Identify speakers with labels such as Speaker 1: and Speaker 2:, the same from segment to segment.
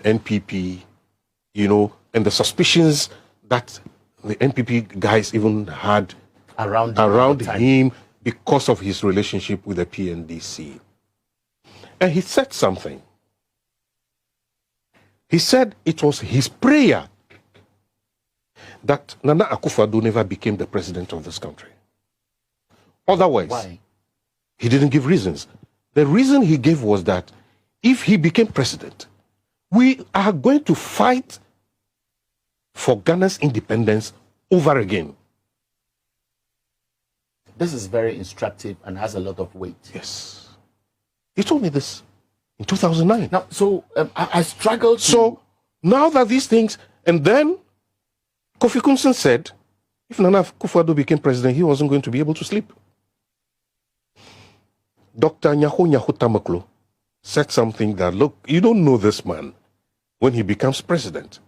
Speaker 1: NPP, and the suspicions that the NPP guys even had around him because of his relationship with the PNDC. And he said something. He said it was his prayer that Nana Akufo-Addo never became the president of this country. Otherwise, why? He didn't give reasons. The reason he gave was that if he became president, we are going to fight for Ghana's independence over again.
Speaker 2: This is very instructive and has a lot of weight.
Speaker 1: Yes. He told me this in 2009.
Speaker 2: Now, so I struggled to...
Speaker 1: So, now that these things... And then, Kofi Kunsen said, if Nana Akufo-Addo became president, he wasn't going to be able to sleep. Dr. Nyaho Tamaklo said something that, look, you don't know this man. When he becomes president,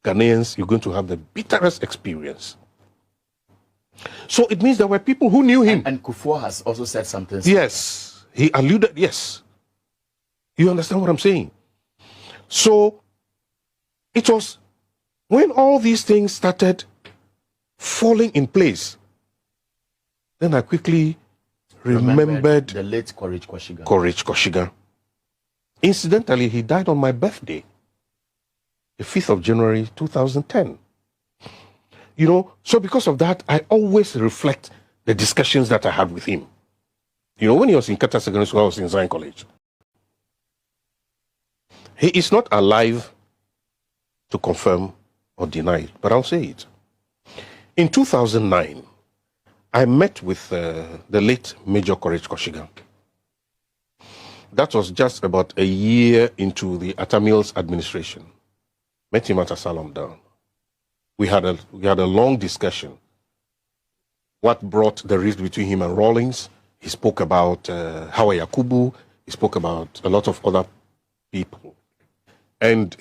Speaker 1: Ghanaians, you're going to have the bitterest experience. So it means there were people who knew him.
Speaker 2: And Kufuor has also said something similar.
Speaker 1: Yes, he alluded, yes. You understand what I'm saying? So it was when all these things started falling in place, then I quickly remembered
Speaker 2: the late Courage Koshiga.
Speaker 1: Courage Koshiga. Incidentally, he died on my birthday, the 5th of January, 2010. So because of that, I always reflect the discussions that I had with him. When he was in Qatar Secondary School, I was in Zion College. He is not alive to confirm or deny it, but I'll say it. In 2009, I met with the late Major Courage Koshiga. That was just about a year into the Atamil's administration. Met him at Asylum Down. We had a long discussion. What brought the rift between him and Rawlings? He spoke about Hawa Yakubu. He spoke about a lot of other people. And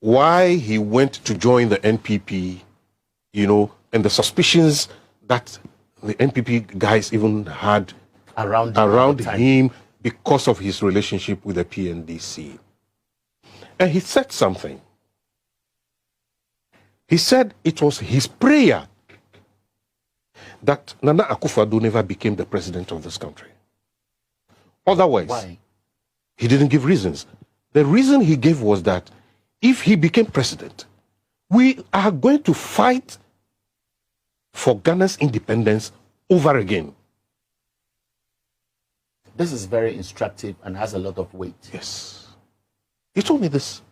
Speaker 1: why he went to join the NPP, and the suspicions that the NPP guys even had around him because of his relationship with the PNDC. And he said something. He said it was his prayer that Nana Akufo-Addo never became the president of this country. Otherwise,
Speaker 2: why?
Speaker 1: He didn't give reasons. The reason he gave was that if he became president, we are going to fight for Ghana's independence over again.
Speaker 2: This is very instructive and has a lot of weight.
Speaker 1: Yes. He told me this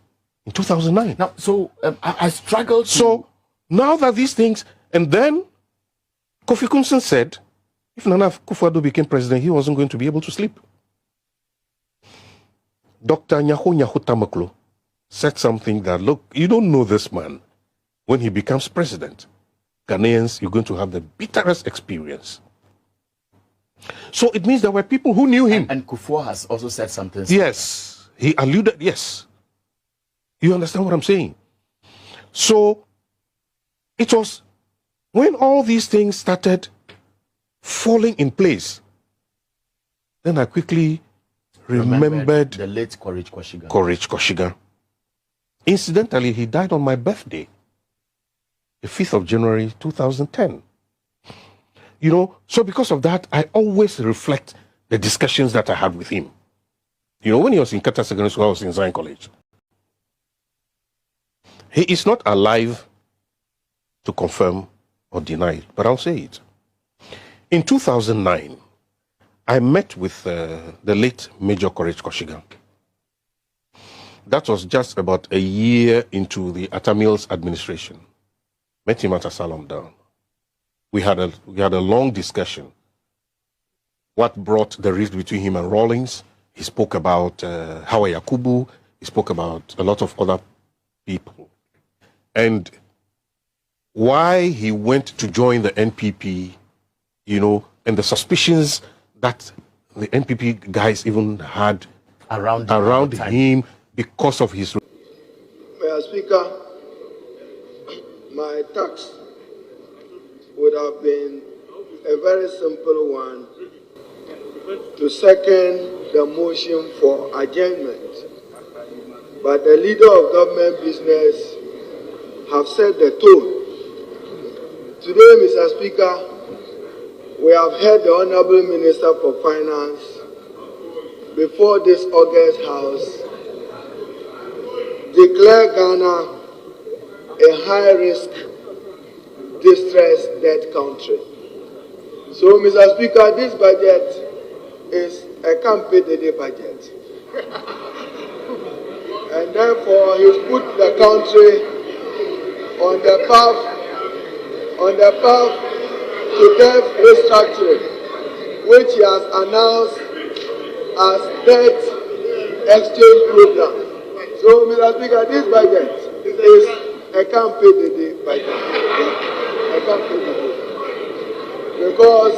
Speaker 1: in 2009.
Speaker 2: Now, so I struggled to...
Speaker 1: So, now that these things... And then, Kofi Kunsen said, if Nana Akufo-Addo became president, he wasn't going to be able to sleep. Dr. Nyaho Tamaklo said something that, look, you don't know this man. When he becomes president, Ghanaians, you're going to have the bitterest experience. So it means there were people who knew him.
Speaker 2: And Kufuor has also said something similar.
Speaker 1: Yes, he alluded, yes. You understand what I'm saying? So it was when all these things started falling in place, then I quickly remembered
Speaker 2: the late Courage Koshiga.
Speaker 1: Courage Koshiga. Incidentally, he died on my birthday, the 5th of January, 2010. So because of that, I always reflect the discussions that I had with him. When he was in Qatar Secondary School, I was in Zion College. He is not alive to confirm or deny it, but I'll say it. In 2009, I met with the late Major Courage Koshiga. That was just about a year into the Atamil's administration. Met him at Asylum Down. We had a long discussion. What brought the rift between him and Rawlings? He spoke about Hawa Yakubu. He spoke about a lot of other people. And why he went to join the NPP, and the suspicions that the NPP guys even had around him because of his...
Speaker 3: Mr. Speaker, my tax would have been a very simple one to second the motion for adjournment. but the leader of government business have set the tone. Today, Mr. Speaker, we have heard the Honorable Minister for Finance before this August House declare Ghana a high-risk, distressed debt country. So, Mr. Speaker, this budget is a Eka Mp3 Dede Budget. And therefore, he's put the country on the path to debt restructuring, which he has announced as debt exchange program. So, Mr. Speaker, this budget is a Eka Mp3 Dede budget. Eka Mp3 Dede. Because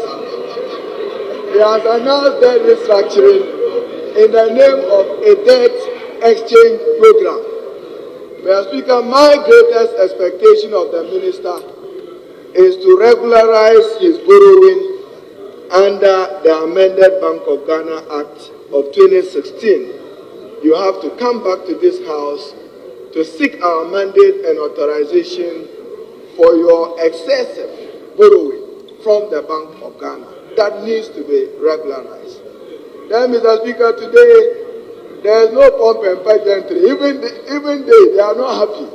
Speaker 3: he has announced debt restructuring in the name of a debt exchange program. Mr. Speaker, my greatest expectation of the minister is to regularize his borrowing under the amended Bank of Ghana Act of 2016. You have to come back to this House to seek our mandate and authorization for your excessive borrowing from the Bank of Ghana. That needs to be regularized. Then, Mr. Speaker, today, there is no pomp and pageantry. Even they are not happy.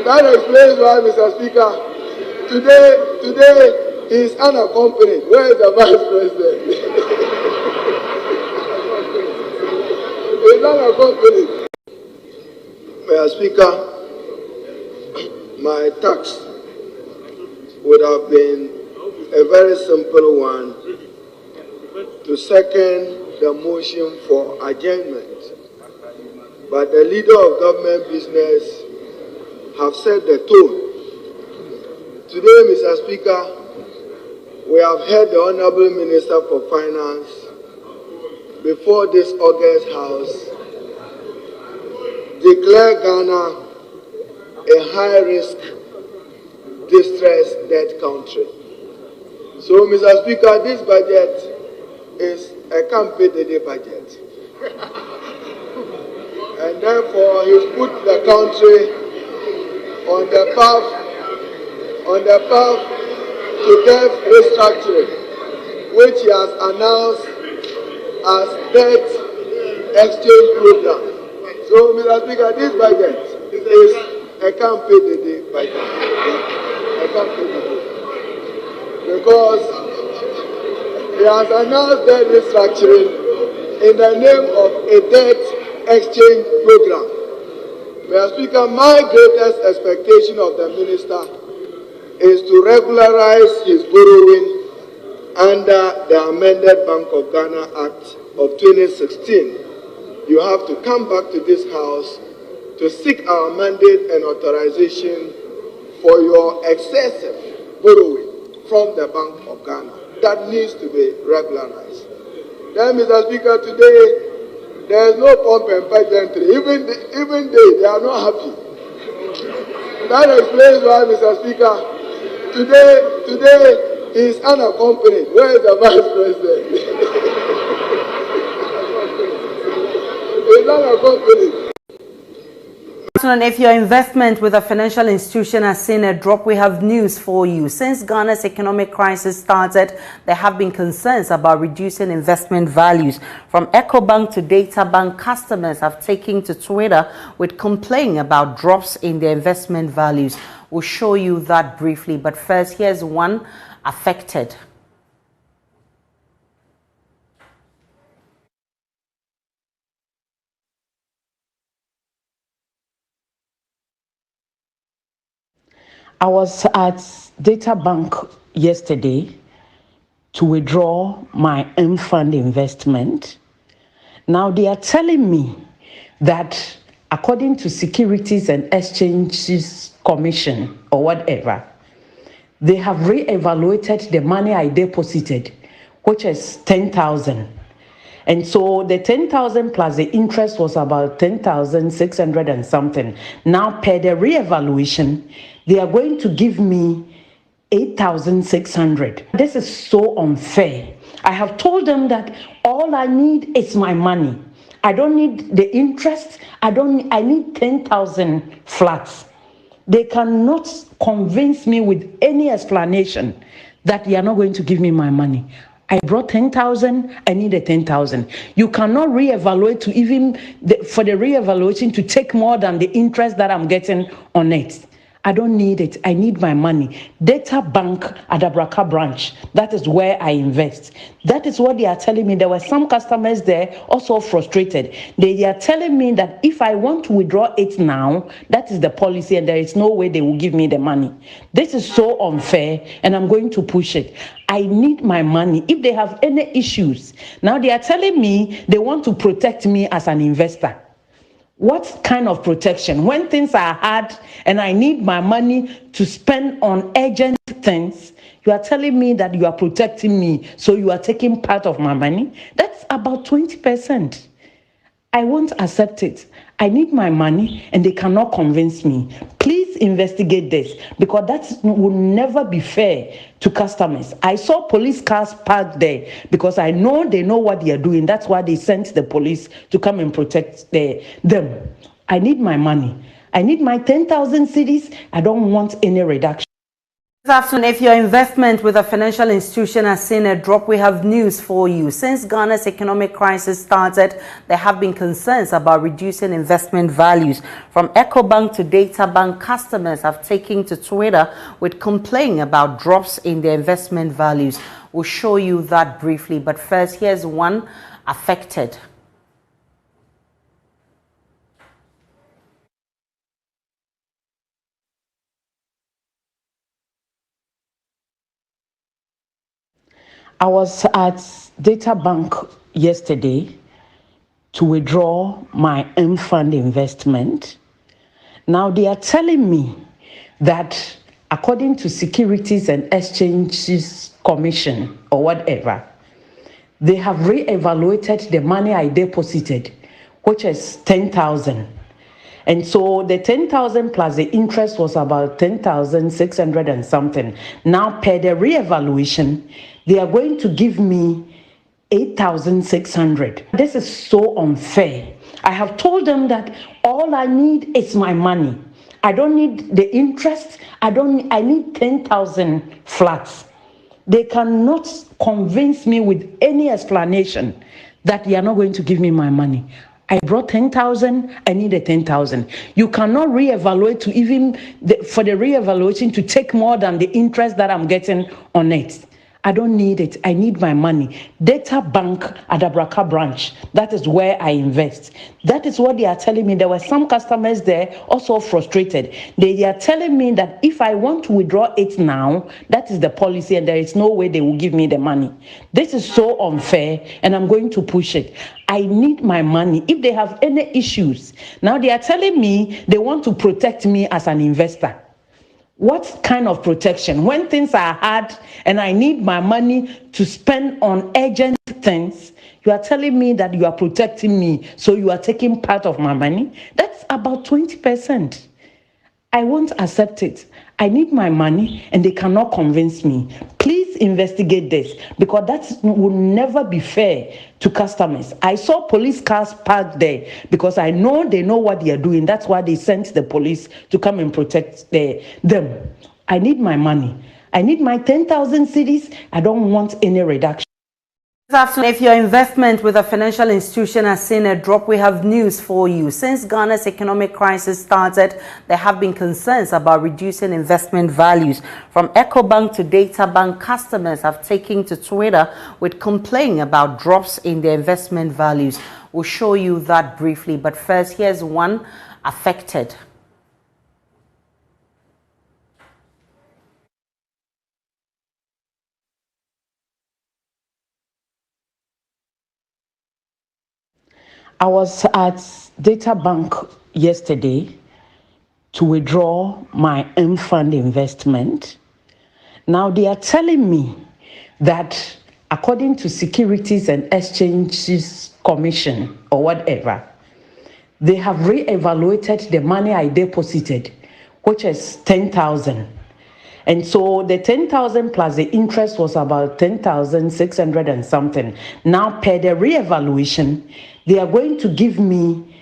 Speaker 3: That explains why, Mr. Speaker, today he is unaccompanied. Where is the Vice President? He is unaccompanied. Mr. Speaker, my tax would have been a very simple one to second the motion for adjournment. But the leader of government business have set the tone. Today, Mr. Speaker, we have heard the Honorable Minister for Finance before this August House declare Ghana a high-risk, distressed debt country. So, Mr. Speaker, this budget is a Eka Mp3 Dede budget. And therefore, he's put the country on the path to debt restructuring, which he has announced as debt exchange program. So, Mr. Speaker, this budget is a Eka Mp3 Dede budget. Eka Mp3 Dede. Because he has announced debt restructuring in the name of a debt exchange program. Mr. Speaker, my greatest expectation of the minister is to regularize his borrowing under the amended Bank of Ghana Act of 2016. You have to come back to this House to seek our mandate and authorization for your excessive borrowing from the Bank of Ghana. That needs to be regularized. Then, Mr. Speaker, today, there is no pomp and pageantry. Even they are not happy. That explains why, Mr. Speaker, today he is unaccompanied. Where is the Vice President? He is unaccompanied.
Speaker 4: And if your investment with a financial institution has seen a drop, we have news for you. Since Ghana's economic crisis started, there have been concerns about reducing investment values. From EcoBank to DataBank, customers have taken to Twitter with complaint about drops in their investment values. We'll show you that briefly, but first, here's one affected.
Speaker 5: I was at DataBank yesterday to withdraw my M-Fund investment. Now they are telling me that according to Securities and Exchanges Commission or whatever, they have re-evaluated the money I deposited, which is 10,000. And so the 10,000 plus the interest was about 10,600 and something. Now, per the re-evaluation, they are going to give me 8,600. This is so unfair. I have told them that all I need is my money. I don't need the interest. I need 10,000 flats. They cannot convince me with any explanation that you are not going to give me my money. I brought 10,000, I need a 10,000. You cannot reevaluate to even, for the reevaluation to take more than the interest that I'm getting on it. I don't need it. I need my money. Data Bank at Abraka branch. That is where I invest. That is what they are telling me. There were some customers there also frustrated. They are telling me that if I want to withdraw it now, that is the policy and there is no way they will give me the money. This is so unfair and I'm going to push it. I need my money. If they have any issues, now they are telling me they want to protect me as an investor. What kind of protection? When things are hard and I need my money to spend on urgent things, you are telling me that you are protecting me, so you are taking part of my money? That's about 20%. I won't accept it. I need my money and they cannot convince me. Please investigate this because that will never be fair to customers. I saw police cars parked there because I know they know what they are doing. That's why they sent the police to come and protect them. I need my money. I need my 10,000 cedis. I don't want any reduction.
Speaker 4: This afternoon, if your investment with a financial institution has seen a drop, we have news for you. Since Ghana's economic crisis started, there have been concerns about reducing investment values. From Ecobank to Data Bank, customers have taken to Twitter with complaining about drops in their investment values. We'll show you that briefly, but first, here's one affected.
Speaker 5: I was at Data Bank yesterday to withdraw my M-Fund investment. Now they are telling me that according to Securities and Exchanges Commission or whatever, they have re-evaluated the money I deposited, which is 10,000. And so the 10,000 plus the interest was about 10,600 and something. Now, per the re-evaluation, they are going to give me 8,600. This is so unfair. I have told them that all I need is my money. I don't need the interest. I need 10,000 flats. They cannot convince me with any explanation that they are not going to give me my money. I brought 10,000, I need a 10,000. You cannot reevaluate to even, for the reevaluation to take more than the interest that I'm getting on it. I don't need it. I need my money. Data Bank at Abraka branch. That is where I invest. That is what they are telling me. There were some customers there also frustrated. They are telling me that if I want to withdraw it now, that is the policy and there is no way they will give me the money. This is so unfair and I'm going to push it. I need my money. If they have any issues, now they are telling me they want to protect me as an investor. What kind of protection? When things are hard and I need my money to spend on urgent things, you are telling me that you are protecting me, so you are taking part of my money? That's about 20%. I won't accept it. I need my money and they cannot convince me. Please investigate this because that will never be fair to customers. I saw police cars parked there because I know they know what they are doing. That's why they sent the police to come and protect them. I need my money. I need my 10,000 cedis. I don't want any reduction.
Speaker 4: This afternoon, if your investment with a financial institution has seen a drop, we have news for you. Since Ghana's economic crisis started, there have been concerns about reducing investment values. From Ecobank to Data Bank, customers have taken to Twitter with complaining about drops in their investment values. We'll show you that briefly, but first, here's one affected.
Speaker 5: I was at Data Bank yesterday to withdraw my M-Fund investment. Now they are telling me that according to Securities and Exchanges Commission or whatever, they have re-evaluated the money I deposited, which is 10,000. And so the 10,000 plus the interest was about 10,600 and something. Now, per the re-evaluation, They are going to give me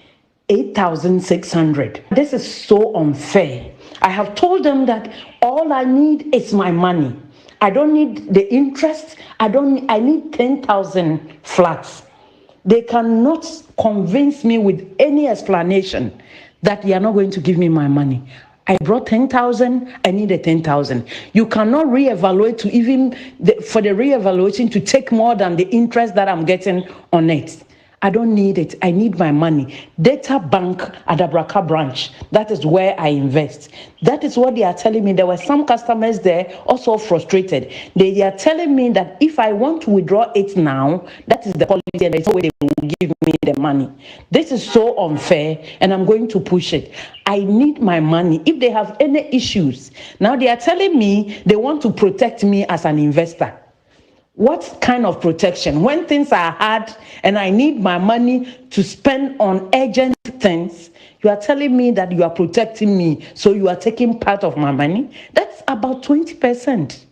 Speaker 5: 8,600. This is so unfair. I have told them that all I need is my money. I don't need the interest. I need 10,000 flats. They cannot convince me with any explanation that they are not going to give me my money. I brought 10,000, I needed 10,000. You cannot reevaluate to for the reevaluation to take more than the interest that I'm getting on it. I don't need it. I need my money. Data Bank at Abraka branch. That is where I invest. That is what they are telling me. There were some customers there also frustrated. They are telling me that if I want to withdraw it now, that is the policy and there's no way they will give me the money. This is so unfair and I'm going to push it. I need my money. If they have any issues, now they are telling me they want to protect me as an investor. What kind of protection? When things are hard and I need my money to spend on urgent things, you are telling me that you are protecting me, so you are taking part of my money? That's about 20%.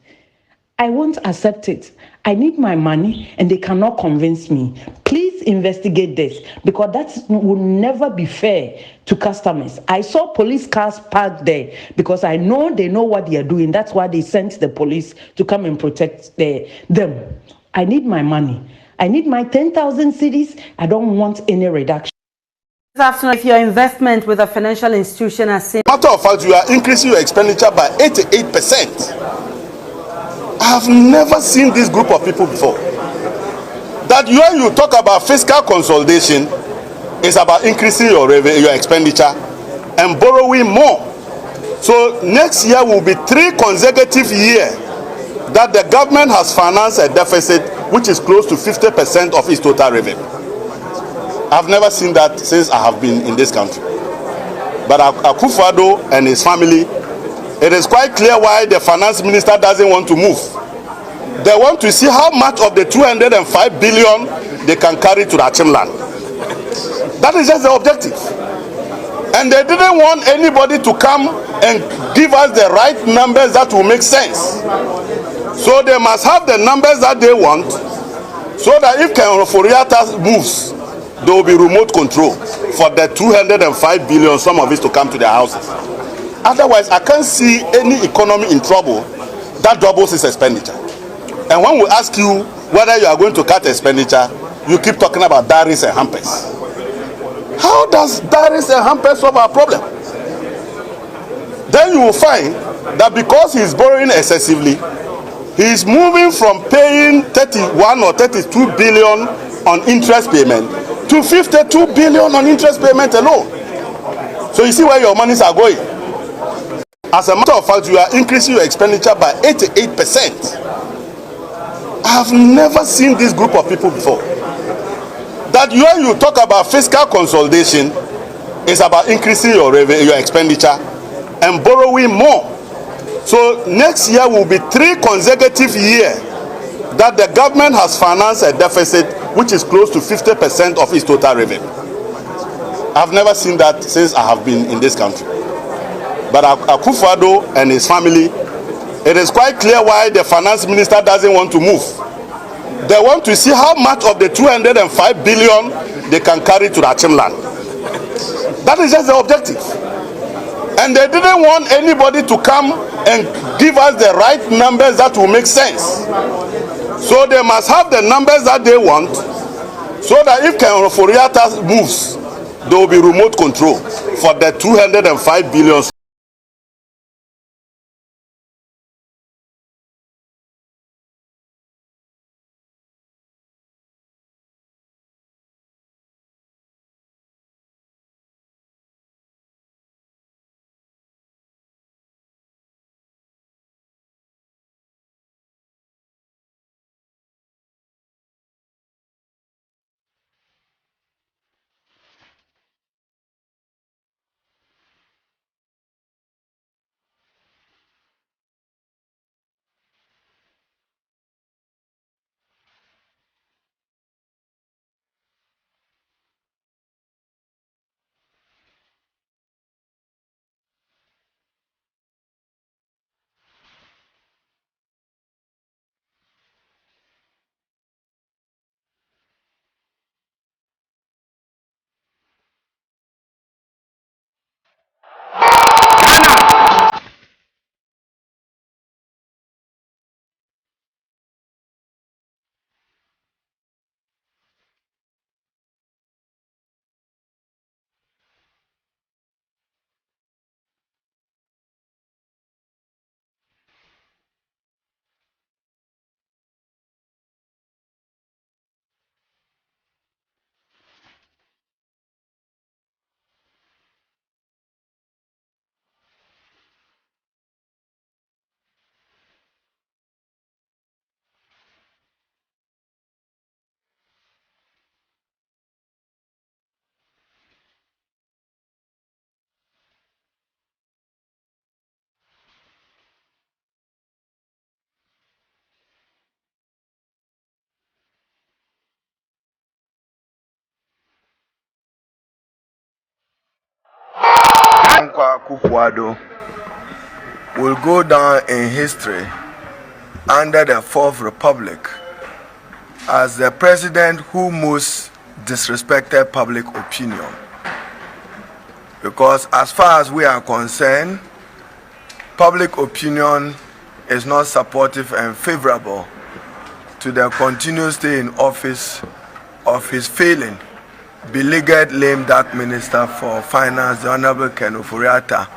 Speaker 5: I won't accept it. I need my money and they cannot convince me. Please investigate this because that will never be fair to customers. I saw police cars parked there because I know they know what they are doing. That's why they sent the police to come and protect them. I need my money. I need my 10,000 cedis. I don't want any reduction.
Speaker 4: This afternoon, if your investment with a financial institution has seen...
Speaker 6: Matter of fact, you are increasing your expenditure by 88%. I have never seen this group of people before. That when you talk about fiscal consolidation, it's about increasing your revenue, your expenditure, and borrowing more. So next year will be 3 consecutive years that the government has financed a deficit which is close to 50% of its total revenue. I've never seen that since I have been in this country. But Akufo-Addo and his family, it is quite clear why the finance minister doesn't want to move. They want to see how much of the 205 billion they can carry to the Achimland. That is just the objective. And they didn't want anybody to come and give us the right numbers that will make sense. So they must have the numbers that they want, so that if Ken Ofori-Atta moves, there will be remote control for the 205 billion, some of it to come to their houses. Otherwise, I can't see any economy in trouble that doubles its expenditure. And when we ask you whether you are going to cut expenditure, you keep talking about diaries and hampers. How does diaries and hampers solve our problem? Then you will find that because he is borrowing excessively, he is moving from paying 31 or 32 billion on interest payment to 52 billion on interest payment alone. So you see where your monies are going. As a matter of fact, you are increasing your expenditure by 88%. I have never seen this group of people before. That when you talk about fiscal consolidation, it's about increasing your revenue, your expenditure, and borrowing more. So next year will be 3 consecutive years that the government has financed a deficit which is close to 50% of its total revenue. I've never seen that since I have been in this country. But Akufo-Addo and his family, it is quite clear why the finance minister doesn't want to move. They want to see how much of the 205 billion they can carry to the Achimland. That is just the objective. And they didn't want anybody to come and give us the right numbers that will make sense. So they must have the numbers that they want, so that if Ken Ofori-Atta moves, there will be remote control for the 205 billion.
Speaker 3: Akufo-Addo will go down in history under the Fourth Republic as the president who most disrespected public opinion. Because as far as we are concerned, public opinion is not supportive and favorable to the continued stay in office of his failing, beleaguered lame duck minister for finance, the Honorable Ken Ofori-Atta.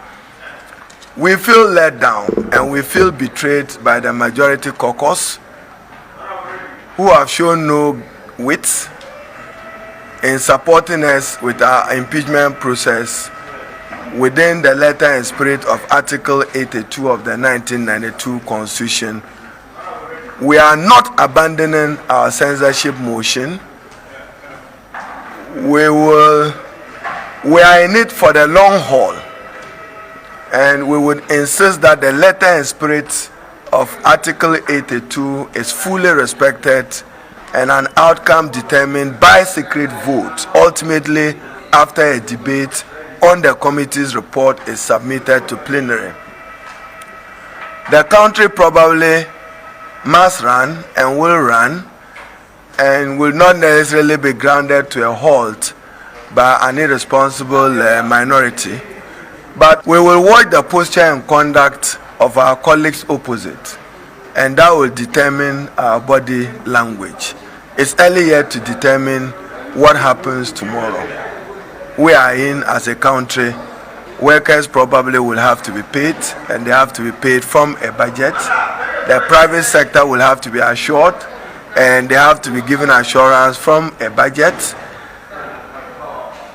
Speaker 3: We feel let down and we feel betrayed by the majority caucus, who have shown no wit in supporting us with our impeachment process within the letter and spirit of Article 82 of the 1992 Constitution. We are not abandoning our censorship motion. We are in it for the long haul, and we would insist that the letter and spirit of Article 82 is fully respected and an outcome determined by secret vote, ultimately after a debate on the committee's report is submitted to plenary. The country probably must run and will not necessarily be grounded to a halt by an irresponsible minority. But we will watch the posture and conduct of our colleagues opposite, and that will determine our body language. It's early yet to determine what happens tomorrow. We are in, as a country, workers probably will have to be paid, and they have to be paid from a budget. The private sector will have to be assured, and they have to be given assurance from a budget.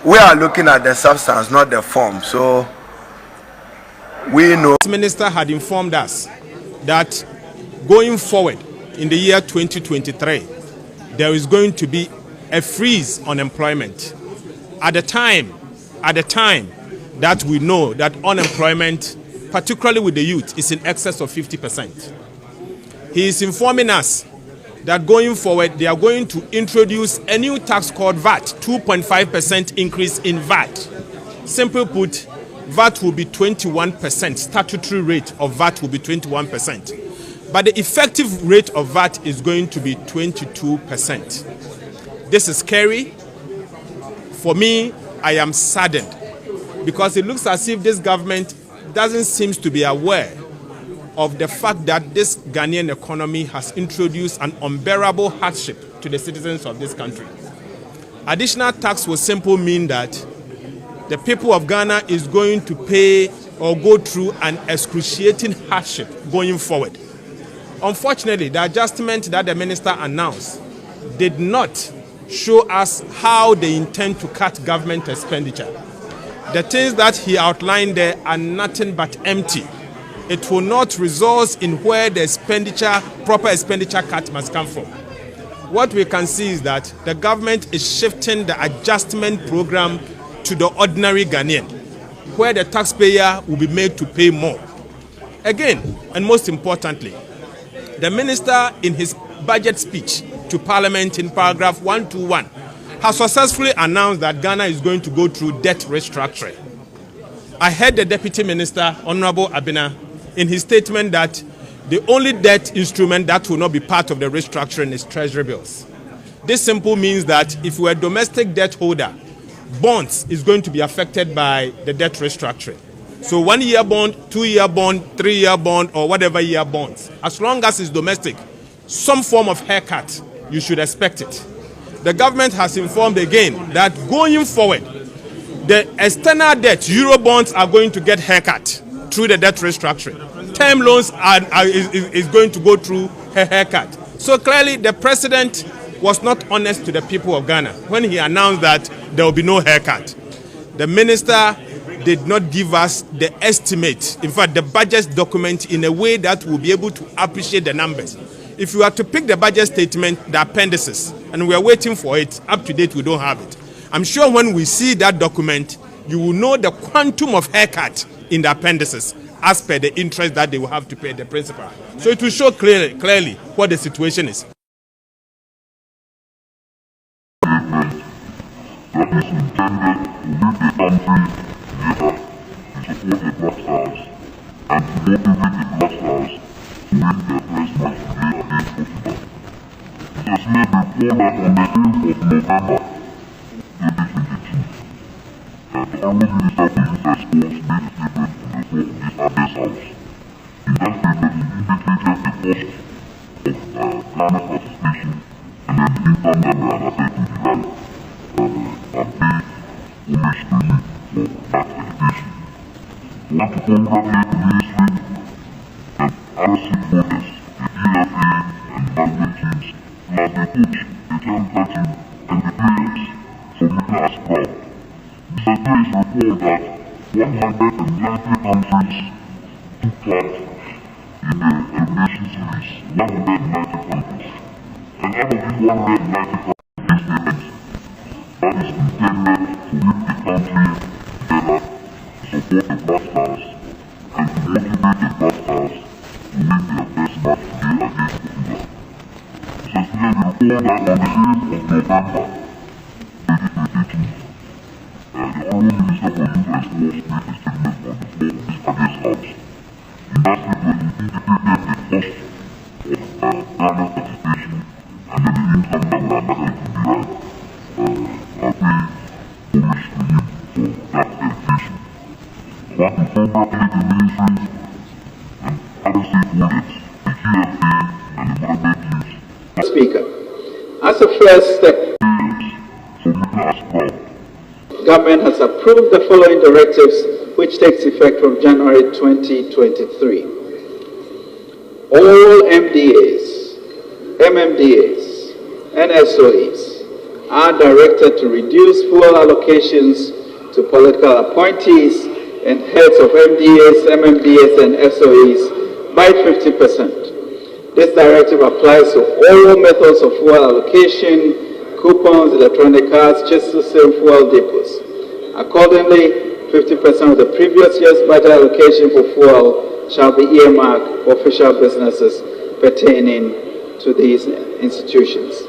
Speaker 3: We are looking at the substance, not the form. So we know.
Speaker 7: The minister had informed us that going forward in the year 2023, there is going to be a freeze on employment. At the time that we know that unemployment, particularly with the youth, is in excess of 50%. He is informing us that going forward, they are going to introduce a new tax called VAT, 2.5% increase in VAT. Simply put, VAT will be 21%, statutory rate of VAT will be 21%. But the effective rate of VAT is going to be 22%. This is scary. For me, I am saddened because it looks as if this government doesn't seem to be aware of the fact that this Ghanaian economy has introduced an unbearable hardship to the citizens of this country. Additional tax will simply mean that the people of Ghana is going to pay or go through an excruciating hardship going forward. Unfortunately, the adjustment that the minister announced did not show us how they intend to cut government expenditure. The things that he outlined there are nothing but empty. It will not result in where the proper expenditure cut must come from. What we can see is that the government is shifting the adjustment program to the ordinary Ghanaian, where the taxpayer will be made to pay more. Again, and most importantly, the minister in his budget speech to Parliament in paragraph 121 has successfully announced that Ghana is going to go through debt restructuring. I heard the Deputy Minister, Honorable Abena, in his statement that the only debt instrument that will not be part of the restructuring is treasury bills. This simply means that if we're a domestic debt holder, bonds is going to be affected by the debt restructuring. So 1 year bond, 2 year bond, 3 year bond, or whatever year bonds, as long as it's domestic, some form of haircut, you should expect it. The government has informed again that going forward, the external debt, Euro bonds, are going to get haircut through the debt restructuring. Term loans is going to go through a haircut. So clearly, the president was not honest to the people of Ghana when he announced that there will be no haircut. The minister did not give us the estimate, in fact, the budget document, in a way that we'll be able to appreciate the numbers. If you are to pick the budget statement, the appendices, and we are waiting for it, up to date, we don't have it. I'm sure when we see that document, you will know the quantum of haircut in the appendices as per the interest that they will have to pay the principal. So it will show clearly what the situation is.
Speaker 8: That is intended to make the country better.
Speaker 3: Speaker, as a first step, government has approved the following directives which takes effect from January 2023. All MDAs, MMDAs, and SOEs are directed to reduce fuel allocations to political appointees and heads of MDAs, MMDAs, and SOEs by 50%. This directive applies to all methods of fuel allocation, coupons, electronic cards, just to same fuel depots. Accordingly, 50% of the previous year's budget allocation for fuel shall be earmarked for official businesses pertaining to these institutions.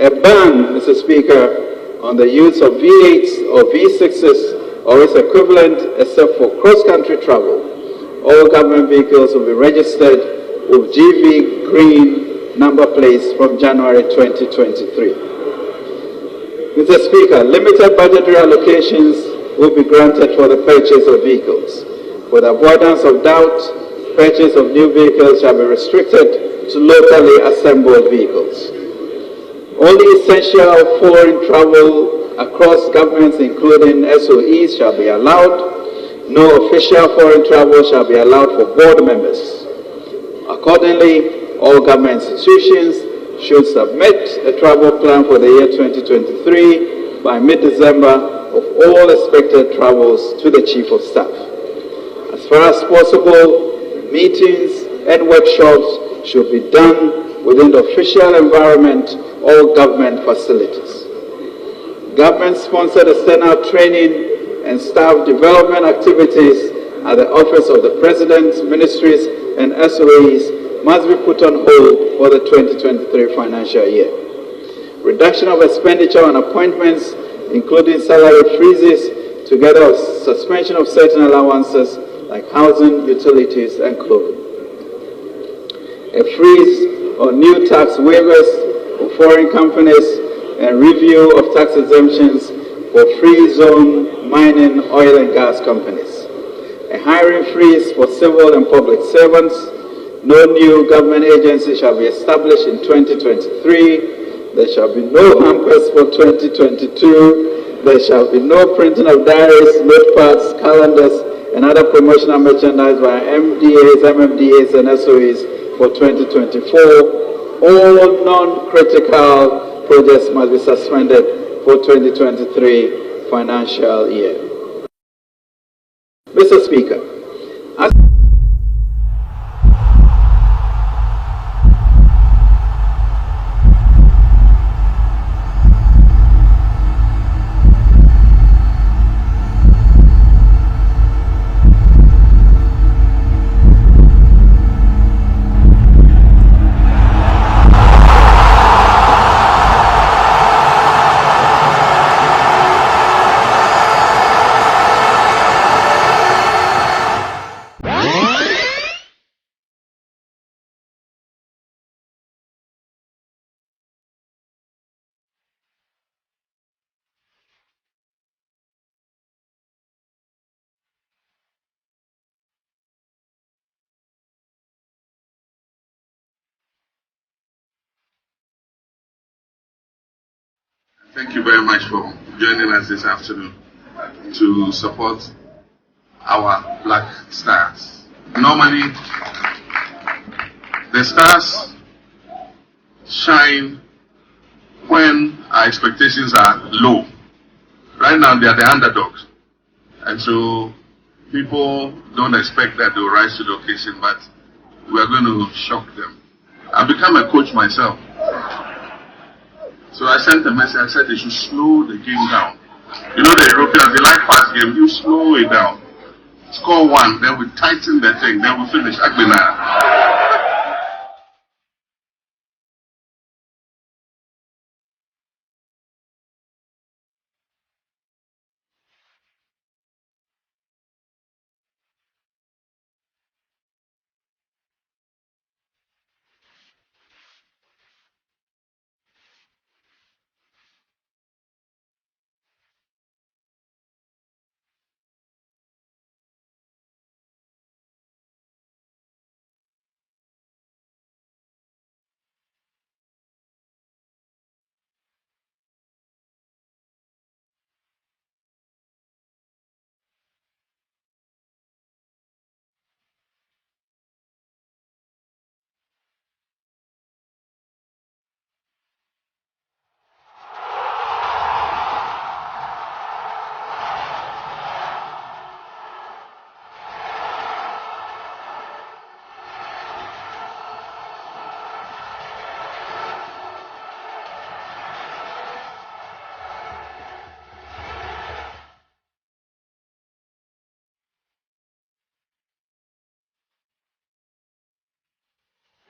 Speaker 3: A ban, Mr. Speaker, on the use of V8s or V6s or its equivalent except for cross-country travel. All government vehicles will be registered with GV green number plates from January 2023. Mr. Speaker, limited budgetary allocations will be granted for the purchase of vehicles. For the avoidance of doubt, purchase of new vehicles shall be restricted to locally assembled vehicles. Only essential foreign travel across governments, including SOEs, shall be allowed. No official foreign travel shall be allowed for board members. Accordingly, all government institutions should submit a travel plan for the year 2023 by mid-December of all expected travels to the Chief of Staff. As far as possible, meetings and workshops should be done within the official environment or government facilities. Government-sponsored external training and staff development activities at the Office of the President, ministries, and SOEs must be put on hold for the 2023 financial year. Reduction of expenditure on appointments, including salary freezes, together with suspension of certain allowances like housing, utilities, and clothing. A freeze on new tax waivers for foreign companies and review of tax exemptions for free zone mining, oil and gas companies. A hiring freeze for civil and public servants. No new government agency shall be established in 2023. There shall be no hampers for 2022. There shall be no printing of diaries, notepads, calendars, and other promotional merchandise by MDAs, MMDAs, and SOEs for 2024. All non-critical projects must be suspended for 2023 financial year. Mr. Speaker,
Speaker 8: Thank you very much for joining us this afternoon to support our Black Stars. Normally, the stars shine when our expectations are low. Right now, they are the underdogs. And so people don't expect that they'll rise to the occasion, but we're going to shock them. I've become a coach myself. So I sent a message, I said they should slow the game down. You know the Europeans, they like fast game, you slow it down. Score one, then we tighten the thing, then we finish.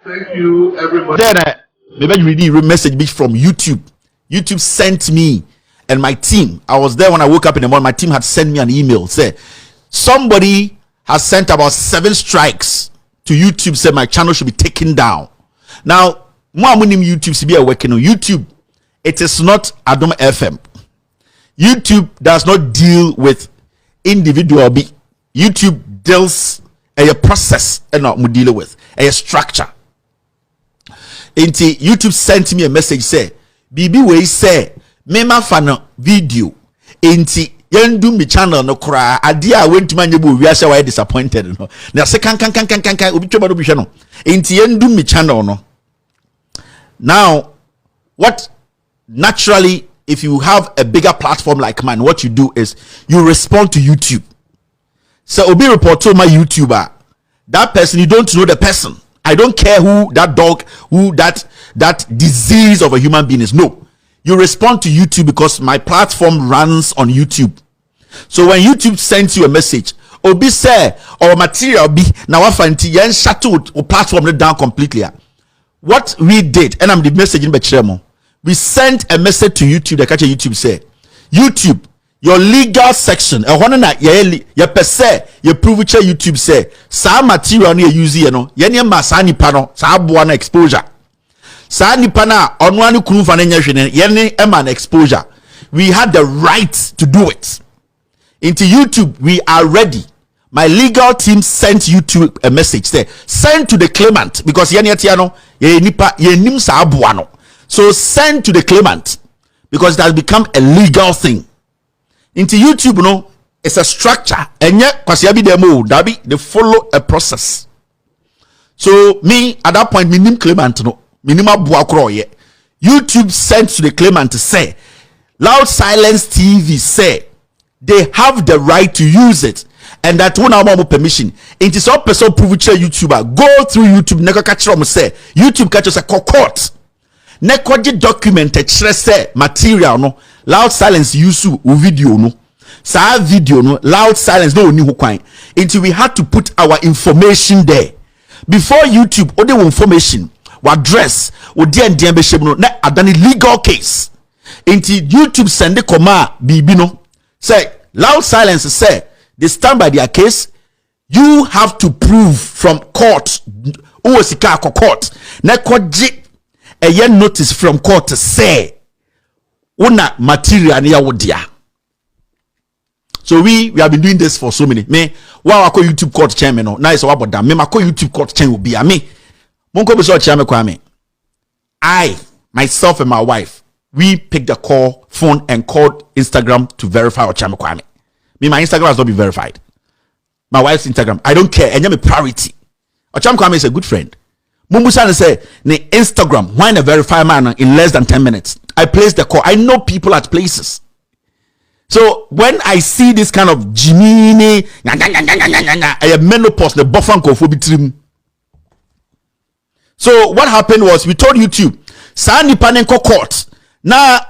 Speaker 9: Thank you, everybody.
Speaker 10: Then maybe you read a message from YouTube. YouTube sent me and my team. I was there when I woke up in the morning. My team had sent me an email. Say somebody has sent about 7 strikes to YouTube. Said my channel should be taken down. Now, YouTube should be working on YouTube. It is not Adom FM. YouTube does not deal with individual. YouTube deals a process and not deal with a structure. Inti YouTube sent me a message say bibi we say mema fano video inti yendu mi channel no kra ade a wentuma nyebo wiase why disappointed no na se kan obi tweba do bihwe no inti yendu mi channel no. Now what naturally, if you have a bigger platform like mine, what you do is you respond to YouTube. So obi report to my YouTuber, that person, you don't know the person. I don't care who that dog, who that disease of a human being is. No, you respond to YouTube because my platform runs on YouTube. So when YouTube sends you a message, obi say or material be now wafanti yen shut or platform down completely. What we did, and I'm the message in Bechemo, we sent a message to YouTube. The catch YouTube say, YouTube, your legal section, a one na ye per se, ye prove which YouTube say, sa material ni use ye no, ye ni masani pano, sa buana exposure. Sa ni pana onwani kunu fanenya shene, ye ni eman exposure. We had the right to do it. Into YouTube, we are ready. My legal team sent YouTube a message there. Send to the claimant because ye niatiano, ye nipa ye nim sa buano. So send to the claimant because it has become a legal thing. Into YouTube, no, it's a structure, and yet they follow a process. So me at that point, minim claimant no, minimum buakro. YouTube sent to the claimant to say, Loud Silence TV say they have the right to use it, and that one have permission. It is all person prove YouTuber go through YouTube. Neko catch say YouTube catch us a court. Nekwaji documented say material no Loud Silence use video no sa video no Loud Silence no ni hukwan until we had to put our information there before YouTube ode information wa address o dia ndien be shebno na adani legal case until YouTube send the comma bibi no say Loud Silence say they stand by their case. You have to prove from court o sika court nekwaji a year notice from court to say una material near wodia. So we have been doing this for so many. Me wow, I call YouTube court chairman no nice about that. Me call YouTube court chairman will be me. Monko be so chairman kwame. I myself and my wife we picked the phone and called Instagram to verify Ocham Kwame. Me, my Instagram has not been verified. My wife's Instagram, I don't care. And I'm a priority. Ocham Kwame is a good friend. Mumbusan say, ne Instagram, why not verify man in less than 10 minutes? I placed the call. I know people at places. So when I see this kind of Jimini, I have menopause, the buffer trim. So what happened was we told YouTube, Sani Panenko court. Now,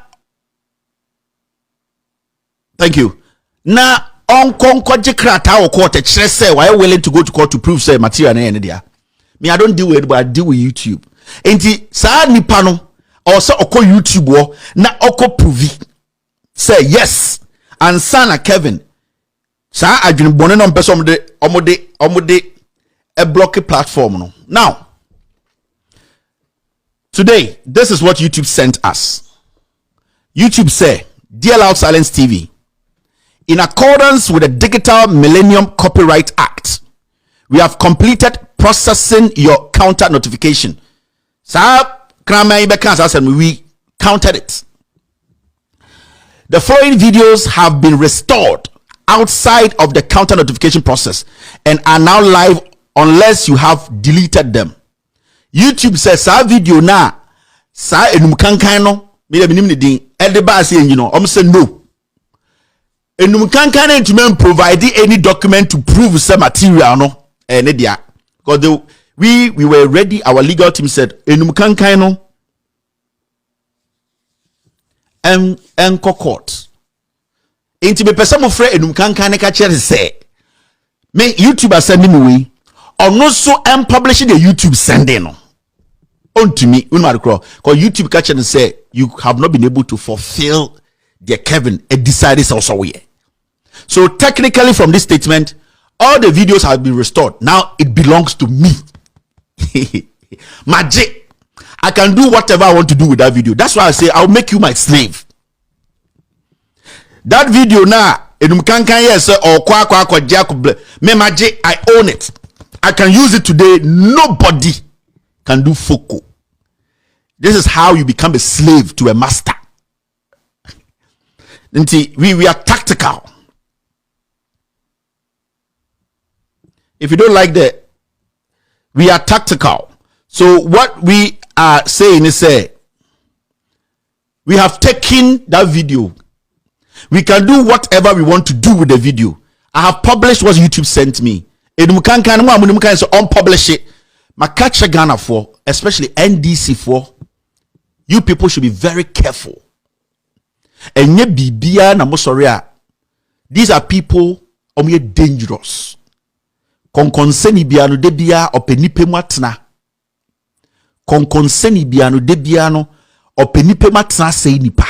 Speaker 10: thank you. Now, on Concoje Krata or court, a say, why are willing to go to court to prove say material and there? Me, I don't deal with it, but I deal with YouTube. Enti Sani Pano or so oko YouTube wo na oko prove say yes. And Sana Kevin, sa adwene bone no mpese omode a blocky platform no. Now, today, this is what YouTube sent us. YouTube say, Dear Loud Silence TV, in accordance with the Digital Millennium Copyright Act, we have completed processing your counter notification. Sa krama ibe kan sa we counted it. The following videos have been restored outside of the counter notification process and are now live unless you have deleted them. YouTube says sa video na sa enum kankan no me dem nim ne din edeba say you know say no. Enum kankan na to provide any document to prove some material no ne dia because we were ready. Our legal team said enum kankan no enko court enti be person mo frɛ enum kankan ne ka kire say me YouTuber send me we ono so publish the YouTube sending no onto me because YouTube catch and say you have not been able to fulfill the Kevin decided also we. So technically from this statement all the videos have been restored. Now it belongs to me. Magic. I can do whatever I want to do with that video. That's why I say I'll make you my slave. That video now, yes or me magic, I own it. I can use it today. Nobody can do foco. This is how you become a slave to a master. We are tactical. If you don't like that, we are tactical. So what we are saying is we have taken that video. We can do whatever we want to do with the video. I have published what YouTube sent me. So unpublish it. My catch Ghana for, especially NDC for, you people should be very careful. And these are people dangerous. Konkonseni biano debia openipe matna. Konkonseni biano debiano openipe matna say nipa.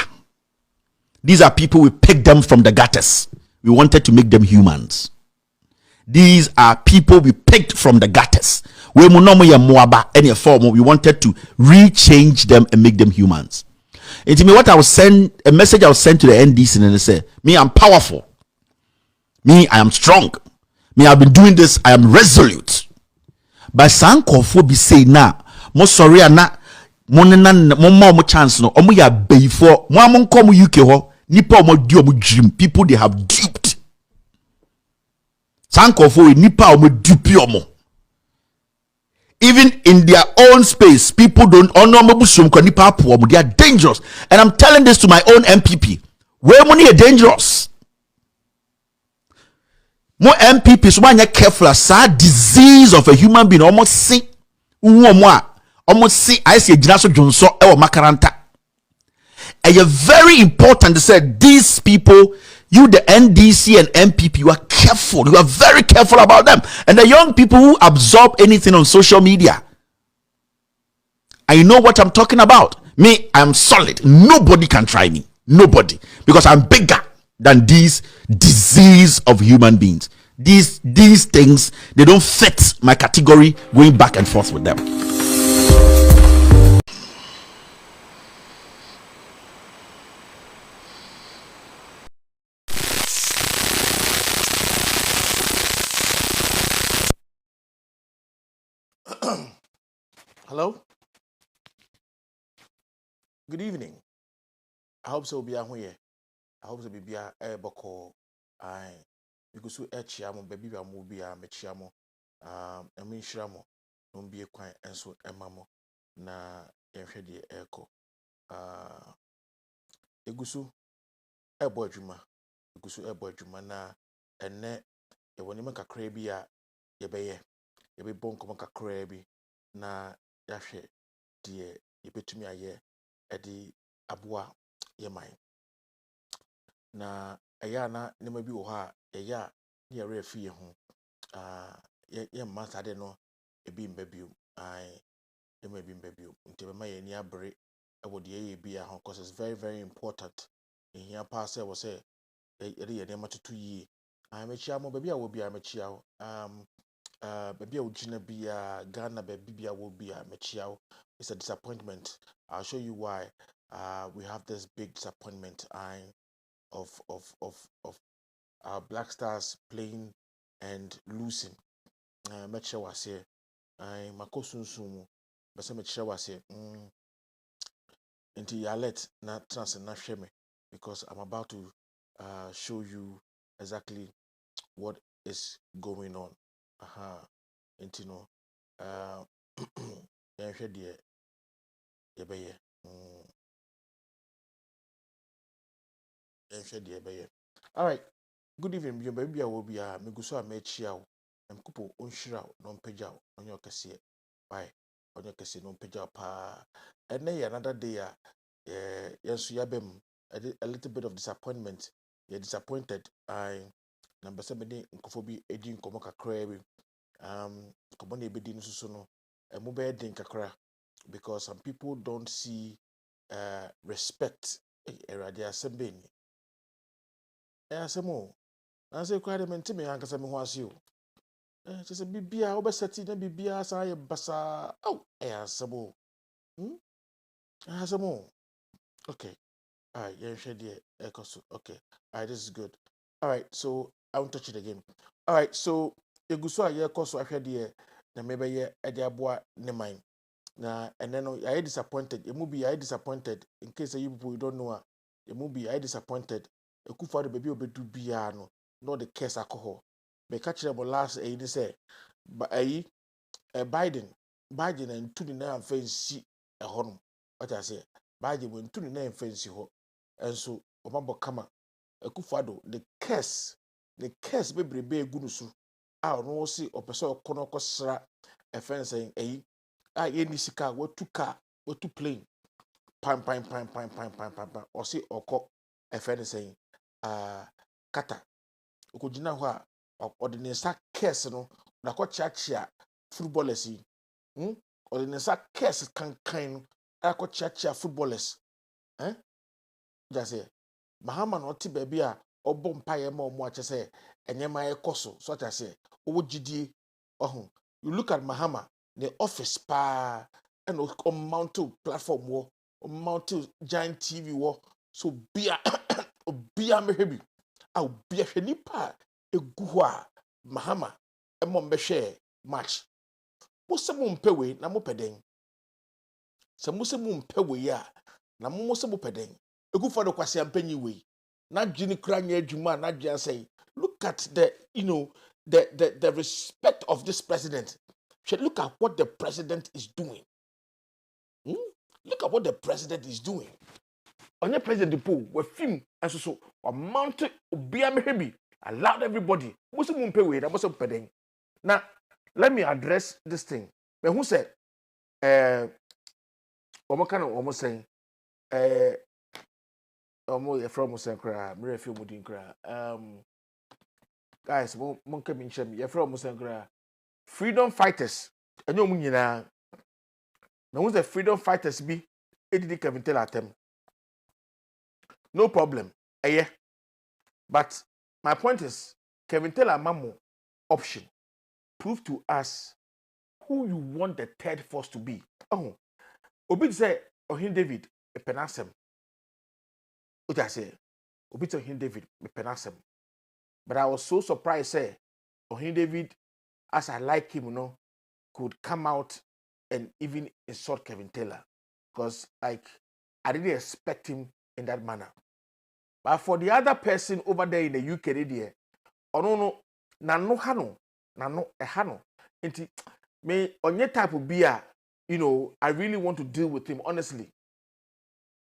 Speaker 10: These are people, we picked them from the gutters. We wanted to make them humans. These are people we picked from the gutters. We wanted to rechange them and make them humans. And to me, what I will send, a message I will send to the NDC and they say, me, I'm powerful. Me, I am strong. Me, I've been doing this. I am resolute. But Sanko be say na mo sorry na mo mo chance no omo ya before mo am come UK ho nipa omo di omo dream people they have duped. Sanko for nipa omo dupe omo. Even in their own space, people don't they are dangerous. And I'm telling this to my own MPP. Where money are dangerous. More MPPs when you're careful, a sad disease of a human being almost see I see a Jinaso Johnson or Makaranta. And you're very important to say these people, you the NDC and MPP, you are careful. You are very careful about them. And the young people who absorb anything on social media, I know what I'm talking about. Me, I'm solid. Nobody can try me. Nobody. Because I'm bigger than these disease of human beings. These things, they don't fit my category going back and forth with them.
Speaker 1: Hello? Good evening.
Speaker 11: I hope so be a here. I hope so be a boko. I because so echiamo baby wa mo be a mechiamo. Emi shiramo no be kwan enso emamo na yenhwe de eko. Egusu ebo adwuma. Egusu ebo adwuma na enne e woni me kakra bi a yebeye. Yebe bon komo kakra bi na yahwe de yebetumi aye edi aboa yeman. Na eya na nema bi wo ha eya ne yare afie ho ye masa de no ebi mbabio ai ema bi mbabio nti be ma ye ni abre e wo de ye bi a ho cause it's very very important in here pass e wo say ye nema tutu yi mechia mo baby a wo bi a mechia wo baby a wo gina bi a Ghana baby bi a wo bi a mechia wo. It's a disappointment. I'll show you why we have this big disappointment of our Black Stars playing and losing. Mechia was here. Makosunsumu. But some mechia was here. Until you let na trans na shame because I'm about to show you exactly what is going on. Into no yeah share the yebeye all right. Good evening, you baby. I will be a meguso a mechia and couple unshira non pejao on your cassia. Bye on your cassia non pejao pa. And then another day, yes, yabem a little bit of disappointment. You're disappointed. I number 7 nkofobi edin komoka crab. Komone bedin susuno a mobile din kakra because some people don't see respect eradia sembeni. Asemo. I say quite a mentime ankasa me ho ase o. Just bibia obesati na bibia sa ye basa. Oh, asemo. Asemo. Okay. All right, yeah, share the okay. All right, this is good. All right, so I won't touch it again. All right, so the guso a yekoso ahwe de na mebe ye ede aboa ne man. Na and then I disappointed. You be I disappointed in case you people don't know. You be I disappointed. E ku for the baby obedu bia no the case alcohol. Me catch them last ni say Biden and 29 fancy a honum. What I say Biden when 29 fancy ho. And so Obama kama ekufado the curse bebrebe egunusu a no si opeso kono kosra offense eyi a yeni sika watu plane pam o si oko offense kata okojina ho a ordinance curse no na ko chiachia footballers yi ordinance curse kan no a ko chiachia footballers just say Mahama no ti baby a obo mpaye ma omo ache say enyema ekoso so that say owo gidie you look at Mahama the office pa and on mount platform wo mount giant TV wo so bia obia mehebi a obia hwani pa egu ho a Mahama emo mbehwe match wo se mo mpewe na mo peden se mo se mo mpewe a na mo se mo peden egu for the kwase ampanyi we na dwini kra nya adwuma na dwan say look at the the respect of this president. Look at what the president is doing. Look at what the president is doing. On your president pool we film and so amount obia mehebi allowed everybody mo se mo mpewe na mo se peden. Now let me address this thing. But who said omo kana omo saying omo from Musankra, me refi mudin kra. Guys, mon come in chem. You from Musankra. Freedom fighters. Enyo mu nyina. Na who's the freedom fighters be edidi Kevin Taylor atem. No problem. Yeah. But my point is Kevin Taylor mamo option. Prove to us who you want the third force to be. Oh. Obi say Ohin David a penasem. What I say, Obi to Ohin David me penasem. But I was so surprised say Ohin David, as I like him, could come out and even insult Kevin Taylor. Because like I didn't expect him in that manner. But for the other person over there in the UK, there, no, nano hano, nano ehano. Inti me on your type of beer, you know, I really want to deal with him honestly.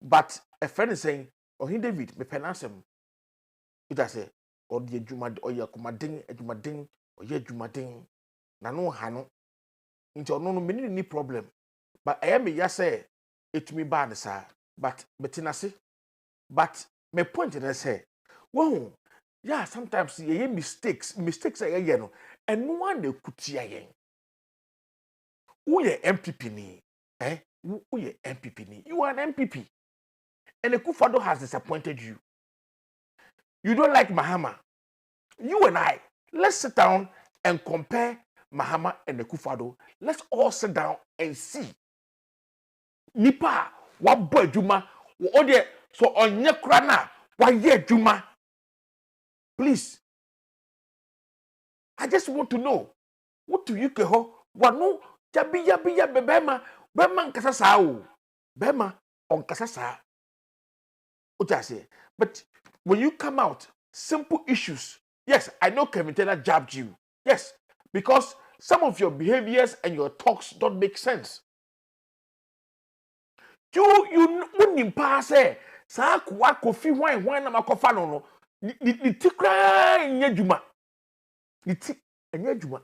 Speaker 11: But a friend is saying, oh, he David, me penasem. It I say, or the jumad or ya kumading, or ye jumading, nano hano. Into no many problem. But I am ya say it me bad, sir. But betinasi. But my point is I say, whoa, yeah, sometimes you mistakes are you know, and no one they could see again. Who ye MPP ni? Who ye MPP ni? You are an MPP. And the Kufado has disappointed you. You don't like Mahama. You and I, let's sit down and compare Mahama and the Kufado. Let's all sit down and see. Nipa, what boy Juma, so on your krana, why ye Juma? Please. I just want to know. What do you keho? Wano, jabi bema nkasa sa o. Bema on kasa sa. But when you come out, simple issues. Yes, I know Kevin Taylor jabbed you. Yes, because some of your behaviors and your talks don't make sense. You wouldn't pass it. Sa kwa kofi wine na makofa no. Ni tikra nye juma. Ni tik nye juma.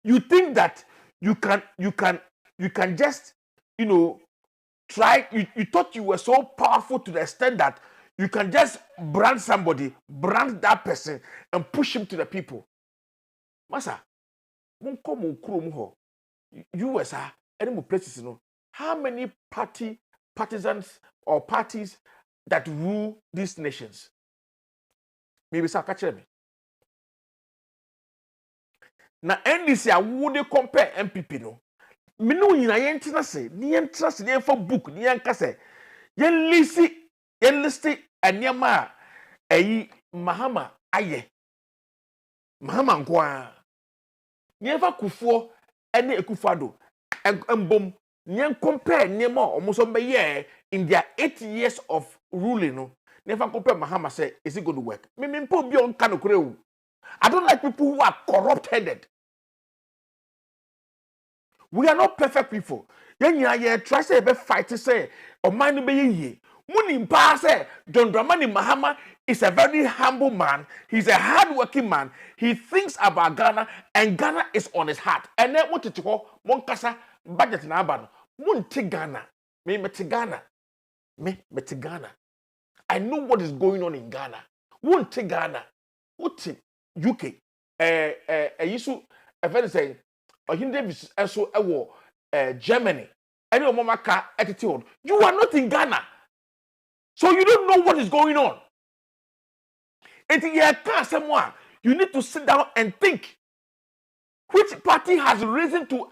Speaker 11: You think that you can just, you know, try, you thought you were so powerful to the extent that you can just brand somebody, brand that person, and push him to the people. Masa, US any places, you know, how many partisans or parties that rule these nations? Maybe sir, catch me. Now, NDC, I would compare MPP no. Me no yina yen trase, ni yen trase, ni yen for book, ni yen kase. Yen listi anyama eyi Mahama aye. Mahama nkwa. Ni yen fa Kufuor ene Ekufado. Mbom ni yen compare nyema omuso be ye in their 8 years of ruling no. Ni yen fa compare Mahama say is it going to work? Me mpo bi on kan okure. I don't like people who are corrupt-headed. We are not perfect people. Ye try say be fight say or mind be ye. Muni pa say John Dramani Mahama is a very humble man. He's a hard-working man. He thinks about Ghana and Ghana is on his heart. And then what to go mon kasa budget na aba no. Mun ti Ghana. Me ti Ghana. Me ti Ghana. I know what is going on in Ghana. Mun ti Ghana. What UK. Yisu a very say Davis also Germany. Any of Mama attitude. You are not in Ghana. So you don't know what is going on. You need to sit down and think. Which party has risen to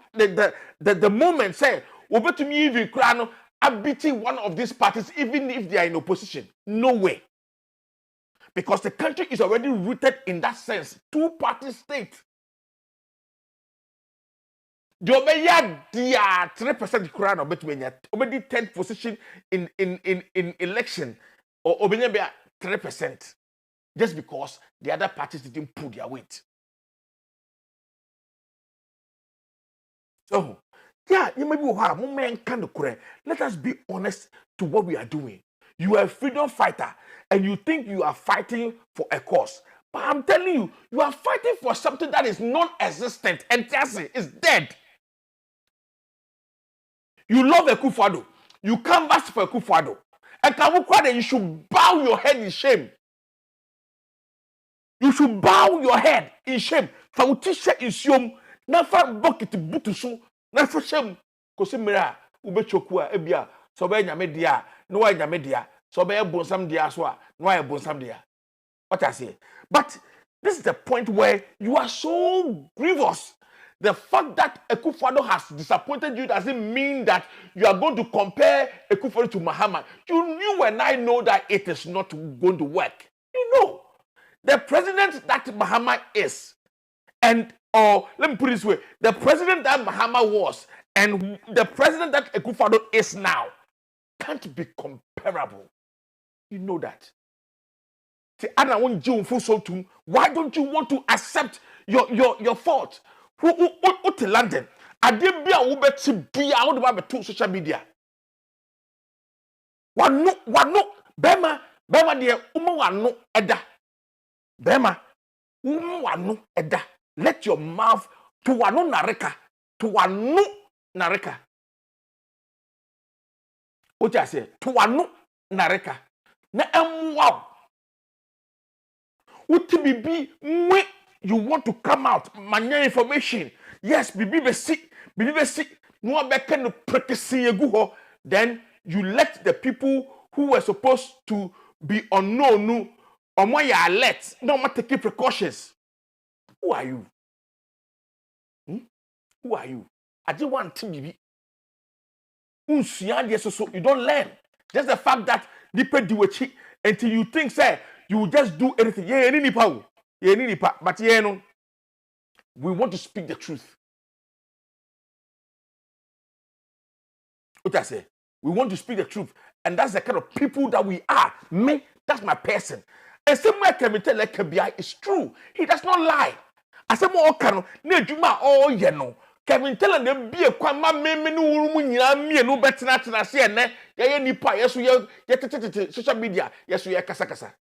Speaker 11: the moment say, over to me if you cry, I'm beating one of these parties, even if they are in opposition. No way. Because the country is already rooted in that sense. Two-party state. The Obeya dia 3% crown or between already 10th position in election or Obenya 3% just because the other parties didn't pull their weight. So yeah, you may be let us be honest to what we are doing. You are a freedom fighter and you think you are fighting for a cause. But I'm telling you, you are fighting for something that is non-existent and is dead. You love Akufo-Addo. You canvass for Akufo-Addo. And you should bow your head in shame. You should bow your head in shame. Fautisha in shame. Nafa bucket butusu. Nafa shame. Kosimira ubechokua ebia. Sobe nyame dia. Noa nyame dia. Sobe bonsam dia swa. Noa bonsam dia. What I say. But this is the point where you are so grievous. The fact that Akufo-Addo has disappointed you doesn't mean that you are going to compare Akufo-Addo to Mahama. You and I know that it is not going to work. You know, the president that Mahama is, and or let me put it this way, the president that Mahama was, and the president that Akufo-Addo is now can't be comparable. You know that. Why don't you want to accept your fault? Who to London? I didn't be a Uber to be out about the social media. One no, Bema, dear, no, Edda. Bema, no, Edda. Let your mouth to one no nareka, to one no nareka. What I say, to one no nareka. Na wow. What be when you want to come out, mania information. Yes, be sick. No be can practice go. Then you let the people who were supposed to be unknown or more you alert, no matter taking precautions. Who are you? Who are you? I just want to be. So you don't learn. Just the fact that people do it until you think, say, you will just do anything. Yeah, any power. Yeah, any power. But yeah, no. We want to speak the truth. What I say? We want to speak the truth. And that's the kind of people that we are. Me, that's my person. And somewhere Kevin tell like KBI is true. He does not lie. I said more can ne juma all you know. Kevin tell them be a kwama me no room me no better na say ne ye nipa yes we social media yes we kasa.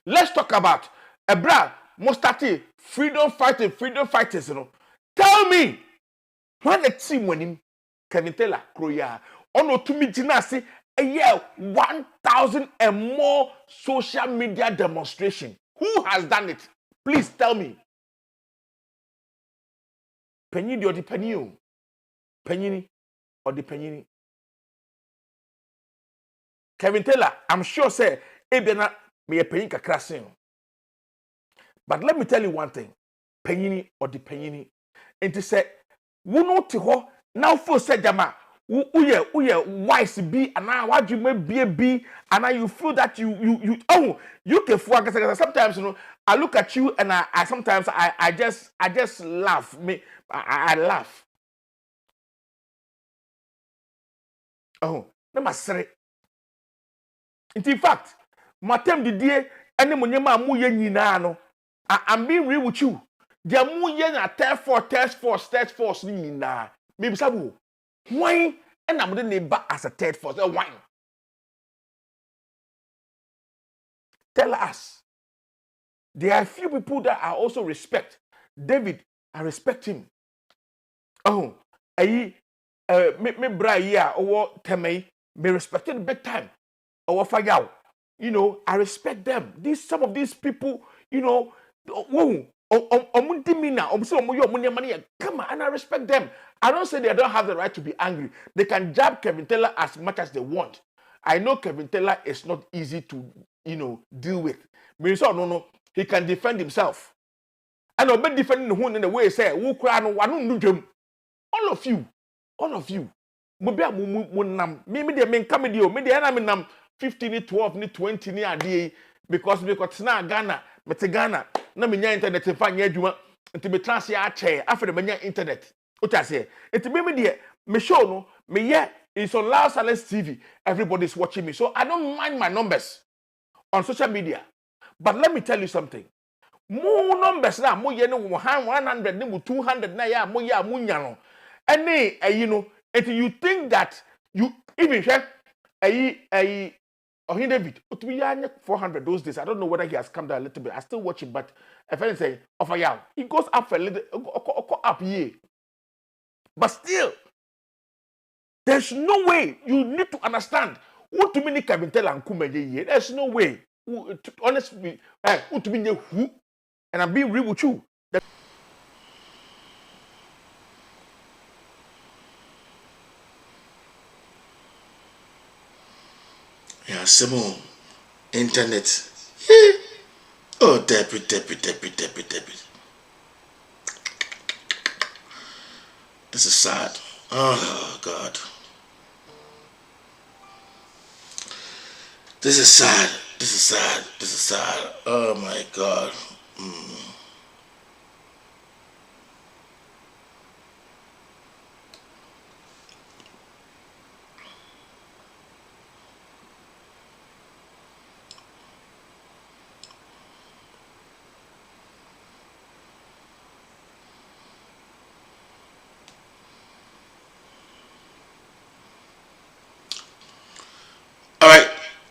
Speaker 11: Let's talk about Ebra Mostati freedom fighters, you know. Tell me when the team winning Kevin Taylor Kroya ono to me jinasi a year 1,000 and more social media demonstration. Who has done it? Please tell me. Penny or the penny? Penny or the penny? Kevin Taylor, I'm sure say Ebena me a penny kakrasin. But let me tell you one thing. Penny or the penny. And to say, we know to ho now for said jama. Uye wise be and now what you may be a B and now you feel that you can focus. Sometimes you know I look at you and I sometimes I just laugh. I laugh. Oh, number 3. In fact, Matem the day any monyama muye nyina no. I'm being real with you. There muye na task force nyina. Maybe sabu. Why? And I'm going to as a third force. Why? Tell us. There are few people that I also respect. David, I respect him. Oh, me bra ya or teme me respected big time. Or fire. You know, I respect them. Some of these people, you know, money. Come on, and I respect them. I don't say they don't have the right to be angry. They can jab Kevin Taylor as much as they want. I know Kevin Taylor is not easy to, you know, deal with. No, he can defend himself. And I'll be defending the one in the way he say, all of you. Maybe they may come with you, maybe I am 15, 12, 20 a day because now Ghana, Ghana, na menya internet in fa nya adwuma nti me transe ya che after the menya internet o ta say nti me de me show no me yeah it's on Loud Silence TV. Everybody's watching me, so I don't mind my numbers on social media. But let me tell you something. More numbers na mo ye no 100 ni 200 na ya mo ya mo nya no any you know until you think that you even share Oh, David, 400 those days. I don't know whether he has come down a little bit. I still watch it, but if anything, offer yeah, he goes up for a little, up here. But still, there's no way. You need to understand what to mean Kevin Taylor and Kumeje. There's no way. Honestly, what to mean who? And I'm being real with you. Yeah, Simon, internet. Oh, Debbie. This is sad. Oh, God. This is sad. Oh, my God.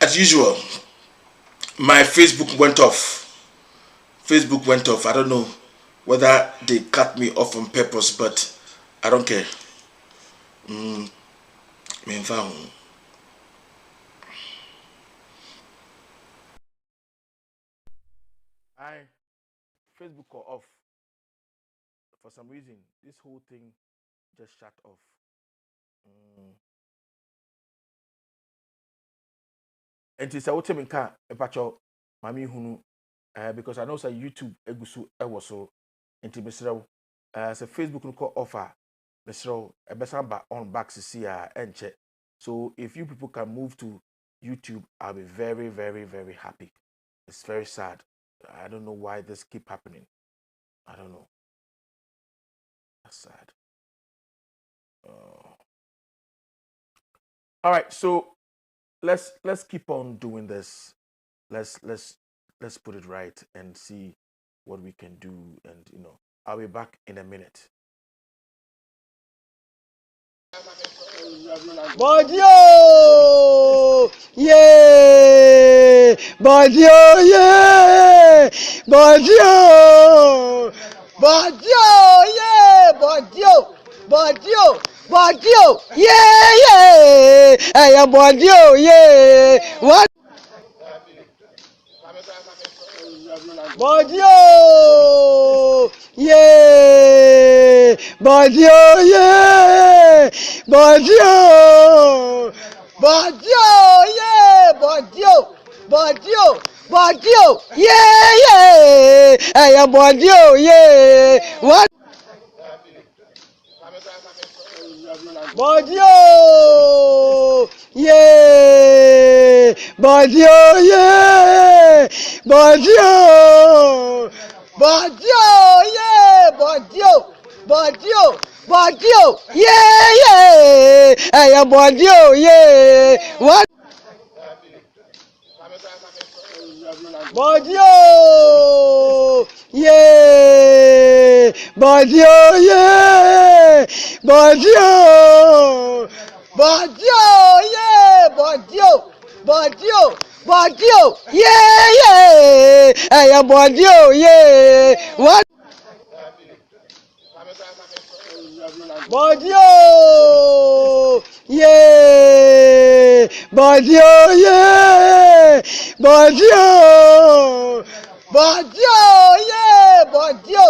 Speaker 11: as usual, my Facebook went off. Facebook went off. I don't know whether they cut me off on purpose, but I don't care. Facebook got off. For some reason, this whole thing just shut off. And it's a what time can mami hunu because I know say YouTube egusu ewo so enti mesrew say Facebook no call offer mesrew ebesamba on back see enche. So if you people can move to YouTube, I'll be very, very, very happy. It's very sad. I don't know why this keep happening. I don't know. That's sad. All right, so let's keep on doing this. Let's put it right and see what we can do. And I'll be back in a minute.
Speaker 3: Badio, yeah, Badio, yeah, Badio, Badio, yeah, Badio, Badio, Badio, yeah, yeah, hey, Badio, yeah, what? Badio, yeah, Badio, yeah, Badio, Badio, yeah, Badio, Badio, Badio, yeah, yeah, hey, Badio, yeah, what? Badio, yeah, Badio, yeah, Badio, Badio, yeah, Badio, Badio, Badio, yeah, yeah, hey, Badio, yeah, what? Badio, yeah, Badio, yeah, Badio, Badio, yeah, Badio, Badio, Badio, yeah, yeah, hey, Badio, yeah, what? Badio, yeah, Badio, yeah, Badio, Badio, yeah, Badio,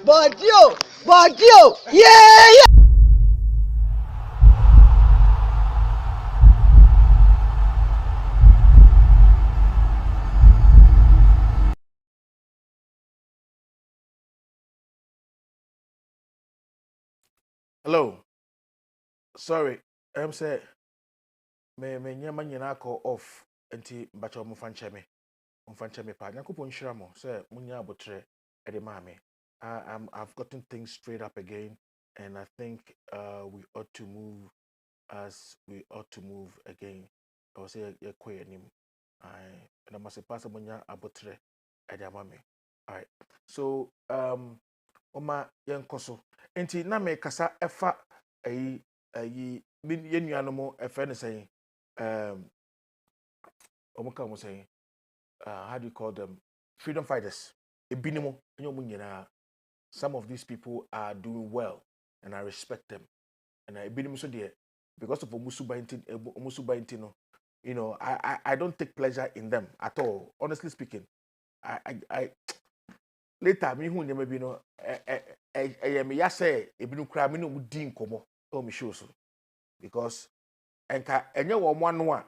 Speaker 3: Badio, Badio, yeah, yeah.
Speaker 11: Hello. Sorry, I'm say me nyama nyina call off enti bacha mo fanche me pa nyakopo nhira mo say munya abotre e de ma me. I've gotten things straight up again, and I think we ought to move again. I was say ye kwe anim. And I must say pass munya abotre e de ma me. All right. So oma yenkoso enti na me kasa efa ayi yenuanomo efe ne say omuka mo say how do you call them, freedom fighters ebinimo enyomu nyina. Some of these people are doing well and I respect them, and ebinimo so there because of omusuba inti no, I don't take pleasure in them at all, honestly speaking. I later me hu nyama bi no me ya say ebinu kra me no mu di nkomo o me show so, because enka enye wo mo ano a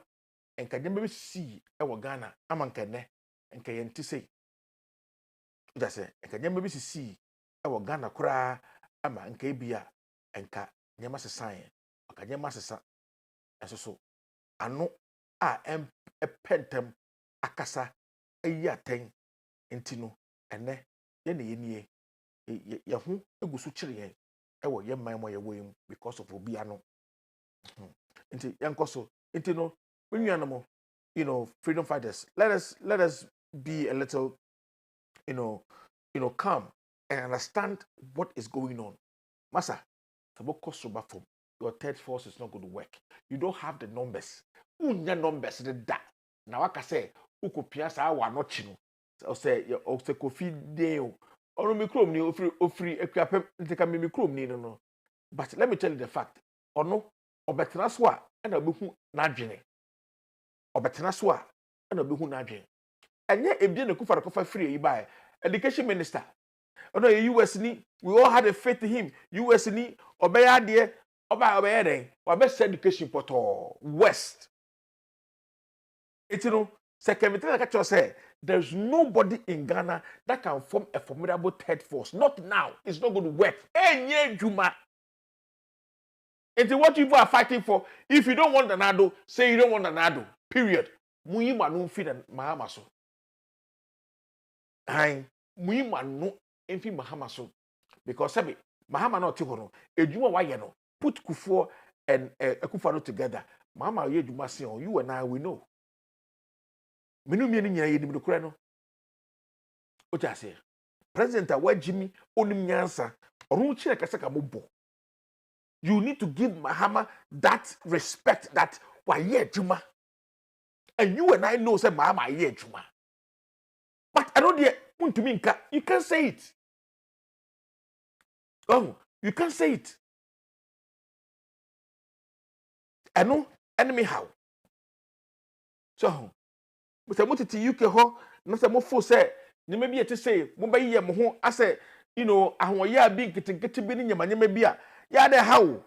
Speaker 11: enka nyama bi si e wo Ghana ama nka ne enka yenti sei da say enka nyama bi si e wo Ghana kra ama nka ebia enka nyama sesan enka nyama sesa eso so ano a pentem akasa ayi aten enti no ene ye ne yenie ye ho egusu kire yen e wo ye man mo ye wo yim because of obi ano enti yankoso enti no wennuano mo, freedom fighters, let us be a little calm and understand what is going on. Masa your third force is not going to work. You don't have the numbers. Unya numbers the da na waka say ukopia sa wa no chi no o say Kofi dey o ono mikrom ni ofri akuapem ntika me mikrom ni no. But let me tell you the fact ono obetena so a na obehu na adwene obetena so a na obehu na adwene enye ebie na kufa kofa free yi bai education minister ono US ni we all had a faith in him US ni obeya de obeya den obe education poto west itino second like say there's nobody in Ghana that can form a formidable third force. Not now. It's not going to work. Enye Juma. It's what people are fighting for. If you don't want Nanado, say you don't want Nanado. Period. Muima no feed and Mahamaso. Aye. Muima no enfi Mahamaso. Because sabi Mahama no tikono. Ejuma wayeno. Put Kufuor and Akufo-Addo together. Mahama ye Juma Sion. You and I we know. Menu mieni nyina ye dimdo kura no. Ocha say. President awa Jimmy onim nyansa. Orun chire kasa ka mobo. You need to give Mahama that respect that why ye Juma. And you and I know say Mahama ye Juma. But I don't dare want to mean you can't say it. Oh, you can't say it. I know enemy how. So but I'm to UK ho, no some for say, you may be to say, Mumbai Yamaho, I say, you know, I want ya big getting in your money, maybe ya de how,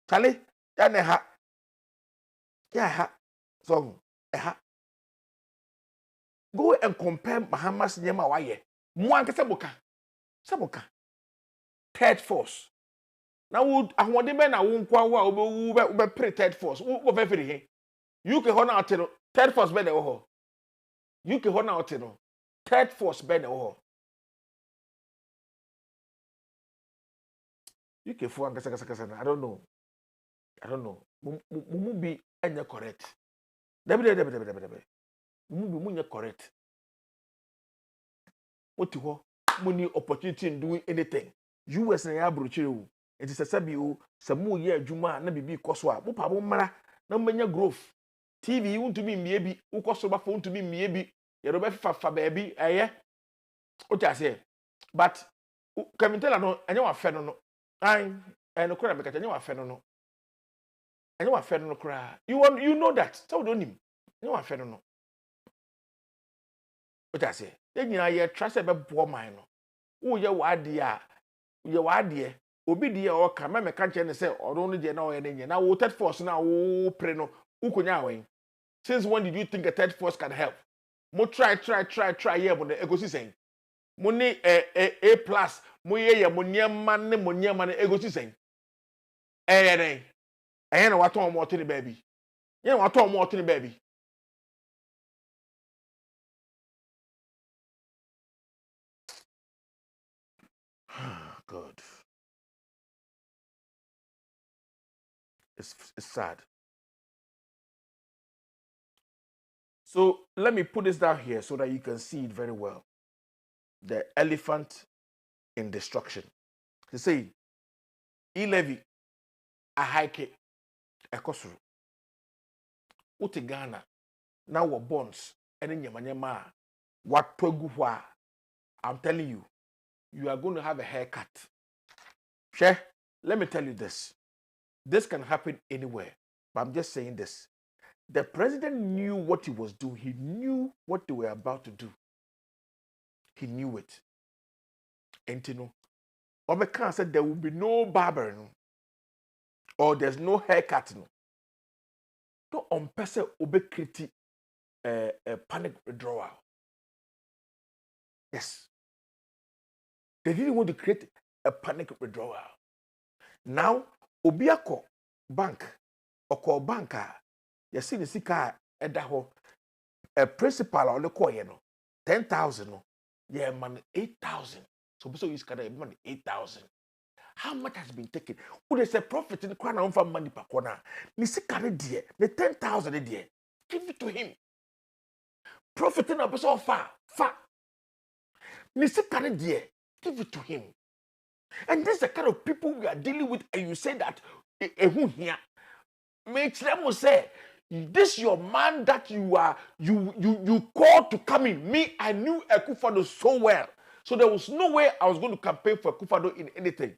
Speaker 11: Charlie, ya ne ha, ya ha, so, ha. Go and compare Mahama's Yama Waye, Mwanka Saboka, third force. Now, would I want the men I won't qua pre third force, who very you can honor third force better. You can hold out no third force bend oh you can for I don't know mumu be anya correct mumu be munya correct what to money opportunity in doing anything US na ya brochiru it is a sabi o samu ye adwuma na bibi koso a mo pa mo mara na manya growth TV untumi mmie bi ukoso ba fo untumi mmie bi ye robe fa baby eye o ta say but Kamitela no enye wa fe no an no kura me ka enye wa fe no enye wa fe no kura you know that so don't him enye wa fe no o ta say e nyina ye trust e be bo man no wo ye wa de obi de o ka me ka nche ne say oro no je na o ye ne na wo third force na wo pre no ukonya wen. Since when did you think a third force can help? Mo try here, but the ego saying. Money A plus, mo ye mo nyama ego saying. I know what on more to the baby. You know what on more to the baby. God. It's sad. So let me put this down here so that you can see it very well. The elephant in destruction. They say, e-levy, a hike, a kosuru. Uti Ghana, now we're bonds, and in Yamanyama, what toguwa. I'm telling you, you are going to have a haircut. Share, let me tell you this. This can happen anywhere, but I'm just saying this. The president knew what he was doing. He knew what they were about to do. He knew it. And you know, Obeka said there will be no barber, no? Or there's no haircut. No. Don't on-person Obekriti a panic withdrawal. Yes. They didn't want to create a panic withdrawal. Now, Obiako Bank, or call banker, you see the sika edaho a principal on the coin 10,000 yeah man 8,000 so you can money 8,000 how much has been taken would they say profit in the crown of money per corner ni sika dear the 10,000 dear give it to him profit in a person far ni sika dear give it to him and this is the kind of people we are dealing with and you say that who here makes them say this your man that you called to come in. Me, I knew Akufo-Addo so well. So there was no way I was going to campaign for Akufo-Addo in anything.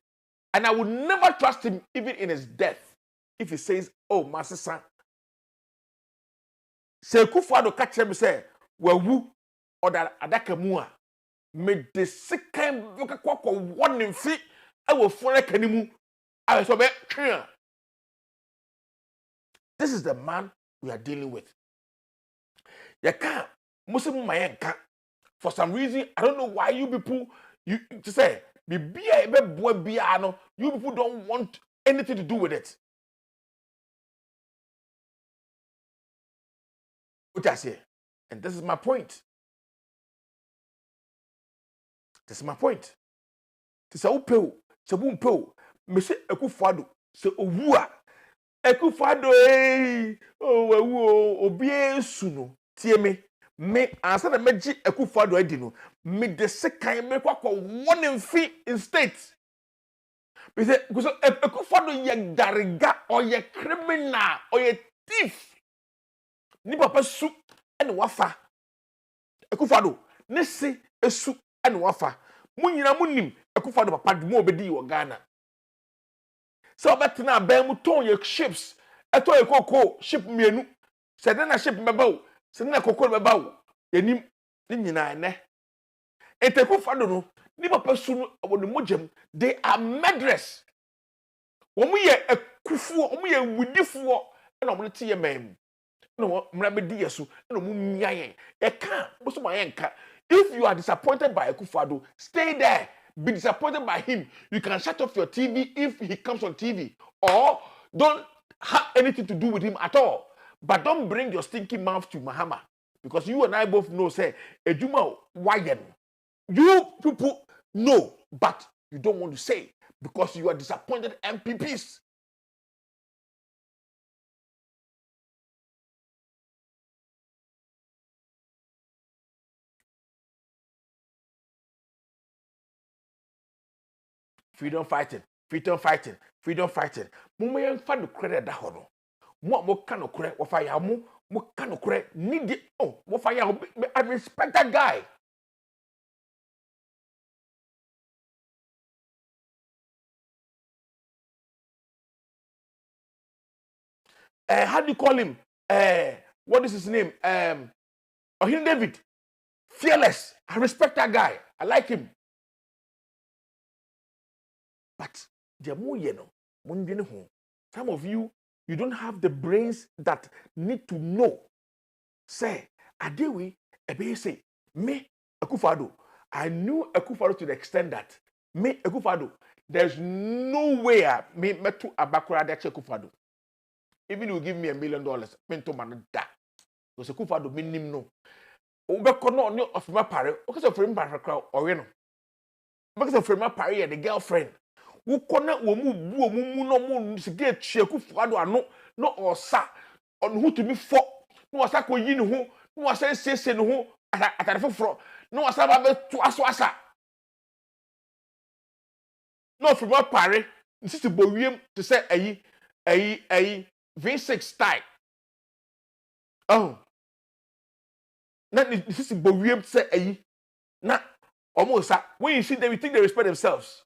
Speaker 11: And I would never trust him even in his death. If he says, oh, Master Son, say Akufo-Addo catch him say, well, who or that Adakamua made the second one in feet. I will follow Kanimu. I was clear. This is the man we are dealing with. You can't Muslim Mayanka. For some reason, I don't know why you people you to say you people don't want anything to do with it. What I say, and this is my point. This is my point. This is upeo, se bumpeo, me se Akufo-Addo, se owua. Akufo-Addo oh obie suno tie me ansa na meji Akufo-Addo adi no me de sekan me kwakọ one in fee in state because Akufo-Addo ye dariga or ye criminal or ye thief ni papa su ene wafa Akufo-Addo ne se esu ene wafa munyina munim Akufo-Addo papa de mo obedi wo Ghana so betena ban mu ton ye ships eto ye koko ship mienu se de na ship meba se na koko meba wo enim ni nyina ne Akufo-Addo no ni papa su no wonu mojem they are murderers omu ye akufuo omu ye wudifuo na omu te ye man no mra be di yesu na omu miayen e ka boso mayenka. If you are disappointed by Akufo-Addo, stay there. Be disappointed by him. You can shut off your TV if he comes on TV. Or don't have anything to do with him at all. But don't bring your stinking mouth to Mahama. Because you and I both know, say, Ejuma, why? You people know, but you don't want to say. Because you are disappointed MPPs. Freedom fighting. Mumma yan fa no credit da hono. Mo ka no credit wo fa ya mo ka no credit need oh wo fa ya I respect that guy. How do you call him? What is his name? Ohin David. Fearless. I respect that guy. I like him. But some of you don't have the brains that need to know. Say, Adewi, Ebe say, me, Akufo-Addo. I knew Akufo-Addo to the extent that me, Akufo-Addo, there's no way me to Abakura de Akufo-Addo. Even if you give me $1 million, me to man da. Because Akufo-Addo me nim no. Obeko no of my pare, because of him crowd or no. Because of my pare the girlfriend. Wo kona wo mu bu mu no mu sige tue Akufo-Addo ano no osa on who to be for no osa ko yi ne ho no osa sese ne ho atare foforo no osa ba be to aso asa no from my pare insist bowiem to say ayi V6 style oh na insist bowiem to say ayi na almost when you see them you think they respect themselves.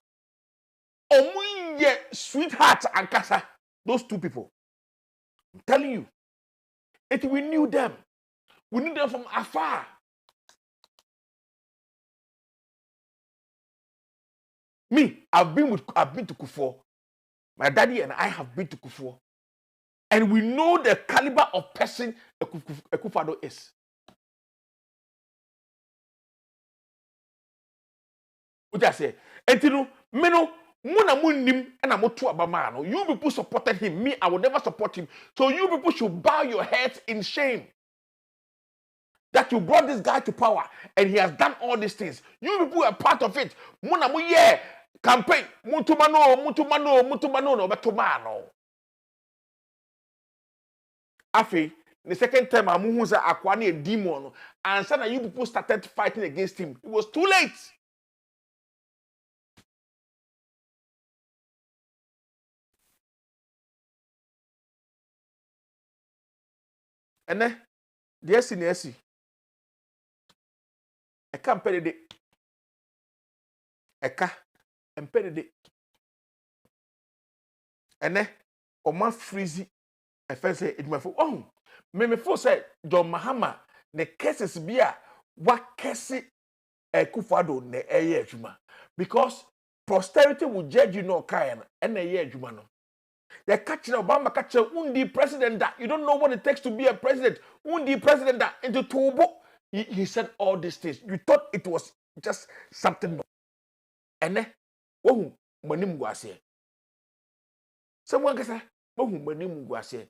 Speaker 11: Omuye sweetheart and Kasa, those two people. I'm telling you, we knew them. We knew them from afar. Me, I've been to Kufuor. My daddy and I have been to Kufuor. And we know the caliber of person Akufo-Addo is. What I say? And you know, Muna munim and amotu abamano. You people supported him. Me, I will never support him. So you people should bow your heads in shame that you brought this guy to power and he has done all these things. You people are part of it. Muna mu ye campaign. Mutumano no betumano. Afi, the second time Amuhuza akwani a demon and suddenly you people started fighting against him. It was too late. ene de asi na asi Eka Mp3 Dede Eka Mp3 Dede ene oma freezy efense edumafo me fo say John Mahama ne cases bia wa kese Akufo-Addo ne eye adwuma because posterity will judge you no kind and eye adwuma no the catch Obama catch undi president that you don't know what it takes to be a president undi president that into Tobo he said all these things you thought it was just something ene wohu manim guase someone can say wohu manim guase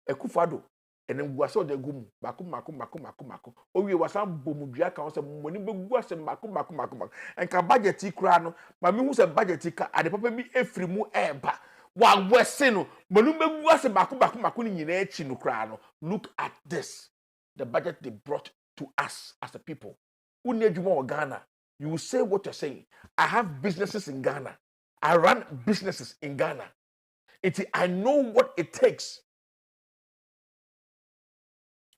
Speaker 11: Akufo-Addo ene guase de gum mako owie wasan bomudua kan say manim be guase mako enka budget kura no ma me hu say budget ka ade papa bi efri mu eba wa wese no manim be guase mako ni nyina echi no kura no look at this the budget they brought to us as a people uni adwuma o Ghana. You will say what you're saying. I have businesses in Ghana. I run businesses in Ghana. I know what it takes.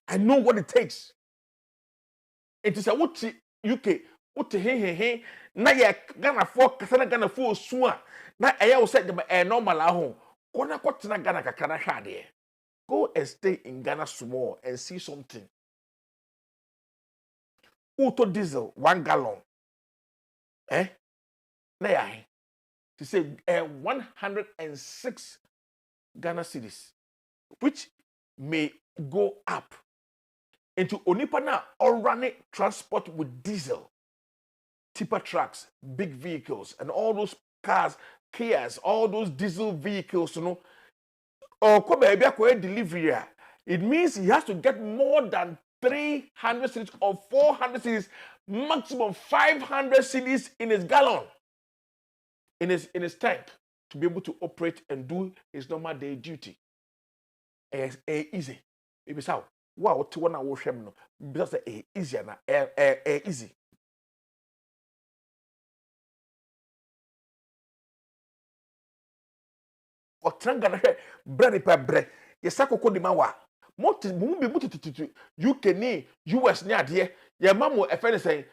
Speaker 11: I know what it takes. It is a what UK, what he, na ya Ghana for kasana Ghana for sua. Na eya will say the normal ahon. Kona na Ghana kakana hade. Go and stay in Ghana small and see something. Auto diesel 1 gallon. To say 106 Ghana cedis, which may go up into Onipana or running transport with diesel, tipper trucks, big vehicles, and all those cars, Kias, all those diesel vehicles, you know, or delivery. It means he has to get more than 300 cedis or 400 cedis, maximum 500 cedis in his gallon, in his tank, to be able to operate and do his normal day duty. Easy. Maybe so. Wow, to 1 hour shame no. Because easier na easy. O tranga na bread per bread. Yesako ko di mawa. Mo be mutu UK ni US ni ade ye mamo efe ne say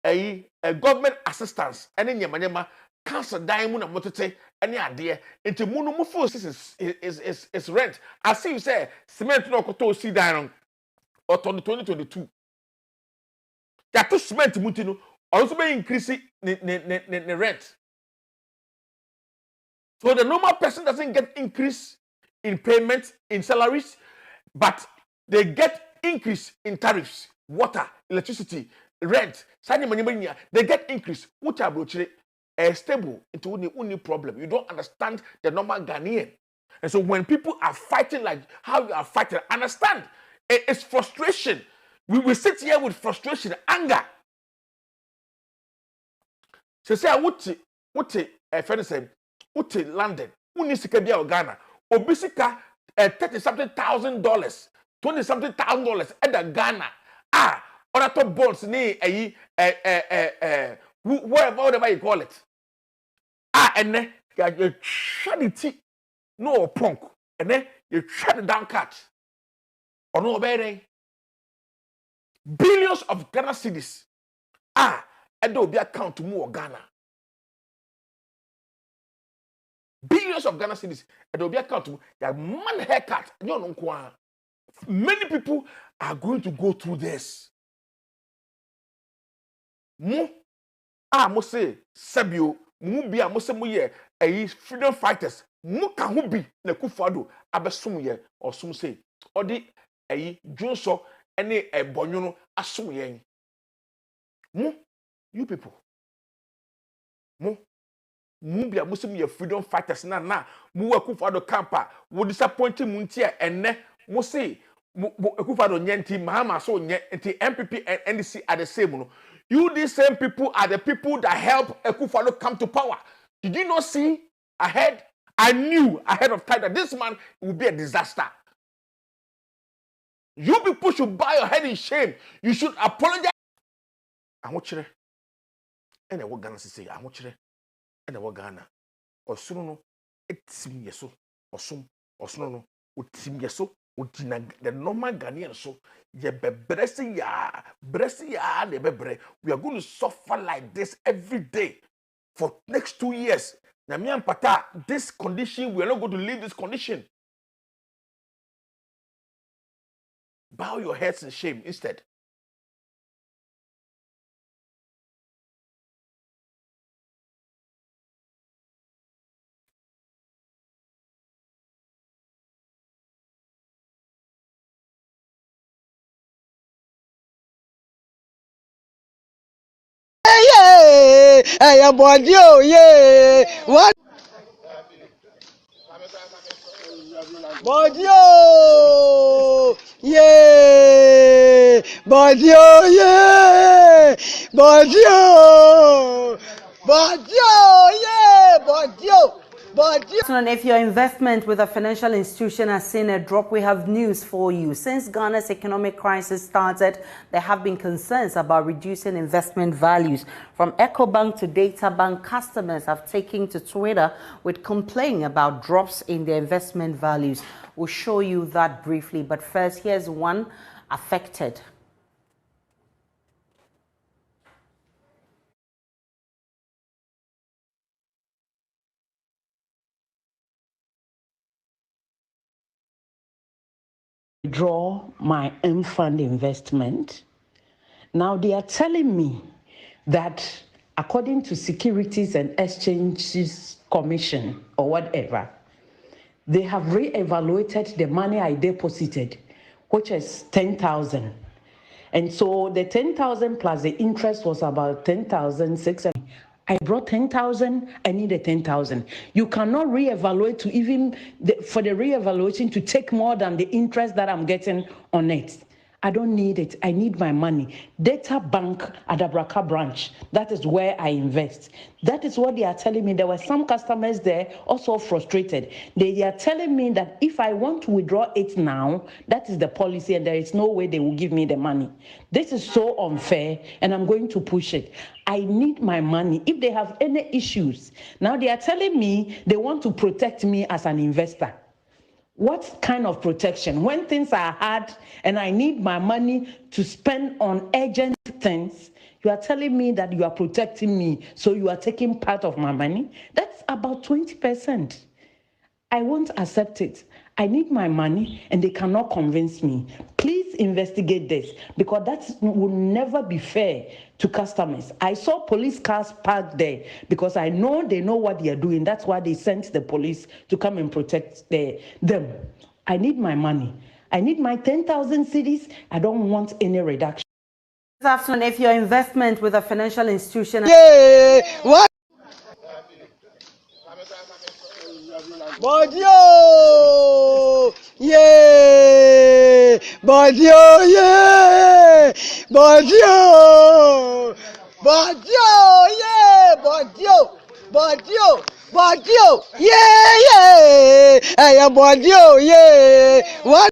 Speaker 11: a government assistance ene nyama council dan mu na motete ene ade enti mu no mu full is rent. I see you say cement no koto si dan or 2022 ya to cement muti no also be increase the rent. So the normal person doesn't get increase in payments, in salaries, but they get increase in tariffs, water, electricity, rent. They get increase. Which are stable into only problem. You don't understand the normal Ghanaian. And so when people are fighting like how you are fighting, understand it's frustration. We will sit here with frustration, anger. So say what a friend said, what London, unisika Ghana, obisika $30-something,000, $20-something,000 at the Ghana. Other top bonds ni whatever you call it. And then you shut it no punk. And then you shut it down cut. Or no better. Billions of Ghana cedis. And there will be account to more Ghana. Billions of Ghana cedis. And there will be account to your man haircut. Many people are going to go through this. Mo say Sabio, Mubi Mose Muye, a freedom fighters, Muka Hubi, the Kufado, Abasumuye, or some say, or the a Joso, any a Bonono, Asumuye. Mo, you people. Mo, Mubia Musim, freedom fighters, na, Mua Kufado Campa, would disappoint Muntia, and ne, Mose, Kufado Nyenti, Mahama, so Nyenti, MPP and NDC are the same. You, these same people, are the people that help Akufo-Addo come to power. Did you not see ahead? I knew ahead of time that this man would be a disaster. You people should bow your head in shame. You should apologize. I want you. And I want Ghana to say, I want you. And I want Ghana. Or soon, it's yeso. Or soon, or soon, it's yeso. the normal Ghanaian so ye be blessing ya, de be. We are going to suffer like this every day for next 2 years. Now me and Pata, this condition, we are not going to leave this condition. Bow your heads in shame instead.
Speaker 3: Hey, body, oh, yeah. What? Body, oh, yeah. Body, oh, yeah. Body, oh. Body, oh, yeah. Body, oh.
Speaker 4: And if your investment with a financial institution has seen a drop, we have news for you. Since Ghana's economic crisis started, there have been concerns about reducing investment values. From Ecobank to Data Bank, customers have taken to Twitter with complaining about drops in their investment values. We'll show you that briefly, but first, here's one affected.
Speaker 5: Draw my fund investment. Now they are telling me that according to Securities and Exchanges Commission or whatever, they have re-evaluated the money I deposited, which is 10,000. And so the 10,000 plus the interest was about 10,600. I brought 10,000, I needed 10,000. You cannot reevaluate to even, for the reevaluation to take more than the interest that I'm getting on it. I don't need it. I need my money. Data Bank at Abraka branch, that is where I invest. That is what they are telling me. There were some customers there also frustrated. They are telling me that if I want to withdraw it now, that is the policy and there is no way they will give me the money. This is so unfair and I'm going to push it. I need my money. If they have any issues, now they are telling me they want to protect me as an investor. What kind of protection? When things are hard and I need my money to spend on urgent things, you are telling me that you are protecting me, so you are taking part of my money? That's about 20%. I won't accept it. I need my money and they cannot convince me. Please investigate this because that will never be fair to customers. I saw police cars parked there because I know they know what they are doing. That's why they sent the police to come and protect them. I need my money. I need my 10,000 cedis. I don't want any reduction.
Speaker 4: This afternoon, if your investment with a financial institution...
Speaker 3: Yeah, what? Body, oh, yeah. Body, oh, yeah. Body, oh. Body, oh, yeah. Body, oh. Body, oh. Body, oh, yeah, yeah. Hey, body, oh, yeah. What?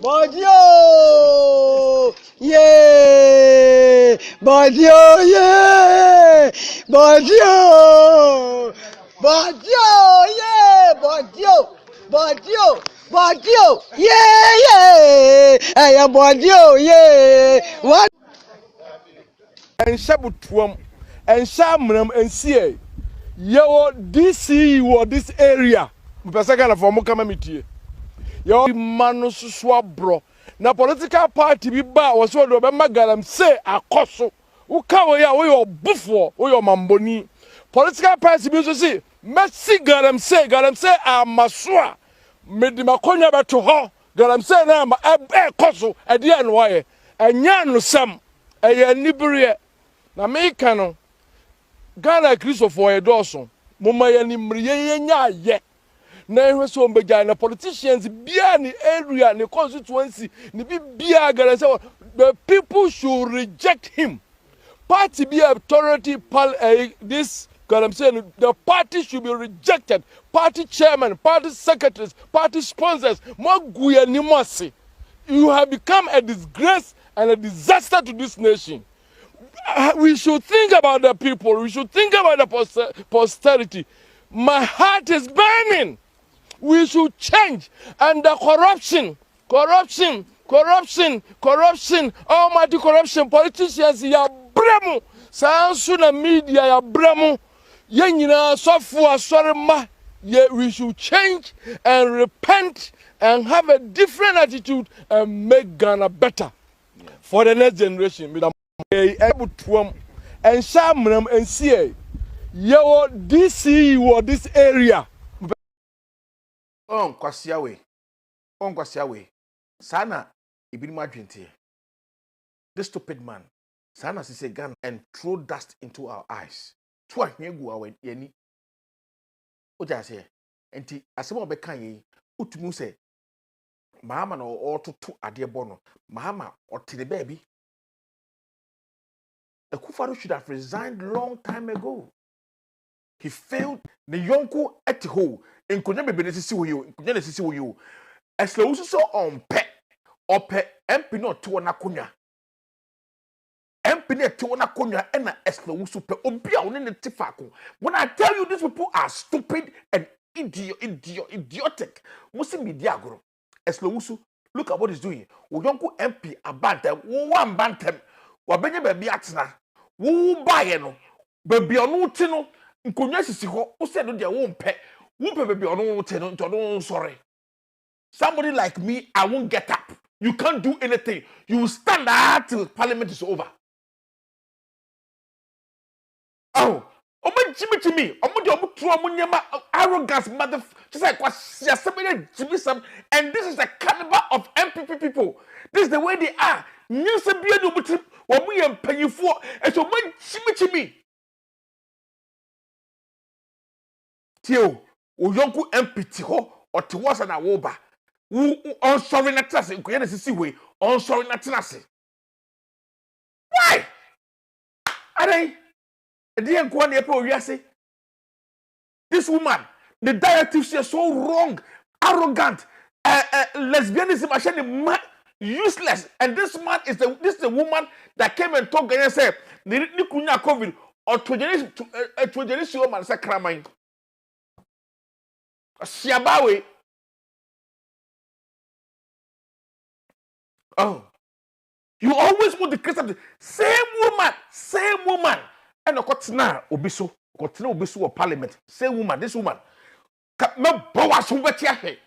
Speaker 3: Body, oh, yeah. Body, oh, yeah. Body, oh. Body, oh, yeah. Body, oh. Body, oh. Body, oh, yeah, yeah. Hey, body, oh, yeah. What?
Speaker 11: And Shabutuam and Shamram and CA. Yo, DC or this area. Mpesaka for Mukamamiti. Yo, Manus Swabro. Na political party be ba was so do Magalam say a coso. Ukawaya, we your buffo, we your mamboni. Political party be so say, Messi Garam say, I'm Masua. Medimaconia to her. Garam say, I'm a coso, a dear and wire. And yan some, a niberia. Na me cano Ghana Christopher Dawson, Mumaya Nimriya ye. Na so mbegana politicians bia ni area ni constituency ni bia gara say the people should reject him. Party be authority this I'm saying the party should be rejected. Party chairman, party secretaries, party sponsors, Maguya Nimasi. You have become a disgrace and a disaster to this nation. We should think about the people. We should think about the posterity. My heart is burning.
Speaker 9: We should change. And the corruption, almighty corruption, politicians, ya bremu, sansuna media, ya bremu, yenina software, sorry ma, we should change and repent and have a different attitude and make Ghana better for the next generation. And Shamram and CA, yo, DC or this area.
Speaker 11: Kwasiawe. Sana ibinima dwente. This stupid man. Sana sise gun and throw dust into our eyes. Twa hwegu awen yani. Oja se. Enti asema obeka yi, utumu se Mahama no ototo ade bono. Mahama otire baby. Akufo should have resigned long time ago. He failed the yonko at home. In Konya bebe sisi wo yo, Konya na sisi wo yo. Eslo so on pe, ope MP no to na Konya. MP ne to na Konya e na eslo so pe obi a woni ne tifako. When I tell you these people are stupid and idiotic. Musi media agro. Eslo so look at what he's doing. Wo yonko MP abantem, wo wan bantem. Wa benye baby atena. Wo baye no. Baby onu ti no. Nkonya sisi ho, wo se no de wo mpe. Baby, sorry. Somebody like me, I won't get up. You can't do anything. You will stand there till Parliament is over. Oh, to me. Arrogance, mother. Just like what and this is the caliber of MPP people. This is the way they are. What we are paying for, and so much to me. Tio. Oyonku MPT ho or Tiwasa na woba. On sorry na trase. Nkoye sisi we. On sorry na trase. Why? Are this woman, the directives are so wrong, arrogant, lesbianism, useless. And this man is the woman that came and talked and said, "Nikunya COVID or to generation woman sacrament." Siabawe. Oh, you always want to create something. Same woman. And Kotina Obiso of Parliament. Same woman, this woman. Me boas ubetiahe.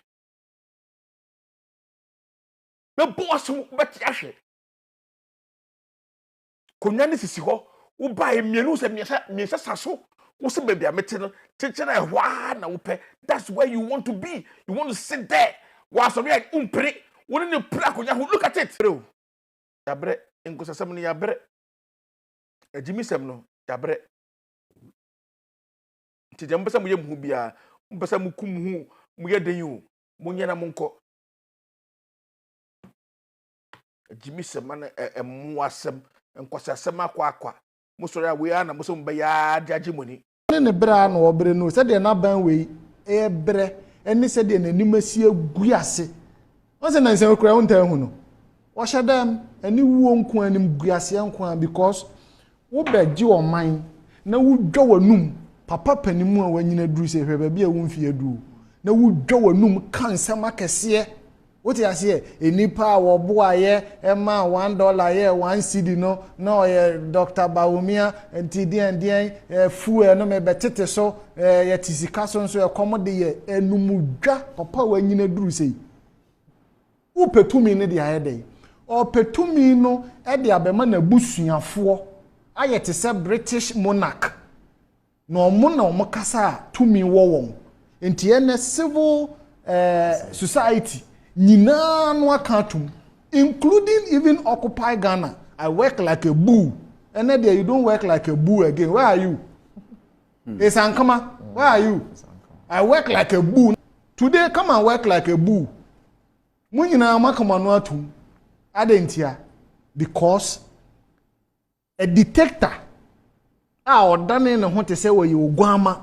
Speaker 11: Konyani sisi ho, uba mienu se miesa saso. Usi baby ameteno, chichena wa na upe. That's where you want to be. You want to sit there. Wa so like umpre. Woni ne pra konya ho, look at it. Yabre nkosasem ne yabre. Ejimisem no yabre. Tije mpesa muye mhu bia, mpesa mukum hu, muye denyu, munye na monko. Ejimisem na emuasem, nkosasem akwa. Musori we ana muso mba ya jajimoni.
Speaker 12: Ne bra na obre no se de na ban we e bre eni se de nanimasi aguase. Won se nanse okura won tan hu no. Wo hyedam eni wuo nko anim guase nko because wo beji oman na wo dwa wanum papa panimu a wanyina duru se hwe ba bia wo mfie adu na wo dwa wanum kan sama kese. What you say? Enipa wo boaye ema $1 ye 1 cedi no na ye Dr. Bawumia ntidien fuel no me betete so ye tisika so nso ye komode ye enumudwa papa wanyina duru sei. Wo petumi ne de ayede. O petumi no e de abema na busuafo ayete se British monarch. No mo na mo kasa tumi wo won. Enti ene civil society Nina no akatum, including even Occupy Ghana. I work like a boo. And then you don't work like a boo again. Where are you? It's Ankama. Where are you? I work like a boo. Today, come and work like a boo. Munina Makamanoatu, Adentia, because a detector, or done in what to say where you guama,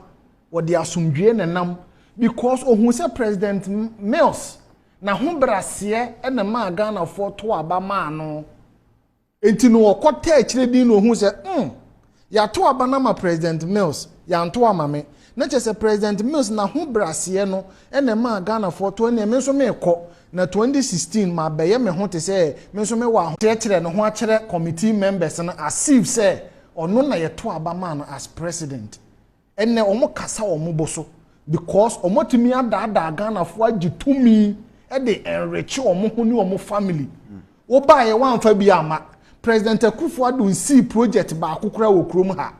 Speaker 12: or the Asumbian and Nam, because of who said President Mills. Na ho brasie na ma Ghana for to aba ma no enti no okota akire din no hu se ya to aba na ma President Mills ya nto ama me na che se President Mills na ho brase no ene ma Ghana for to ne me so me kɔ na 2016 ma bɛyɛ me ho te sɛ me so me wa kyerɛ no ho akyerɛ committee members no as if sɛ ɔno na yɛto aba man as president ene ɔmo kasa ɔmo boso because ɔmo tumi ada Ghana for agitumi e de enrich ɔmo ho ni ɔmo family wo ba ye wan fa bi ama President Akufo-Addo nsi project ba akokora wo krom ha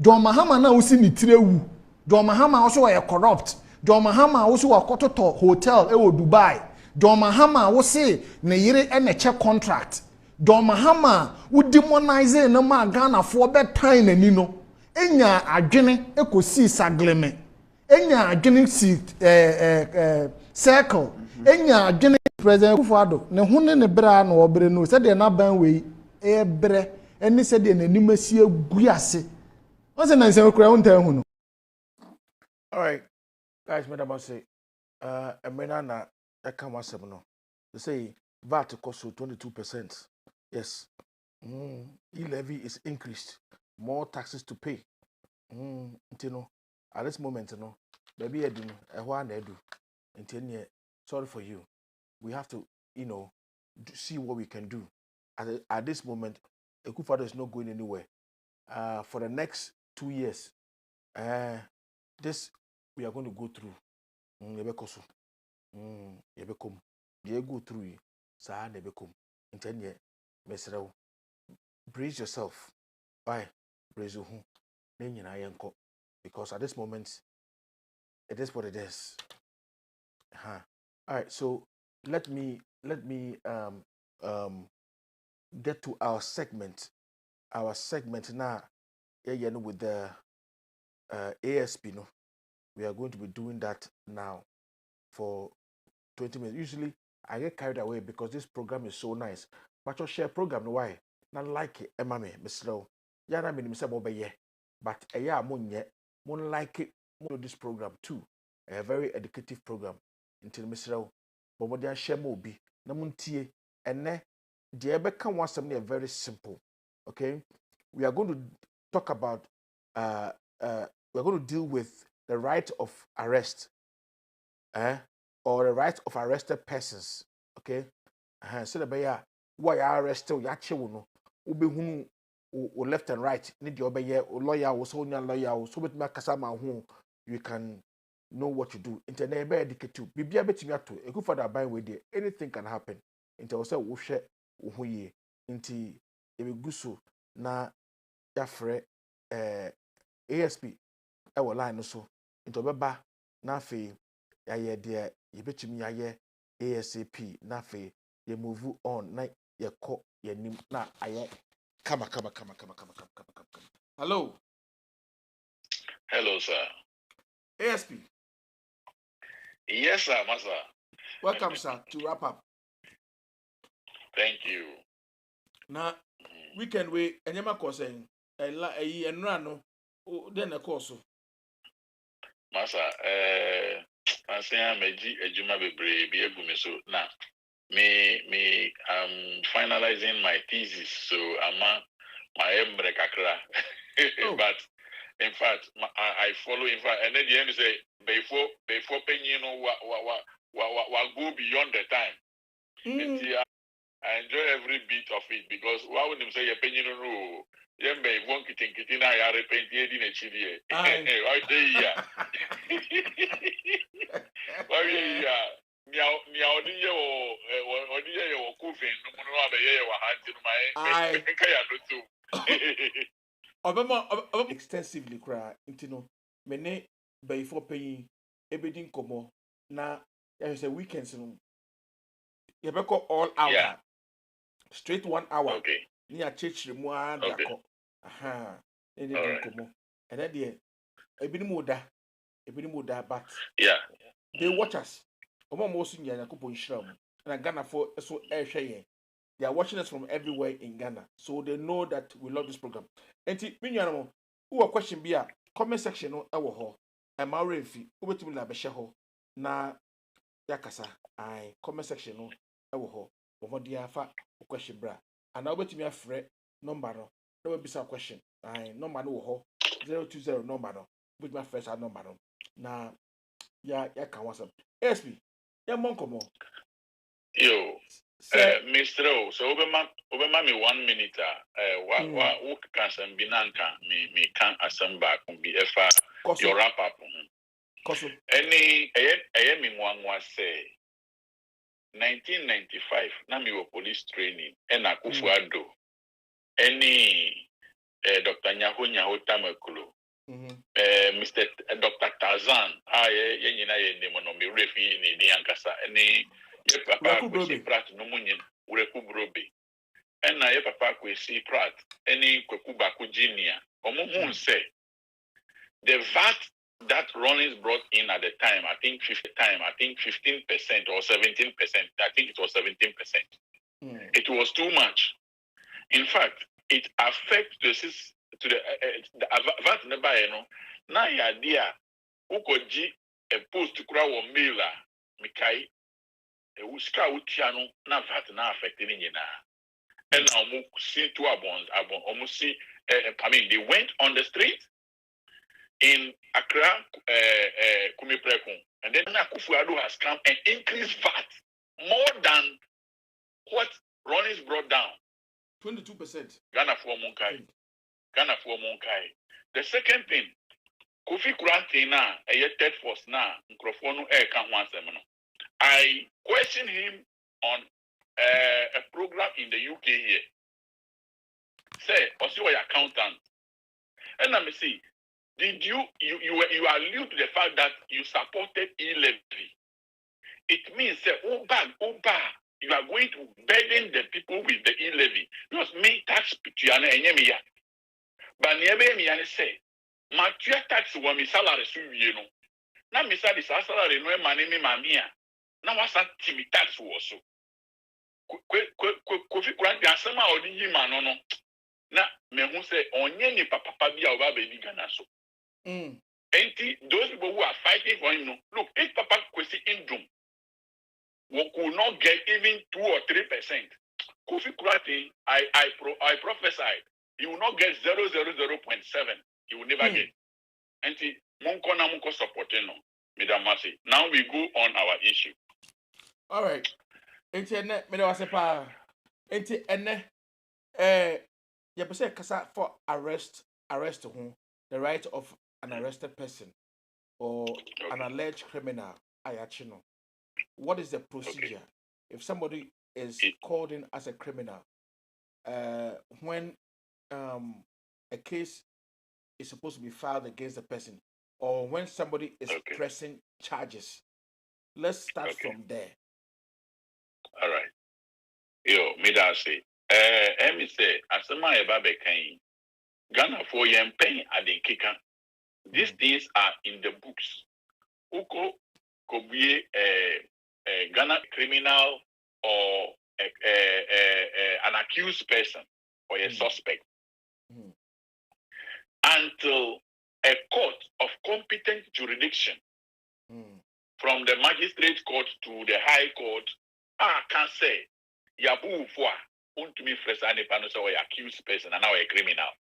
Speaker 12: John Mahama na wo si ni tirewu John Mahama also were corrupt John Mahama also were kototo hotel e wo Dubai John Mahama wo se ne yire e ne check contract John Mahama wo demonize na ma Ghana for betan nani no enya adwene ekosi sagleme enya adwene si circle enya adwene President Akufo-Addo ne ho ne bra na obre no se de na ban we e bre eni se de nanim asi aguase won se nan se okura won tan hu no.
Speaker 11: All right, guys, madam say emena na eka wasem no. They say VAT cost 22%. Yes. E-levy is increased. More taxes to pay. You know, at this moment, you know, baby edu no, ehwa na edu. Intene, sorry for you. We have to, you know, see what we can do. At this moment, Akufo-Addo is not going anywhere. For the next 2 years, this we are going to go through. Yebekoso. Yebekom. Ye go through it. Sa nebekom. Intene, mesrew. Brace yourself. Why? Brace you. Because at this moment, it is what it is. All right, so let me get to our segment. Our segment now, with the ASP. No, we are going to be doing that now for 20 minutes. Usually, I get carried away because this program is so nice. But your share program, why? Not like it, Emma, Miss Low. Yana mean Miss Bobaye. But mon like it more this program too. A very educative program until Mr. Bobodia Shemo be Namuntie and ne the Ebeka wants something very simple. Okay, we are going to talk about we're going to deal with the right of arrest or the right of arrested persons. Okay, so the bear why arrested yache no ube or left and right, need your lawyer, or so lawyer, so with Makasama home, you can know what you do. Internet be educated to be a bit to a good father by way there. Anything can happen. Into also we share who ye into a gusu na yafre ASP our line also into beba na fe ya there you bet me ya ASAP na fe you move on na ya ko ya nim na aye. Come. Hello.
Speaker 8: Hello, sir.
Speaker 11: ASP.
Speaker 8: Yes, sir, Master.
Speaker 11: Welcome, sir, to wrap up.
Speaker 8: Thank you.
Speaker 11: Now, weekend we enyema kosen enrano then a course.
Speaker 8: Master, I say I'm a juma bebre be so now. Me I'm finalizing my thesis, so I'm my kakra. But in fact, I follow. In fact, and then the end say before penny, you know, what go beyond the time. I enjoy every bit of it because why would them say a penny no? Yembe won't kitin I repent in a chili. Why they
Speaker 11: extensively cry intino mene before paying everything komo na there's a weekends no you be all hour straight 1 hour
Speaker 8: okay
Speaker 11: near church mu adako anything komo and then there ebini moda but they watch us. And Ghana for so they are watching us from everywhere in Ghana, so they know that we love this program. And who a question be a comment section no ewo ho. I'm already fi ubetumi la behye ho na yakasa I comment section no ewo ho. Bo dia fa question bra. And now ubetumi afre number no. No be bisa question. I number no ho 020 number no. with my first number no na ya can WhatsApp ASP ya monkomo
Speaker 8: yo Mr. O so obema me 1 minute wa can some binanka me can assemble can be efa your wrap up
Speaker 11: koso
Speaker 8: any me nwanwa say 1995 na me wo police training and Akufo-Addo any Dr. Nyaho Tamakulu Mr. Dr. Tarzan ye nyina ye nemo no me refi ni di ankasa any ye papa Kwesi Pratt no munyin Ureku Brobe na ye papa Kwesi Pratt any Kweku Baku Junior omo hu say the VAT that Rollins brought in at the time, I think 15% or 17%. I think it was 17%. It was too much. In fact, it affects the VAT never, you know. Now, idea, who could a post to crowd or mailer, Mikai, a Uska Utiano, na VAT na affecting you now. And now, see two bonds, almost see, I mean, they went on the street. In Accra, Kumiprekun, and then Akufo-Addo has come and increased VAT more than what Rollins brought down.
Speaker 11: 22%.
Speaker 8: Ghana for Munkai. The second thing, Kofi Kurante na a third force na microphone can once a minute. I questioned him on a program in the UK here. Say, what's your accountant? And let me see. Did you allude to the fact that you supported e-levy? It means that you are going to burden the people with the e-levy. Because me tax pitiana enyemiya. But niebe mi ane say, my tax wa mi salary su no. Na mi salary no e mane mi mamia. Na wasa timi tax wo so. Kofi Kurante asema odi yi ma no. Na me hu say onye ni papa bi a oba be Ghana so. And those people who are fighting for him, look, if Papa Kwesi Indum could not get even 2 or 3%, Kofi Kurante, I prophesied, he will not get 0.007. He will never get. And Munko supporting no, Madam Mercy. Now we go on our issue.
Speaker 11: All right. Internet, me was pa. Internet, you say kasa for arrest who the right of an arrested person or an alleged criminal. What is the procedure if somebody is called in as a criminal? When a case is supposed to be filed against the person, or when somebody is pressing charges. Let's start from there.
Speaker 8: All right. Yo, me da say. Me say, asema eba bekain. Ghana for yen pain at the kicker. These things are in the books. Uko could be a Ghana criminal or an accused person or a suspect. Until a court of competent jurisdiction, from the magistrate court to the high court, can say, Yabu for me fresh and a accused person and now a criminal.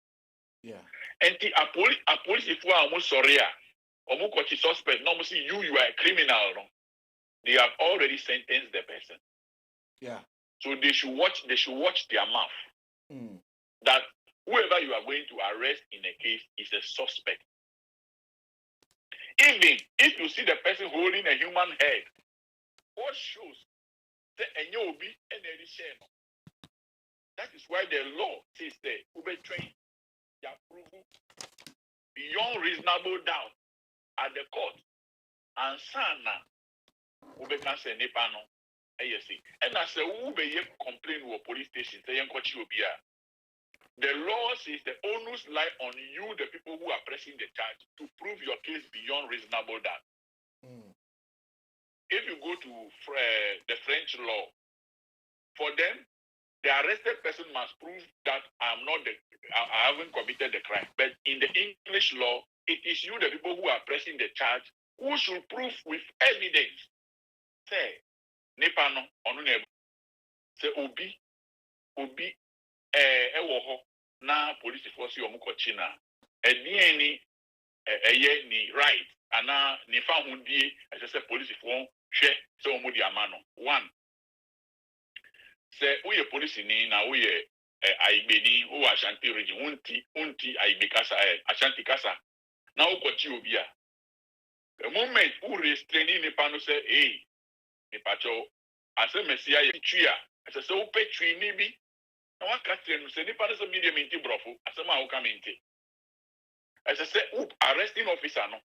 Speaker 11: Yeah.
Speaker 8: And a police if we are almost sorry, or suspect, no, you are a criminal. No? They have already sentenced the person.
Speaker 11: Yeah.
Speaker 8: So they should watch their mouth. That whoever you are going to arrest in a case is a suspect. Even if you see the person holding a human head, what shows that that is why the law says that train approval beyond reasonable doubt at the court and sana ube can say nepano and as a ube complain with police station the law says the onus lie on you, the people who are pressing the charge, to prove your case beyond reasonable doubt. If you go to the French law, for them, the arrested person must prove that I haven't committed the crime. But in the English law, it is you, the people who are pressing the charge, who should prove with evidence. Say, Nepano, Onunebo, say, Obi, na police force yomu kochina. Any ni right ana ni fa hundie say police for hwe say omudi amano one say we police ni na we aibeni o Ashanti region unti aibe kasa Ashanti kasa na ukochi obi a the moment who restraining ni pano say hey ni pacho ase mesia ye twa ase say wo petwi ni bi na waka tren say ni pano say media menti brofo ase ma wo ka menti ase say who arresting officer no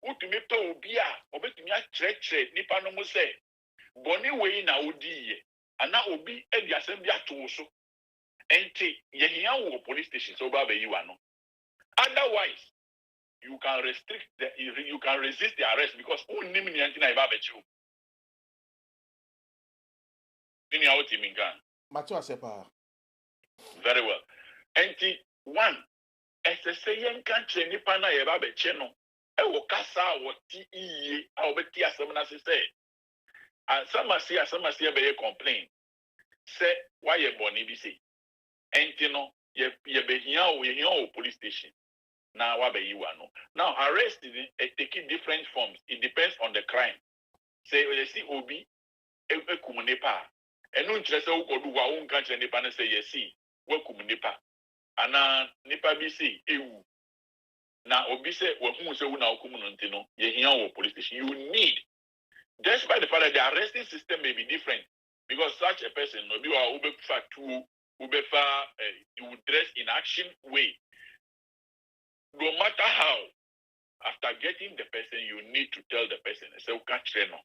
Speaker 8: who to me pe obi a obetumi a chre ni pano mo say boni we na odi ye ana obi e di asem bi ato so enti ye hia wo police station so ba be you ano otherwise you can you can resist the arrest because unnim ni anti na iba be chu ni out in Mingan
Speaker 11: Macho asepa
Speaker 8: very well enti one SSA yen kan che nipa na ye ba be che no e wo kasa wo ti iye a wo be ti asem na se say asama be complain say why ye boni bi say enti no ye be hia o police station now what be you know now arrest is taking different forms. It depends on the crime. Say you see obi e kumunepa enu ntrese wo kodu wa wo nka kire nipa na say yes see wo kumunepa ana nipa bi say ewu na obi say wo hu say wo na wo kumu no ntino ye hia wo police station. You need, despite the fact that the arresting system may be different, because such a person no be wa ubefa tu ubefa you dress in action way. No matter how, after getting the person, you need to tell the person. Say, catch no.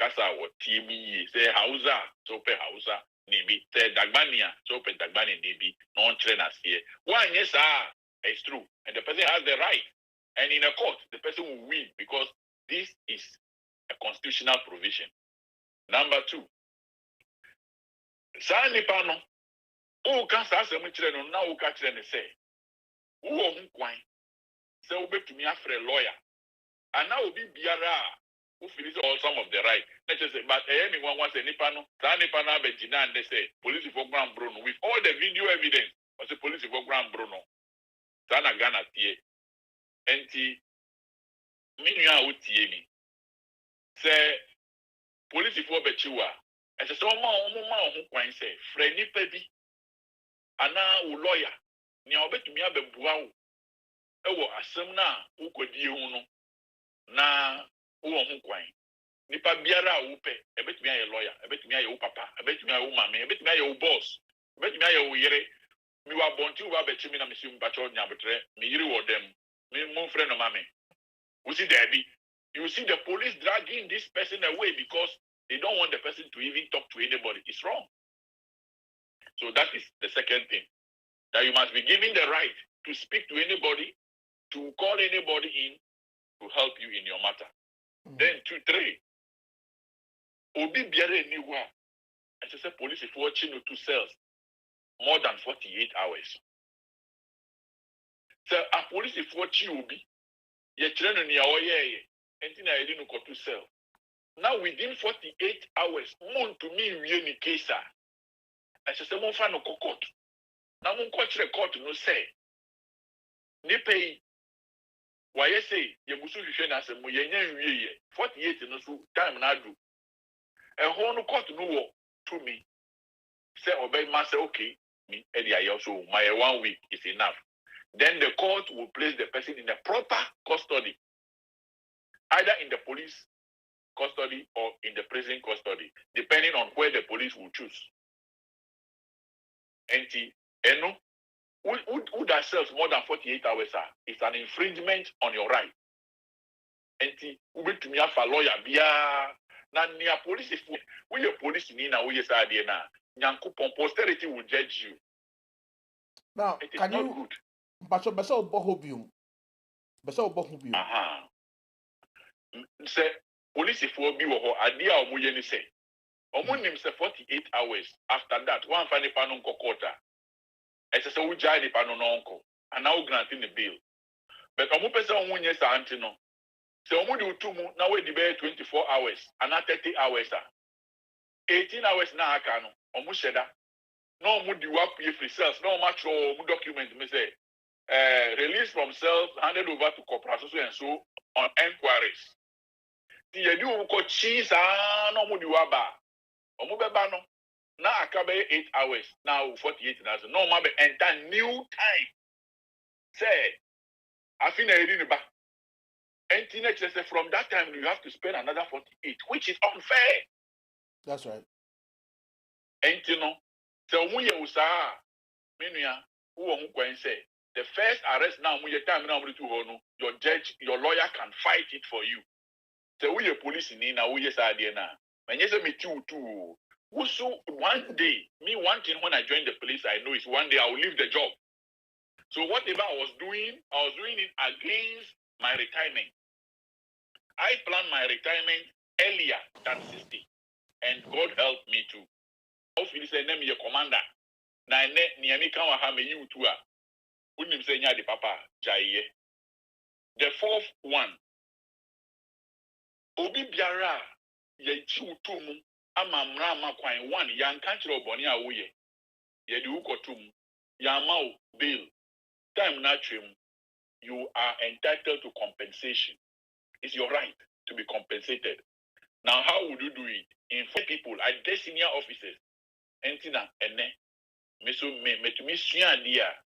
Speaker 8: Kasa what TV say Hausa, so pe Hausa, nibi. Say Dagbania, so pe Dagbani nibi. Non trainers here. Why yes, it's true, and the person has the right. And in a court, the person will win because this is a constitutional provision. Number two, sa nipa no. O kan sa asem kire no na o ka kire ne say. Who on kwan say obetumi afre lawyer and now obi biara who feels all some of the right let's just say but anyone wants a nipa no abegina and they say police for Grand Bruno with all the video evidence was the police for Grand Bruno sana Ghana tie enti minua otie mi say police for bechiwa and say omo kwan say frɛ nipa bi ana wo lawyer ni obetumi abebua wo ewo asem na ukodi hu no na wo ho kwan nipa biara wo pe ebetumi aye lawyer ebetumi aye wo papa ebetumi aye wo mama ebetumi aye wo boss ebetumi aye wo yere mi wa bonti wo abechimi na mesi mbacho nyabotre mi yiri wo dem mi mo frɛ no mama we see daddy you see the police dragging this person away because they don't want the person to even talk to anybody. It's wrong. So that is the second thing. That you must be given the right to speak to anybody, to call anybody in to help you in your matter. Then 2, 3. Obi biare niwa. As I said, police is watching you 2 cells more than 48 hours. So a police is watching Obi. Ye children ni awoye. Entina yedi no 2 cell. Now within 48 hours, mon to me we ni case. As I said, mon fa no court. Na mun coach record no say ni pay why say ye busu hwehwe na asem ye nya nwie ye 48 no so time na adu e ho no court no wo to me say obey ma say okay me e dey also my 1 week is enough. Then the court will place the person in a proper custody, either in the police custody or in the prison custody, depending on where the police will choose. And who that sells more than 48 hours it's an infringement on your right. And we to me have a lawyer via na near police if we your police ni na we yes idea na nyanku posterity will judge you.
Speaker 11: Now
Speaker 8: it is
Speaker 11: can
Speaker 8: not
Speaker 11: you
Speaker 8: good.
Speaker 11: But besa obohobium
Speaker 8: say police if we be wo idea o moye ni say omunim say 48 hours after that one find the panon kokota. I say we jai the panon uncle and now granting the bill. But omu pesa onye sa antino. Say omu di utumu na we di be 24 hours and 30 hours 18 hours na aka no omu sheda. No omu di work free cells no match omu document me say
Speaker 13: released from cells, handed over to corporal and so on enquiries. The you ko cheese no mu diwaba. Omu beba no. Now akabe 8 hours. Now 48 hours. No mabe enter new time. Say, I feel a back. And from that time you have to spend another 48, which is unfair.
Speaker 11: That's right.
Speaker 13: And you know, so when you say, the first arrest now, when you time now your judge, your lawyer can fight it for you. So we are police in now, we are now. And yes, me too. So one day, one thing when I joined the police, I know is one day I will leave the job. So whatever I was doing it against my retirement. I planned my retirement earlier than 60, and God helped me too. Hopefully, say name your commander. Na ne niami kanwa ha me you too. Unim say nya di papa jaiye. The fourth one. Obi biara ye chi utum ama mra ama kwan one yan kanchiro oboni a wo ye. Ye di ukotum ya ma bail. Time na twem. You are entitled to compensation. It's your right to be compensated. Now, how would you do it? In 4 people, I get senior officers. Entina, ene. Me to me sian dia.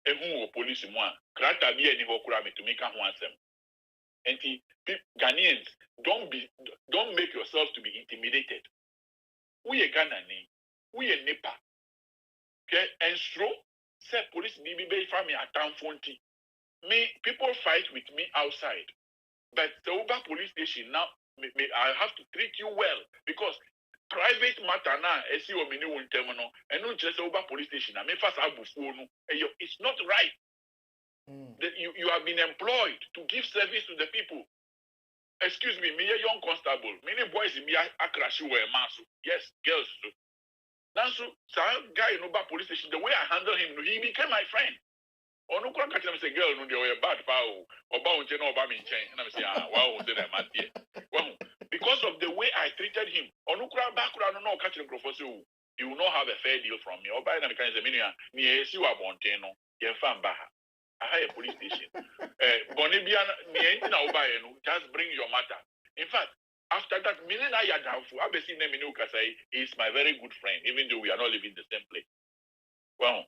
Speaker 13: Ehu police moi. Krata bi eni hokura me to me kan ho asem. Enti Ghanaians, don't make yourselves to be intimidated. We are Ghana ni. We are Nepa. Okay, and so say police ni be from me at town fonti. Me people fight with me outside. But the Uber police station now, I have to treat you well because private matter now, as you won't terminal, and not just Uber police station. I mean, first it's not right. You have been employed to give service to the people. Excuse me, me a young constable. Many boys in me a crash you were maso. Yes, girls too. Now so guy in Uber police station, the way I handle him, he became my friend. Onu kwa catch them say girl no dey bad foul oba unche no oba me nchen and I say wow say that man there. Well, because of the way I treated him, onu kwa bakura no catch him say you will not have a fair deal from me. Oba na me kan say me ni esi wa bonten no ye fa mba ha. I a police station. Boni bia ni enti na oba ye no just bring your matter. In fact, after that me na ya downful abesi na me no ka say he is my very good friend even though we are not living in the same place. Well,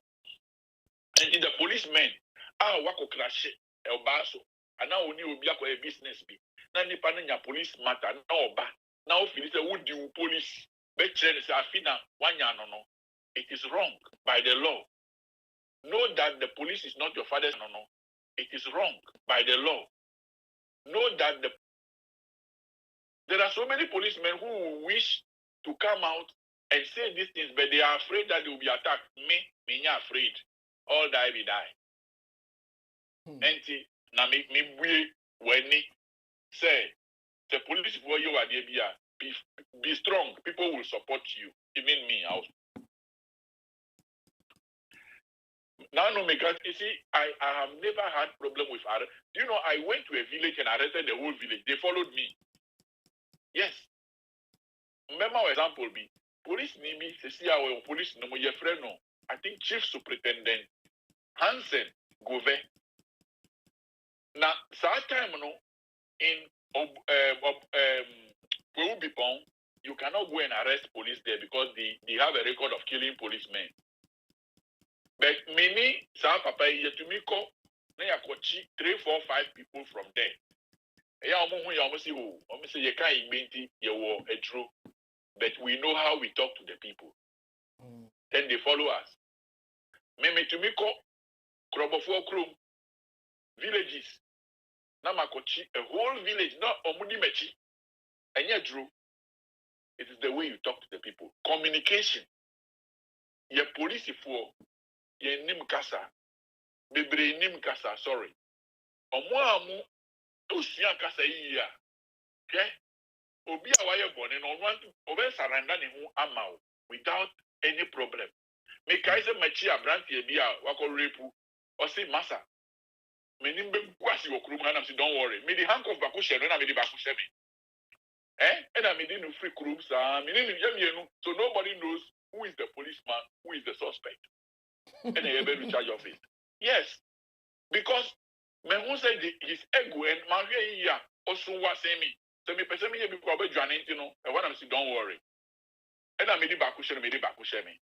Speaker 13: and in the policemen, wako crash el baso, and now only will be a business be. Now nipa na police matter na oba. Now feel say would you police? Bet say afina wanya no. It is wrong by the law. Know that the police is not your father's no. It is wrong by the law. Know that there are so many policemen who wish to come out and say these things, but they are afraid that they will be attacked. Me not afraid. All die be die. Enti na me when say the police for you are there be strong. People will support you. Even me also. Now no make you see, I have never had problem with arrest. Do you know I went to a village and arrested the whole village. They followed me. Yes. Remember our example be police nimi see our police no your friend no. I think Chief Superintendent Hansen Gove. Now, that time, in Wewubipon, you cannot go and arrest police there because they have a record of killing policemen. But many, Papa, Yetumiko, they are 3, 4, 5 people from there. But we know how we talk to the people. Then they follow us. Meme Tumiko, Krobofo Krum, villages. Namakochi, a whole village, not Omudi Mechi. And yet, Drew, it is the way you talk to the people. Communication. Ye police for ye nim kasa. Bebre nim kasa, sorry. Omoamu, usia kasa iya. Okay? Obi awaye bone no want to over surrender ne hu amao without any problem. Me kaise machi abranti e bia wako repu o say massa me nimbe kwasi okrum na am say don't worry me the handcuff bako share na me the bako share me and I me the no free krum sa me ni yamienu so nobody knows who is the policeman, who is the suspect. And they able to charge of it. Yes, Because me who said his ego and my here also was saying me. So me person me be probably joining, you know, and what I'm saying, don't worry. And I made it back me.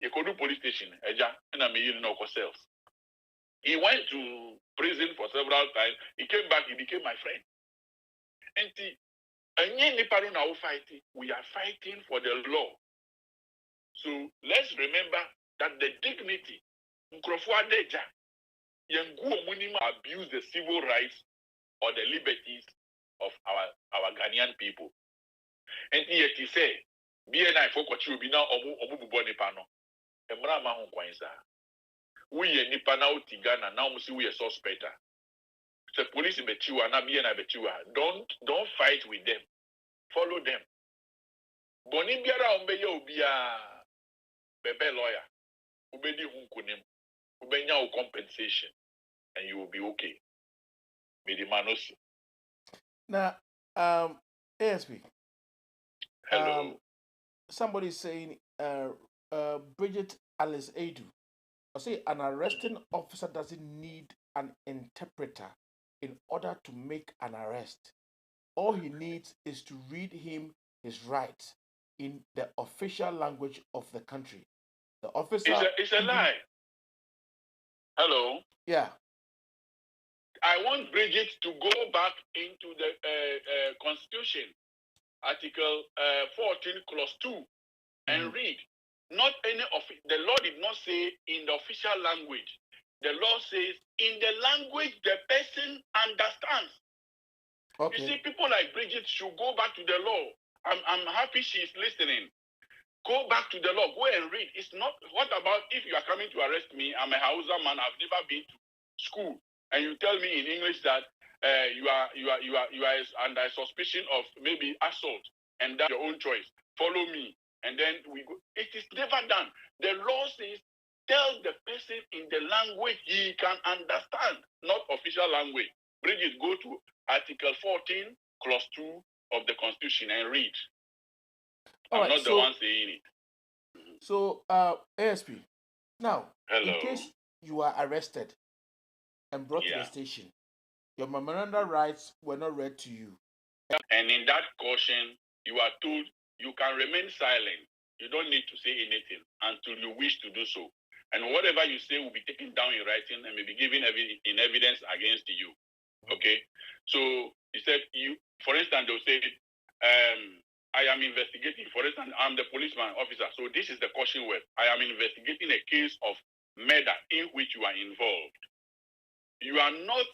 Speaker 13: You could do police station, and I made you know ourselves. He went to prison for several times. He came back, he became my friend. And we are fighting for the law. So let's remember that the dignity abuse the civil rights or the liberties of our Ghanaian people. And yet he said, BNI for you be now omu bonipano. Emrama hon kwanza. We ye nipa na utigana now we a suspect. The police betiwa na BNI betiwa. Don't fight with them. Follow them. Boni biara ombe ye obia bebe lawyer. Ubedi hunkunim. Ubenya compensation. And you will be okay. Medimanosi.
Speaker 11: Now, ASP.
Speaker 13: Hello.
Speaker 11: Somebody is saying, Bridget Alice Adu. I say an arresting officer doesn't need an interpreter in order to make an arrest. All he needs is to read him his rights in the official language of the country. The officer.
Speaker 13: It's a lie. Hello.
Speaker 11: Yeah.
Speaker 13: I want Bridget to go back into the Constitution, Article 14, Clause 2, and read. Not any of it. The law did not say in the official language. The law says in the language the person understands. Okay. You see, people like Bridget should go back to the law. I'm happy she's listening. Go back to the law. Go and read. It's not. What about if you are coming to arrest me? I'm a Hausa man. I've never been to school, and you tell me in English that you are under suspicion of maybe assault, and that's your own choice. Follow me, and then we go. It is never done. The law says tell the person in the language he can understand, not official language. Bridget, go to Article 14, Clause 2 of the Constitution and read. I'm not the one saying it.
Speaker 11: So, ASP, now,
Speaker 13: hello.
Speaker 11: In case you are arrested and brought to the station, your memorandum rights were not read to you.
Speaker 13: And in that caution, you are told you can remain silent. You don't need to say anything until you wish to do so. And whatever you say will be taken down in writing and may be given in evidence against you. Okay? So, he said, for instance, they'll say, I am investigating, for instance, I'm the policeman officer. So this is the caution word. I am investigating a case of murder in which you are involved. You are not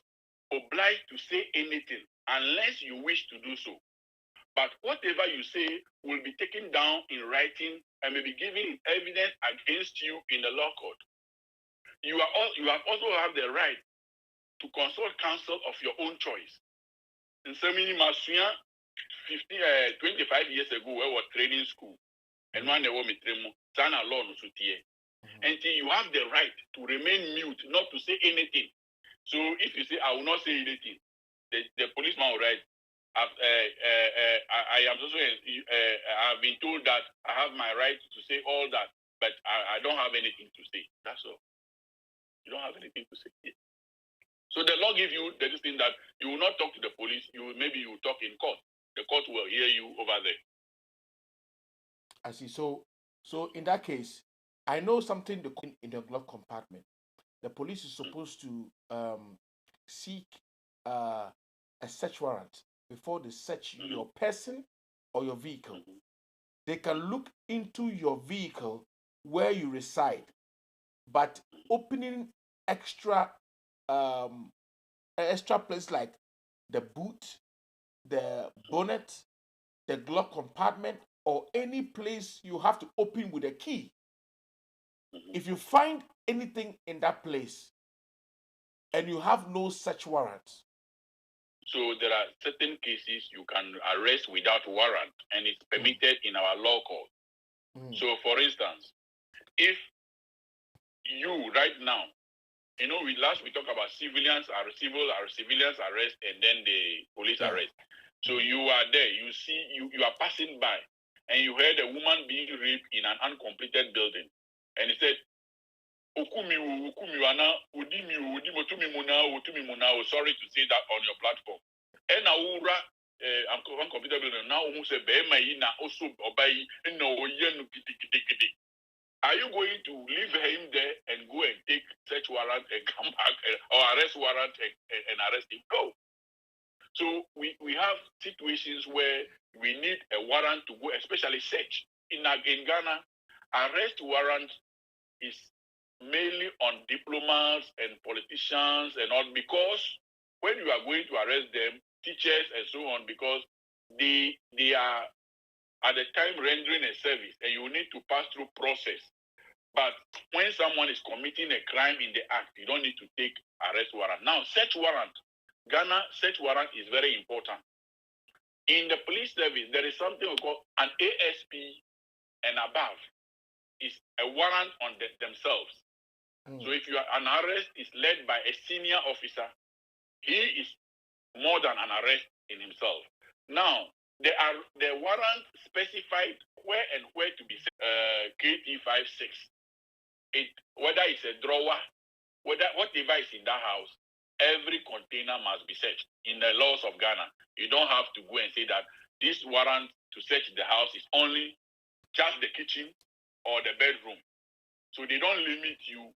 Speaker 13: obliged to say anything unless you wish to do so. But whatever you say will be taken down in writing and may be given evidence against you in the law court. You have also have the right to consult counsel of your own choice. In Semini Masuya, 25 years ago, I was training school, and one day we Sana law no sutie. Until you have the right to remain mute, not to say anything. So if you say I will not say anything, the policeman will write. I am also I have been told that I have my right to say all that, but I don't have anything to say. That's all. You don't have anything to say. So the law gives you the thing that you will not talk to the police. Maybe you will talk in court. The court will hear you over there.
Speaker 11: I see. So in that case, I know something in the glove compartment. The police is supposed to seek a search warrant before they search your person or your vehicle. They can look into your vehicle where you reside, but opening extra place like the boot, the bonnet, the glove compartment, or any place you have to open with a key. If you find anything in that place and you have no search warrant.
Speaker 13: So there are certain cases you can arrest without warrant, and it's permitted in our law code. So for instance, if you right now, we talk about civilians arrest and then the police arrest. So you are there, you see, you are passing by, and you heard a woman being raped in an uncompleted building. And he said, Sorry to say that on your platform. And I'm comfortable now. Who say also obey no yen. Are you going to leave him there and go and take search warrant and come back or arrest warrant and arrest him? No. So we have situations where we need a warrant to go, especially search. In Ghana, arrest warrant is mainly on diplomats and politicians and all, because when you are going to arrest them, teachers and so on, because they are at the time rendering a service and you need to pass through process. But when someone is committing a crime in the act, you don't need to take arrest warrant. Now, search warrant. Ghana search warrant is very important. In the police service, there is something called an ASP and above. Is a warrant on themselves. So if you are an arrest is led by a senior officer, he is more than an arrest in himself. Now, the warrant specified where and where to be KT56. Whether it's a drawer, whatever is in that house, every container must be searched. In the laws of Ghana, you don't have to go and say that this warrant to search the house is only just the kitchen or the bedroom. So they don't limit you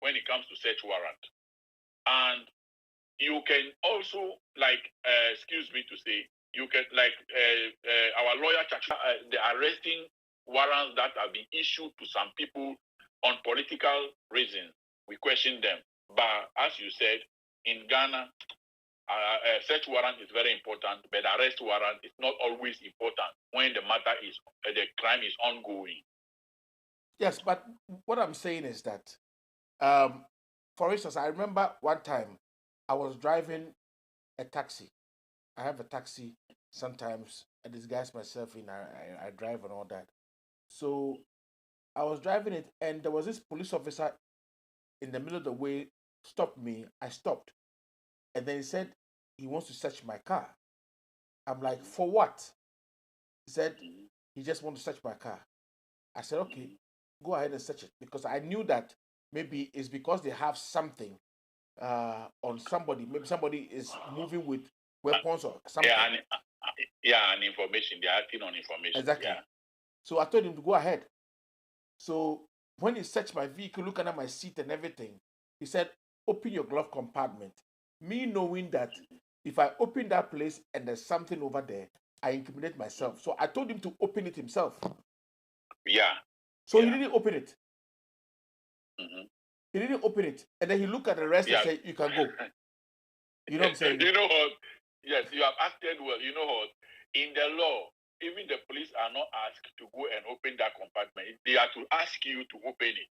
Speaker 13: when it comes to search warrant. And you can also, excuse me to say, you can, our lawyer, the arresting warrants that have been issued to some people on political reasons, we question them. But as you said, in Ghana, search warrant is very important, but arrest warrant is not always important when the matter is, the crime is ongoing.
Speaker 11: Yes, but what I'm saying is that, for instance, I remember one time I was driving a taxi. I have a taxi sometimes. I disguise myself in, I drive and all that. So I was driving it, and there was this police officer in the middle of the way, stopped me. I stopped. And then he said he wants to search my car. I'm like, for what? He said he just wants to search my car. I said, okay, go ahead and search it, because I knew that maybe it's because they have something on somebody. Maybe somebody is moving with weapons or something.
Speaker 13: And information. They are acting on information.
Speaker 11: Exactly.
Speaker 13: Yeah.
Speaker 11: So I told him to go ahead. So when he searched my vehicle, looking at my seat and everything, he said, open your glove compartment. Me knowing that if I open that place and there's something over there, I incriminate myself. So I told him to open it himself.
Speaker 13: Yeah.
Speaker 11: So he didn't open it.
Speaker 13: Mm-hmm.
Speaker 11: He didn't open it. And then he looked at the rest and said, you can go. You know what I'm saying?
Speaker 13: You know what? Yes, you have acted well. You know what? In the law, even the police are not asked to go and open that compartment. They are to ask you to open it.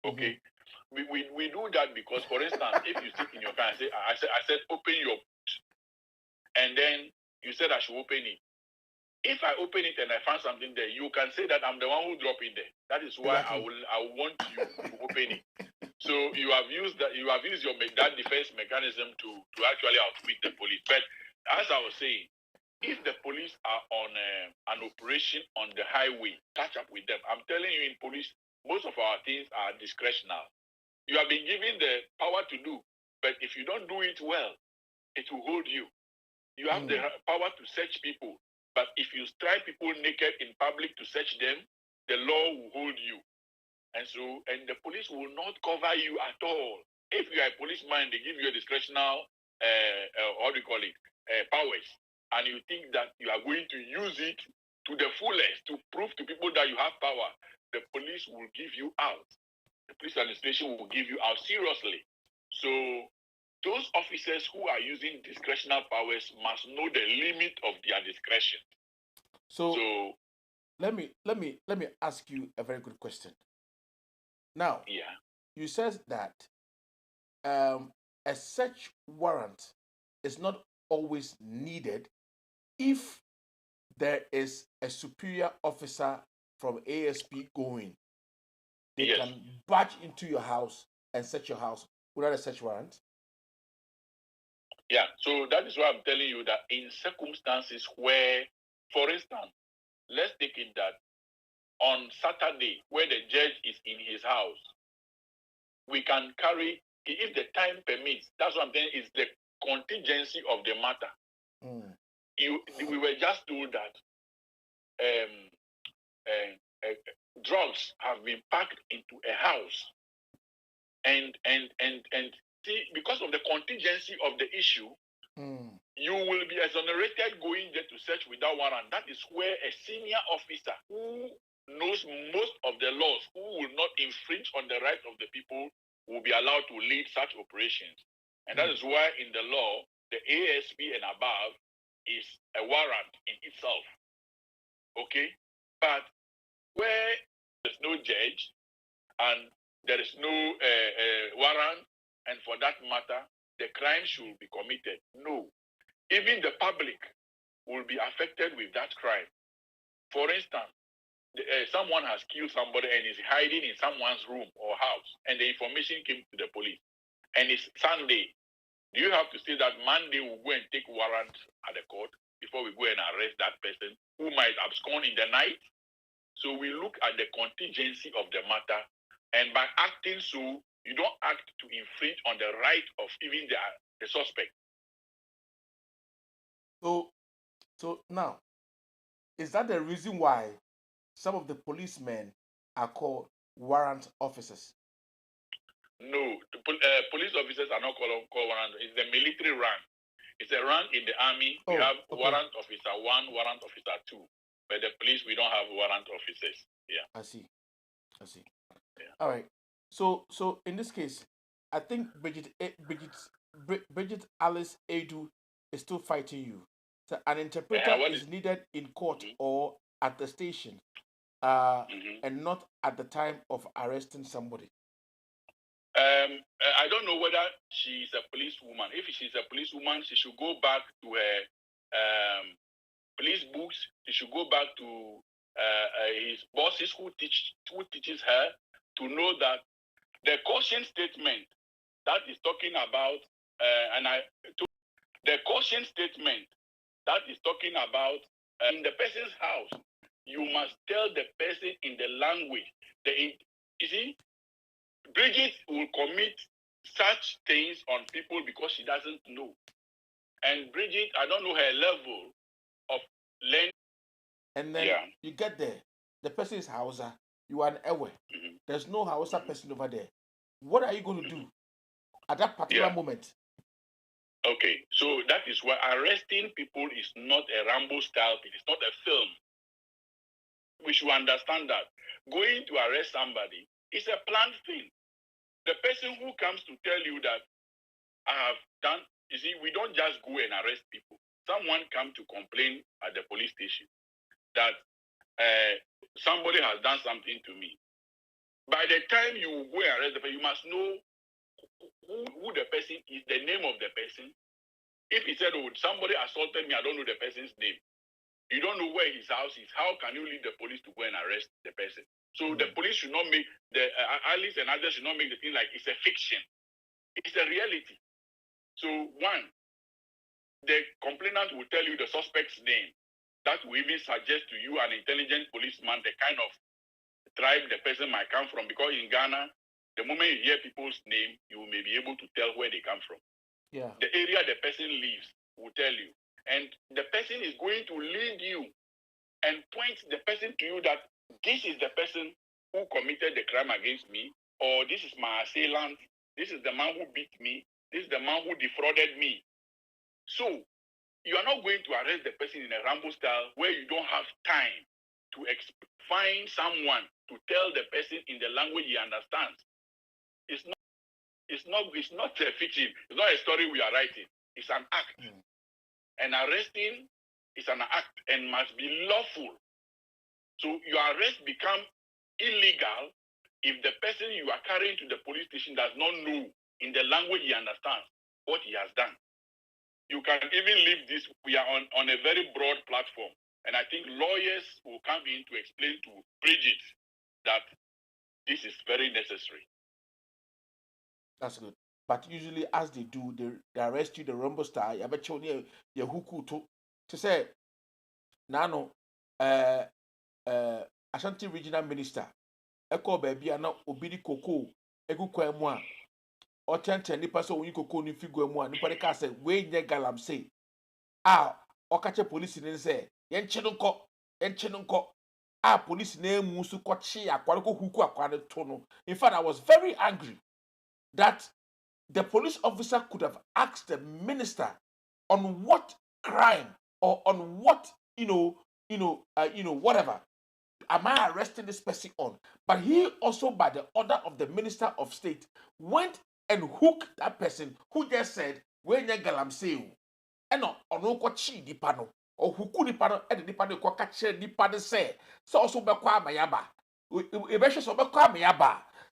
Speaker 13: Okay? Mm-hmm. We do that because, for instance, if you sit in your car and say, I said, open your boot. And then you said I should open it. If I open it and I find something there, you can say that I'm the one who dropped it there. That is why I want you to open it. So you have used that that defense mechanism to actually outwit the police. But as I was saying, if the police are on an operation on the highway, catch up with them. I'm telling you, in police, most of our things are discretional. You have been given the power to do, but if you don't do it well, it will hold you. You have the power to search people. But if you strike people naked in public to search them, the law will hold you. And the police will not cover you at all. If you are a policeman, they give you a discretional, powers. And you think that you are going to use it to the fullest to prove to people that you have power, the police will give you out. The police administration will give you out seriously. So those officers who are using discretional powers must know the limit of their discretion.
Speaker 11: So let me ask you a very good question. Now, you said that a search warrant is not always needed if there is a superior officer from ASP going. They can barge into your house and search your house without a search warrant.
Speaker 13: Yeah, so that is why I'm telling you that in circumstances where, for instance, let's take it that on Saturday, where the judge is in his house, we can carry, if the time permits. That's what I'm saying, is the contingency of the matter. We were just told that drugs have been packed into a house, and see, because of the contingency of the issue, you will be exonerated going there to search without warrant. That is where a senior officer who knows most of the laws, who will not infringe on the rights of the people, will be allowed to lead such operations. And that is why in the law, the ASP and above is a warrant in itself. Okay? But where there's no judge and there is no warrant, and for that matter, the crime should be committed. No. Even the public will be affected with that crime. For instance, someone has killed somebody and is hiding in someone's room or house, and the information came to the police, and it's Sunday. Do you have to say that Monday we'll go and take warrant at the court before we go and arrest that person who might abscond in the night? So we look at the contingency of the matter, and by acting so, you don't act to infringe on the right of even the suspect.
Speaker 11: So now, is that the reason why some of the policemen are called warrant officers?
Speaker 13: No, police officers are not called warrant. It's the military rank. It's a rank in the army. We have warrant officer 1, warrant officer 2. But the police, we don't have warrant officers. Yeah.
Speaker 11: I see.
Speaker 13: Yeah.
Speaker 11: All right. So in this case, I think Bridget Alice Edu is still fighting you. So an interpreter is needed in court or at the station, and not at the time of arresting somebody.
Speaker 13: I don't know whether she's a policewoman. If she's a policewoman, she should go back to her police books. She should go back to his bosses who teaches her to know that the caution statement that is talking about, the caution statement that is talking about in the person's house, you must tell the person in the language. You see, Bridget will commit such things on people because she doesn't know. And Bridget, I don't know her level of learning.
Speaker 11: And then you get there, the person is Hausa, you are an Ewe. There's no Hausa person over there. What are you going to do at that particular moment?
Speaker 13: Okay, so that is why arresting people is not a Rambo style. It is not a film. We should understand that. Going to arrest somebody is a planned thing. The person who comes to tell you that I have done, you see, we don't just go and arrest people. Someone come to complain at the police station that somebody has done something to me. By the time you go and arrest the person, you must know who the person is, the name of the person. If he said, oh, somebody assaulted me, I don't know the person's name. You don't know where his house is. How can you leave the police to go and arrest the person? So the police should not make, Alice and others should not make the thing like it's a fiction. It's a reality. So one, the complainant will tell you the suspect's name. That will even suggest to you, an intelligent policeman, the kind of tribe the person might come from. Because in Ghana, the moment you hear people's name, you may be able to tell where they come from.
Speaker 11: Yeah.
Speaker 13: The area the person lives will tell you. And the person is going to lead you and point the person to you that this is the person who committed the crime against me, or this is my assailant, this is the man who beat me, this is the man who defrauded me. So you are not going to arrest the person in a Rambo style where you don't have time to find someone to tell the person in the language he understands. It's not a fiction. It's not a story we are writing. It's an act. And arresting is an act and must be lawful. So your arrest becomes illegal if the person you are carrying to the police station does not know in the language he understands what he has done. You can even leave this. We are on a very broad platform. And I think lawyers will come in to explain to Bridget that this is very necessary.
Speaker 11: That's good. But usually, as they do, they arrest you, the Rumble star. You bet you huku to say, Nano, Ashanti Regional Minister, Eko baby, ana obidi koko egu kwa mu a ɔtɛntɛn nipa sɛ onyi koko ne figu mu a nipa de ka sɛ wei nyɛ galamsey a ɔkakyɛ polisi ne sɛ yɛnkye no nkɔ a polisi na emu so kɔkye akware kɔ huku akware to no. In fact, I was very angry that the police officer could have asked the minister on what crime or on what whatever am I arresting this person on. But he also, by the order of the minister of state, went and hooked that person who just said when you galamsey and no chi di pano or huku di pano and the pano ko kache di pano say so also be kwa mayaba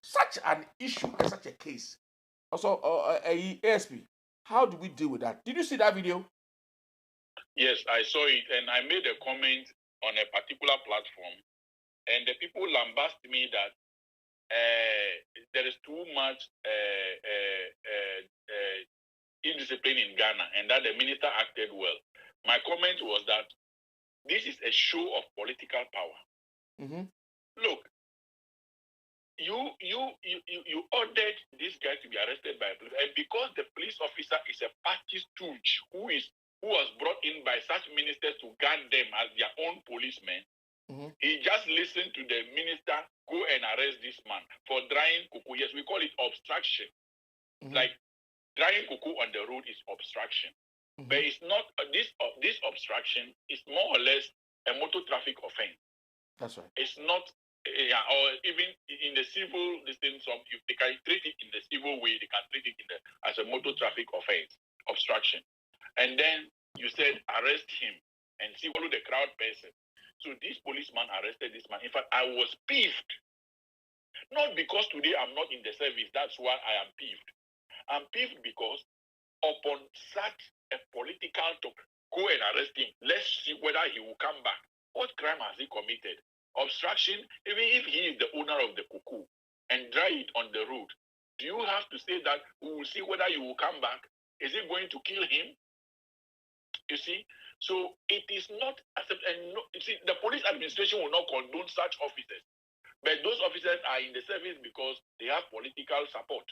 Speaker 11: such an issue and such a case. Also, ASP, how do we deal with that? Did you see that video?
Speaker 13: Yes, I saw it, and I made a comment on a particular platform, and the people lambast me that there is too much indiscipline in Ghana, and that the minister acted well. My comment was that this is a show of political power.
Speaker 11: Mm-hmm.
Speaker 13: Look, you ordered this guy to be arrested by police, and because the police officer is a party stooge who was brought in by such ministers to guard them as their own policemen, he just listened to the minister go and arrest this man for drying cocoa. Yes, we call it obstruction. Like drying cocoa on the road is obstruction, but it's not this obstruction is more or less a motor traffic offense.
Speaker 11: That's right.
Speaker 13: It's not. Or even in the civil, if they can treat it in the civil way, they can treat it as a motor traffic offense, obstruction. And then you said arrest him and see follow the crowd person. So this policeman arrested this man. In fact, I was peeved. Not because today I'm not in the service, that's why I am peeved. I'm peeved because upon such a political talk, go and arrest him. Let's see whether he will come back. What crime has he committed? Obstruction, even if he is the owner of the cuckoo and dry it on the road, do you have to say that we will see whether you will come back? Is it going to kill him? You see? So it is not accepted. And no, you see, the police administration will not condone such officers. But those officers are in the service because they have political support.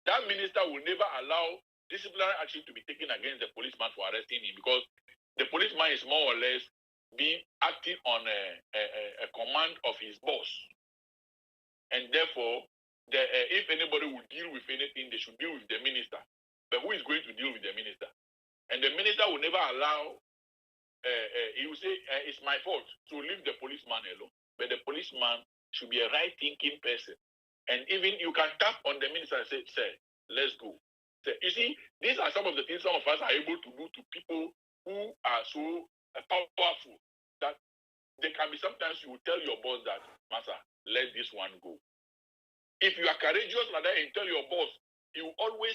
Speaker 13: That minister will never allow disciplinary action to be taken against the policeman for arresting him because the policeman is more or less acting on a command of his boss. And therefore, if anybody will deal with anything, they should deal with the minister. But who is going to deal with the minister? And the minister will never allow, he will say, it's my fault, so leave the policeman alone. But the policeman should be a right-thinking person. And even you can tap on the minister and say, sir, let's go. So, you see, these are some of the things some of us are able to do to people who are so powerful that they can be sometimes you will tell your boss that, Master, let this one go. If you are courageous like that and tell your boss, he will always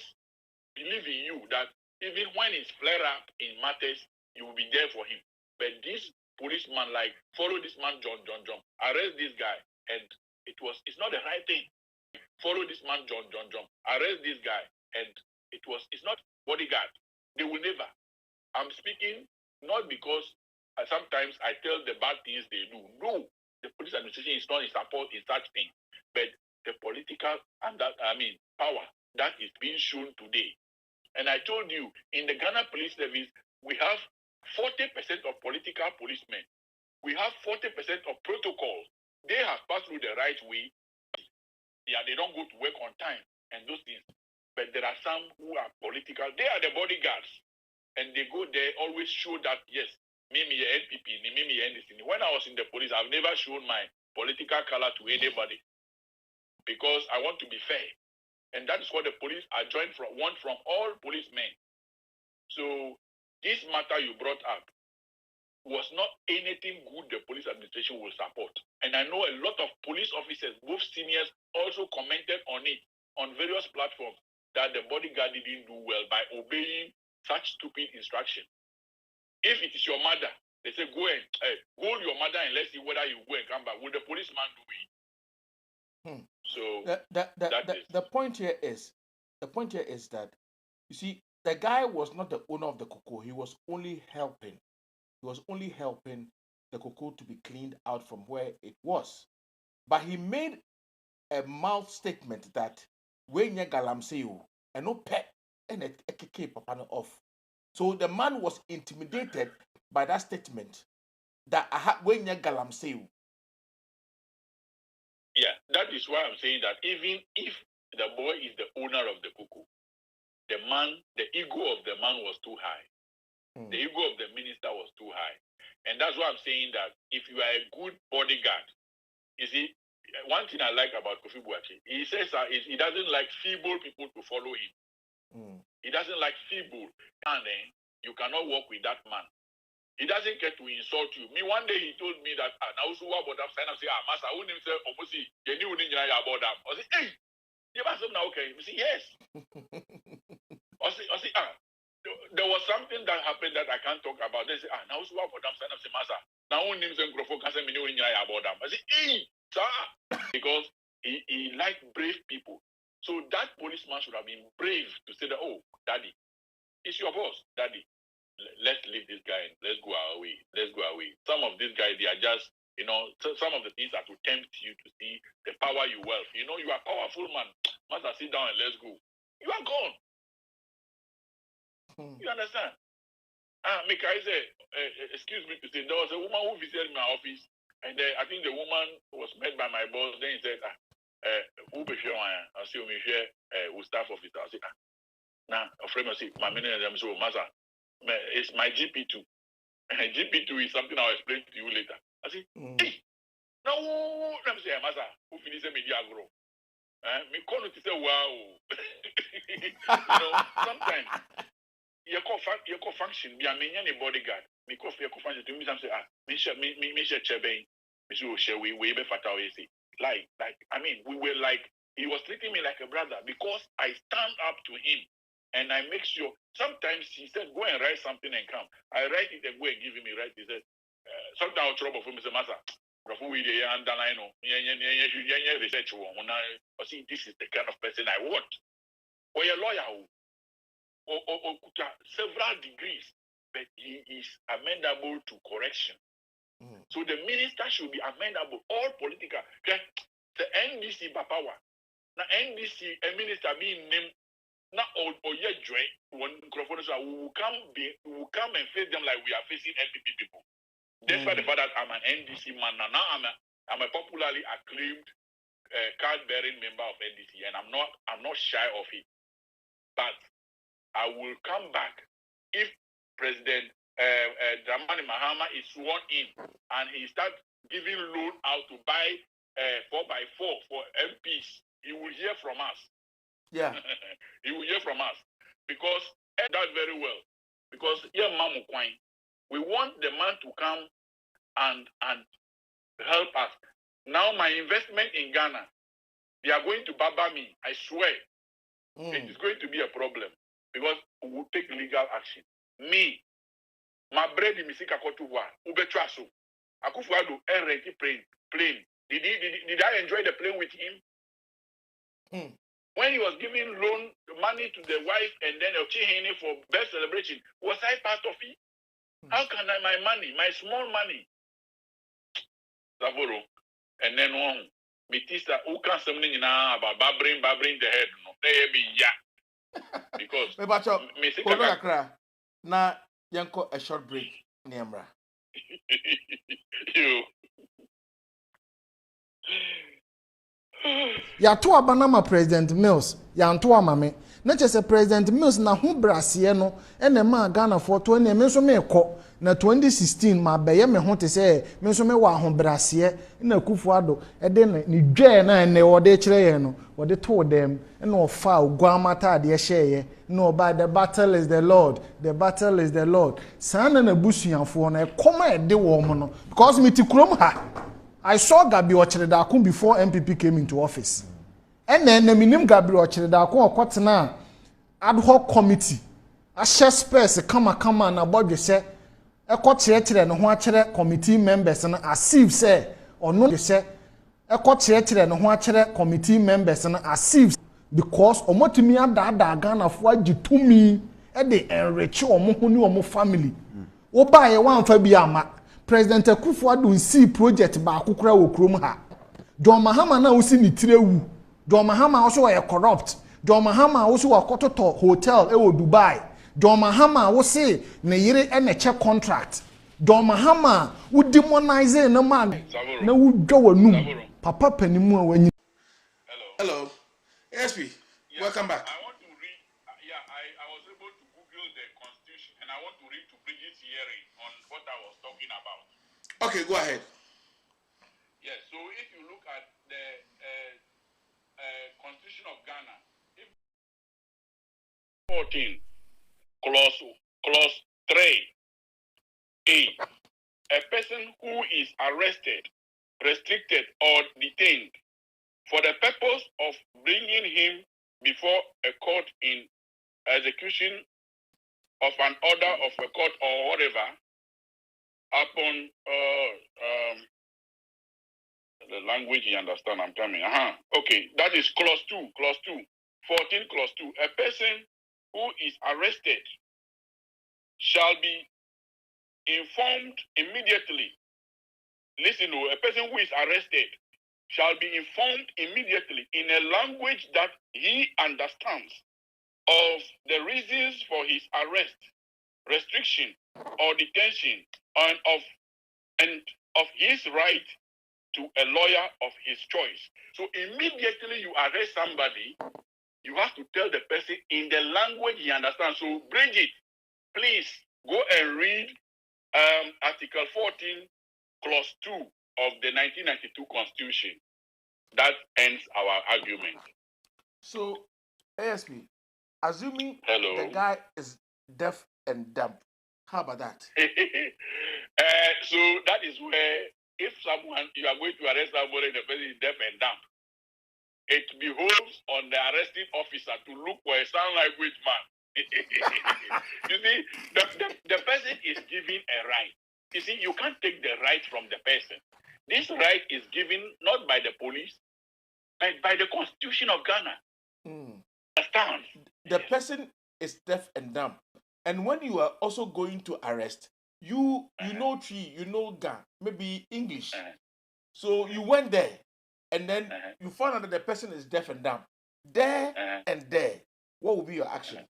Speaker 13: believe in you that even when it's flare up in matters, you will be there for him. But this policeman, like, follow this man, John, arrest this guy, and it's not the right thing. Follow this man, John, arrest this guy, and it's not bodyguard. They will never. I'm speaking not because sometimes I tell the bad things they do. No, the police administration is not in support in such things. But the political and power that is being shown today. And I told you, in the Ghana Police Service, we have 40% of political policemen. We have 40% of protocols. They have passed through the right way. Yeah, they don't go to work on time and those things. But there are some who are political. They are the bodyguards. And they go there, always show that, yes, Mimi NPP, Mimi NDC. When I was in the police, I've never shown my political color to anybody because I want to be fair. And that is what the police want from all policemen. So this matter you brought up was not anything good the police administration will support. And I know a lot of police officers, both seniors, also commented on it on various platforms that the bodyguard didn't do well by obeying such stupid instruction. If it is your mother, they say go and hold your mother and let's see whether you go and come back. Will the policeman do it? So
Speaker 11: the point here is that you see the guy was not the owner of the cocoa. He was only helping. He was only helping the cocoa to be cleaned out from where it was. But he made a mouth statement that when you galamsey you and no pet and a kick papa off. So the man was intimidated by that statement that I had when you galamsey you.
Speaker 13: Yeah, that is why I'm saying that even if the boy is the owner of the cuckoo, the ego of the man was too high. The ego of the minister was too high. And that's why I'm saying that if you are a good bodyguard, you see, one thing I like about Kofi Buachi, he says he doesn't like feeble people to follow him. He doesn't like feeble. And then you cannot work with that man. He doesn't get to insult you. Me, one day he told me that, now so what about that sign? I say, Master, I wouldn't say, almost see, you knew about that. I say, hey, you must have now, okay. You say, yes. I say, there was something that happened that I can't talk about. They say, now so what about that sign? I say, Master, now who names and Grofo can say, me knew about that. I say, hey, sir, because he liked brave people. So that policeman should have been brave to say that, oh, daddy, it's your boss, daddy. Let's leave this guy and let's go our way. Let's go away. Some of these guys, they are just, some of the things are to tempt you to see the power you wealth. You are a powerful man. Master, sit down and let's go. You are gone. You understand? Mika said, excuse me to say, there was a woman who visited my office, and I think the woman was met by my boss. Then he said, who be sure I see me share with staff officer. I said, now, a friend say, my manager, I'm so, Master, it's my GP2. And GP2 is something I'll explain to you later. I say, hey, no, let me say, Master, who finished the media grow? Me call to say, wow. Sometimes you call function, be a minion bodyguard. Me call for your function to me, some say, me share chebe, me share we be fatal. Like, I mean, we were like, he was treating me like a brother because I stand up to him. And I make sure, sometimes he said, go and write something and come. I write it and go and give him a write. He said, sometimes I'll trouble for me, Master. Research. See, this is the kind of person I want. Or a lawyer or several degrees, but he is amendable to correction. So the minister should be amendable, all political. Okay? The NDC power. Now NDC, a minister being named. Now, or joy when microphone will come and face them like we are facing NPP people. Despite the fact that I'm an NDC man, now I'm a popularly acclaimed card-bearing member of NDC, and I'm not shy of it. But I will come back if President Dramani Mahama is sworn in and he starts giving loan out to buy 4x4 for MPs. He will hear from us.
Speaker 11: Yeah.
Speaker 13: He will hear from us because that's very well. Because here, Mamu Kwine, we want the man to come and help us. Now, my investment in Ghana, they are going to baba me. I swear, it is going to be a problem because we will take legal action. Me, my bread in Misika Kotuwa, Ubetraso, Akufuado, rent plane. Did I enjoy the plane with him? When he was giving loan money to the wife and then Ochihene for best celebration, was I part of it? How can my money, my small money? Zavoro. And then one, Mitista, who can something now about babbling the head? No, they be yeah. Because
Speaker 11: now, Yanko a short break, Niamra.
Speaker 12: Ya to abanama President Mills ya nto amame na chese President Mills na ho brase no ene ma Ghana for to ne me so me kɔ na 2016 ma beye me ho te se me so me wa ho brase na Kufuado e de ne dwe na ne wo de kire ye no wo de to dem na ofa ogwamata de hyeye na oba the battle is the Lord, the battle is the Lord. Sana na busuafo na e koma e de wo mo no because me ti krom ha I saw Gabi Ocheredakun before MPP came into office. And then the minim Gabi Ocheredakun or Kotana ad hoc committee. A share space kama na board say a cotiated and watcher committee members and as if say or no say a cotiated and watcher committee members and as if because Omotimia da Ghana for to me and they enrich or Mohuni or family. Oba a one Fabiama. President Akufo-Addo see project ba akukura wo krom ha John Mahama na usi ni tirewu. John Mahama also were corrupt. John Mahama also were kototo hotel ewo Dubai. John Mahama wo se ne yire e ne check contract. John Mahama wo demonize na man na wo dwa wanum. Papa panimu a wanyi.
Speaker 11: Hello. SP, yes, welcome back.
Speaker 13: I want to read, I was able to Google the Constitution and I want to read to Bridget's hearing on what I was talking about.
Speaker 11: Okay, go ahead.
Speaker 13: Yes, so if you look at the Constitution of Ghana, 14, clause 3A, a person who is arrested, restricted, or detained for the purpose of bringing him before a court in execution of an order of a court or whatever, upon the language you understand, I'm coming. Okay, that is clause 2, 14, clause 2. A person who is arrested shall be informed immediately. Listen, a person who is arrested shall be informed immediately in a language that he understands of the reasons for his arrest, restriction, or detention, and of his right to a lawyer of his choice. So immediately you arrest somebody, you have to tell the person in the language he understands. So Bridget, please go and read Article 14, Clause 2 of the 1992 Constitution. That ends our argument.
Speaker 11: So, ASP, assuming
Speaker 13: Hello.
Speaker 11: the guy is deaf and dumb, how about that?
Speaker 13: So that is where if you are going to arrest somebody, the person is deaf and dumb, it behoves on the arresting officer to look for a sign language man. You see, the person is given a right. You see, you can't take the right from the person. This right is given not by the police, but by the Constitution of Ghana. Understand?
Speaker 11: The person is deaf and dumb. And when you are also going to arrest, you know Tree, you know Ga, maybe English. So you went there, and then you found out that the person is deaf and dumb. There and there, what will be your action?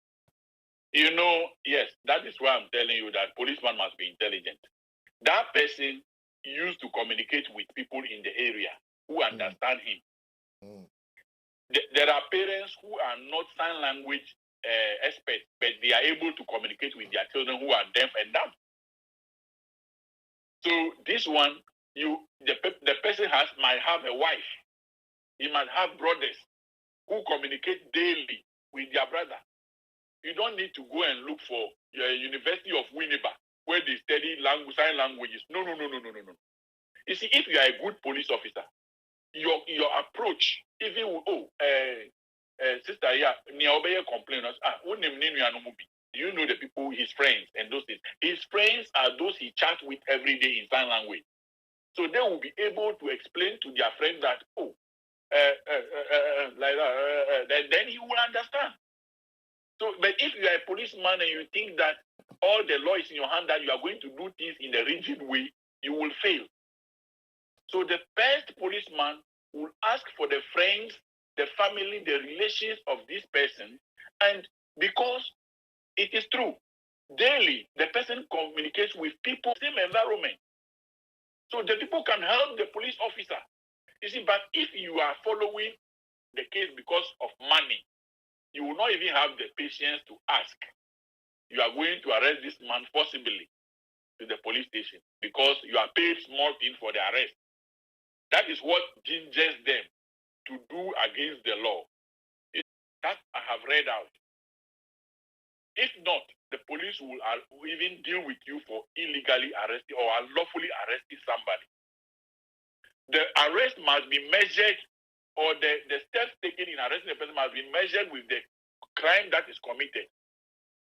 Speaker 13: You know, yes, that is why I'm telling you that policeman must be intelligent. That person used to communicate with people in the area who understand him. There are parents who are not sign language experts, but they are able to communicate with their children who are deaf and dumb. So this one, the person might have a wife. He might have brothers who communicate daily with their brother. You don't need to go and look for University of Winneba where they study sign languages. No. You see, if you are a good police officer, your approach, even sister, complain. Do you know the people, his friends, and those things? His friends are those he chats with every day in sign language. So they will be able to explain to their friend that, like that, then he will understand. So, but if you are a policeman and you think that all the law is in your hand, that you are going to do things in the rigid way, you will fail. So the first policeman will ask for the friends, the family, the relations of this person, and because it is true, daily the person communicates with people, same environment. So the people can help the police officer. You see, but if you are following the case because of money, you will not even have the patience to ask. You are going to arrest this man forcibly to the police station because you are paid small thing for the arrest. That is what gingers them to do against the law. That I have read out. If not, the police will even deal with you for illegally arresting or unlawfully arresting somebody. The arrest must be measured, or the steps taken in arresting a person must be measured with the crime that is committed.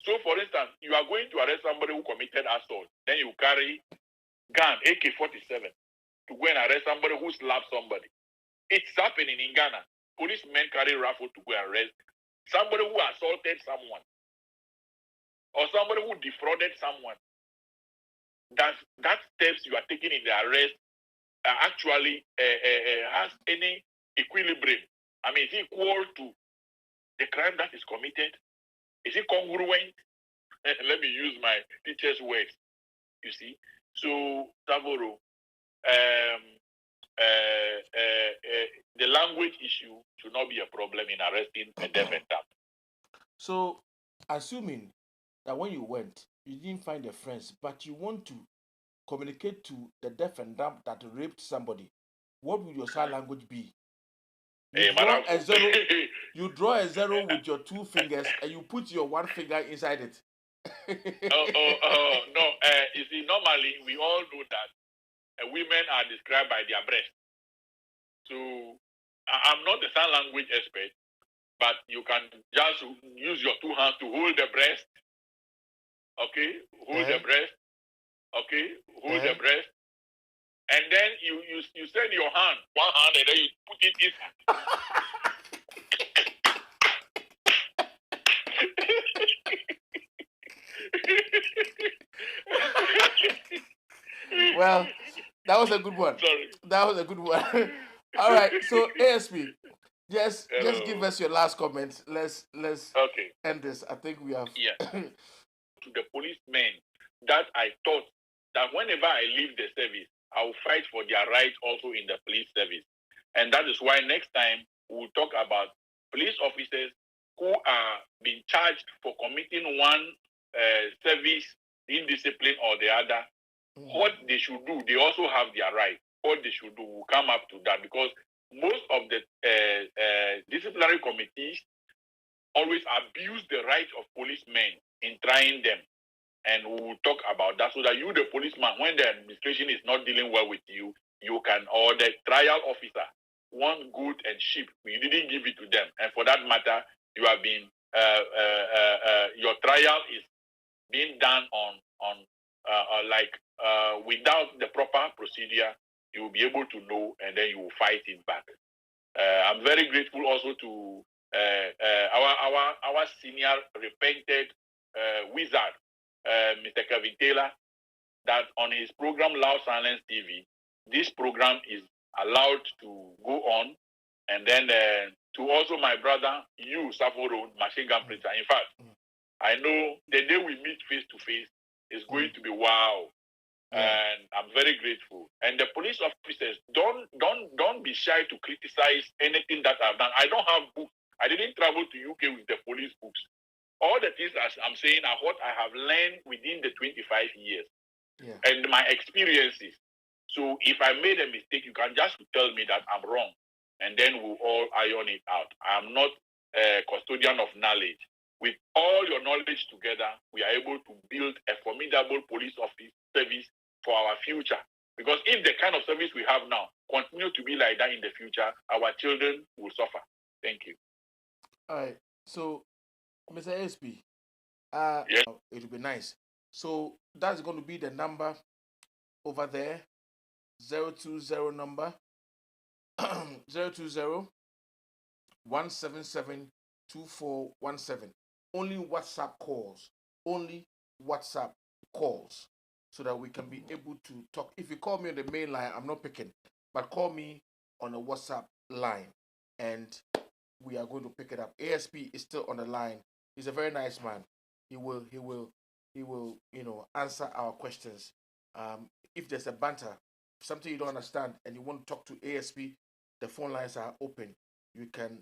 Speaker 13: So, for instance, you are going to arrest somebody who committed assault. Then you carry gun, AK-47, to go and arrest somebody who slapped somebody. It's happening in Ghana. Policemen carry rifle to go and arrest somebody who assaulted someone or somebody who defrauded someone. That steps you are taking in the arrest actually has any equilibrium. I mean, is it equal to the crime that is committed? Is it congruent? Let me use my teacher's words. You see, so Savoro, the language issue should not be a problem in arresting a deaf and dumb.
Speaker 11: So, assuming that when you went, you didn't find the friends, but you want to communicate to the deaf and dumb that raped somebody, what would your sign language be? You draw a zero. You draw a zero with your two fingers, and you put your one finger inside it.
Speaker 13: No. You see, normally we all know that women are described by their breast. So I'm not a sign language expert, but you can just use your two hands to hold the breast. Okay, hold the breast. Okay, hold the breast, and then you send your hand, one hand, and then you put it in.
Speaker 11: Well, that was a good one.
Speaker 13: Sorry.
Speaker 11: That was a good one. All right, so ASP, just give us your last comments. Let's end this. I think we have.
Speaker 13: Yeah. To the policemen that I thought that whenever I leave the service, I will fight for their rights also in the police service. And that is why next time we'll talk about police officers who are being charged for committing one service indiscipline or the other. What they should do, they also have their right. What they should do will come up to that, because most of the disciplinary committees always abuse the rights of policemen in trying them. And we will talk about that so that you, the policeman, when the administration is not dealing well with you, you can, or the trial officer, want goat and sheep, you didn't give it to them. And for that matter, you have been, your trial is being done without the proper procedure. You will be able to know, and then you will fight it back. I'm very grateful also to our senior repented wizard, Mr. Kevin Taylor, that on his program Loud Silence TV, this program is allowed to go on, and then to also my brother, you, Saforo, Machine Gun Printer. In fact, I know the day we meet face to face is going to be wow. And I'm very grateful. And the police officers, don't be shy to criticize anything that I've done. I don't have books. I didn't travel to UK with the police books. All the things as I'm saying are what I have learned within the 25 years and my experiences. So if I made a mistake, you can just tell me that I'm wrong, and then we'll all iron it out. I'm not a custodian of knowledge. With all your knowledge together, we are able to build a formidable police office service for our future. Because if the kind of service we have now continue to be like that in the future, our children will suffer. Thank you.
Speaker 11: All right. So, Mr. ASP,
Speaker 13: yes.
Speaker 11: It would be nice. So that's going to be the number over there, 020 number, 020 177 2417. Only WhatsApp calls. Only WhatsApp calls, so that we can be able to talk. If you call me on the main line, I'm not picking, but call me on a WhatsApp line, and we are going to pick it up. ASP is still on the line. He's a very nice man. He will, answer our questions. If there's a banter, something you don't understand, and you want to talk to ASP, the phone lines are open. You can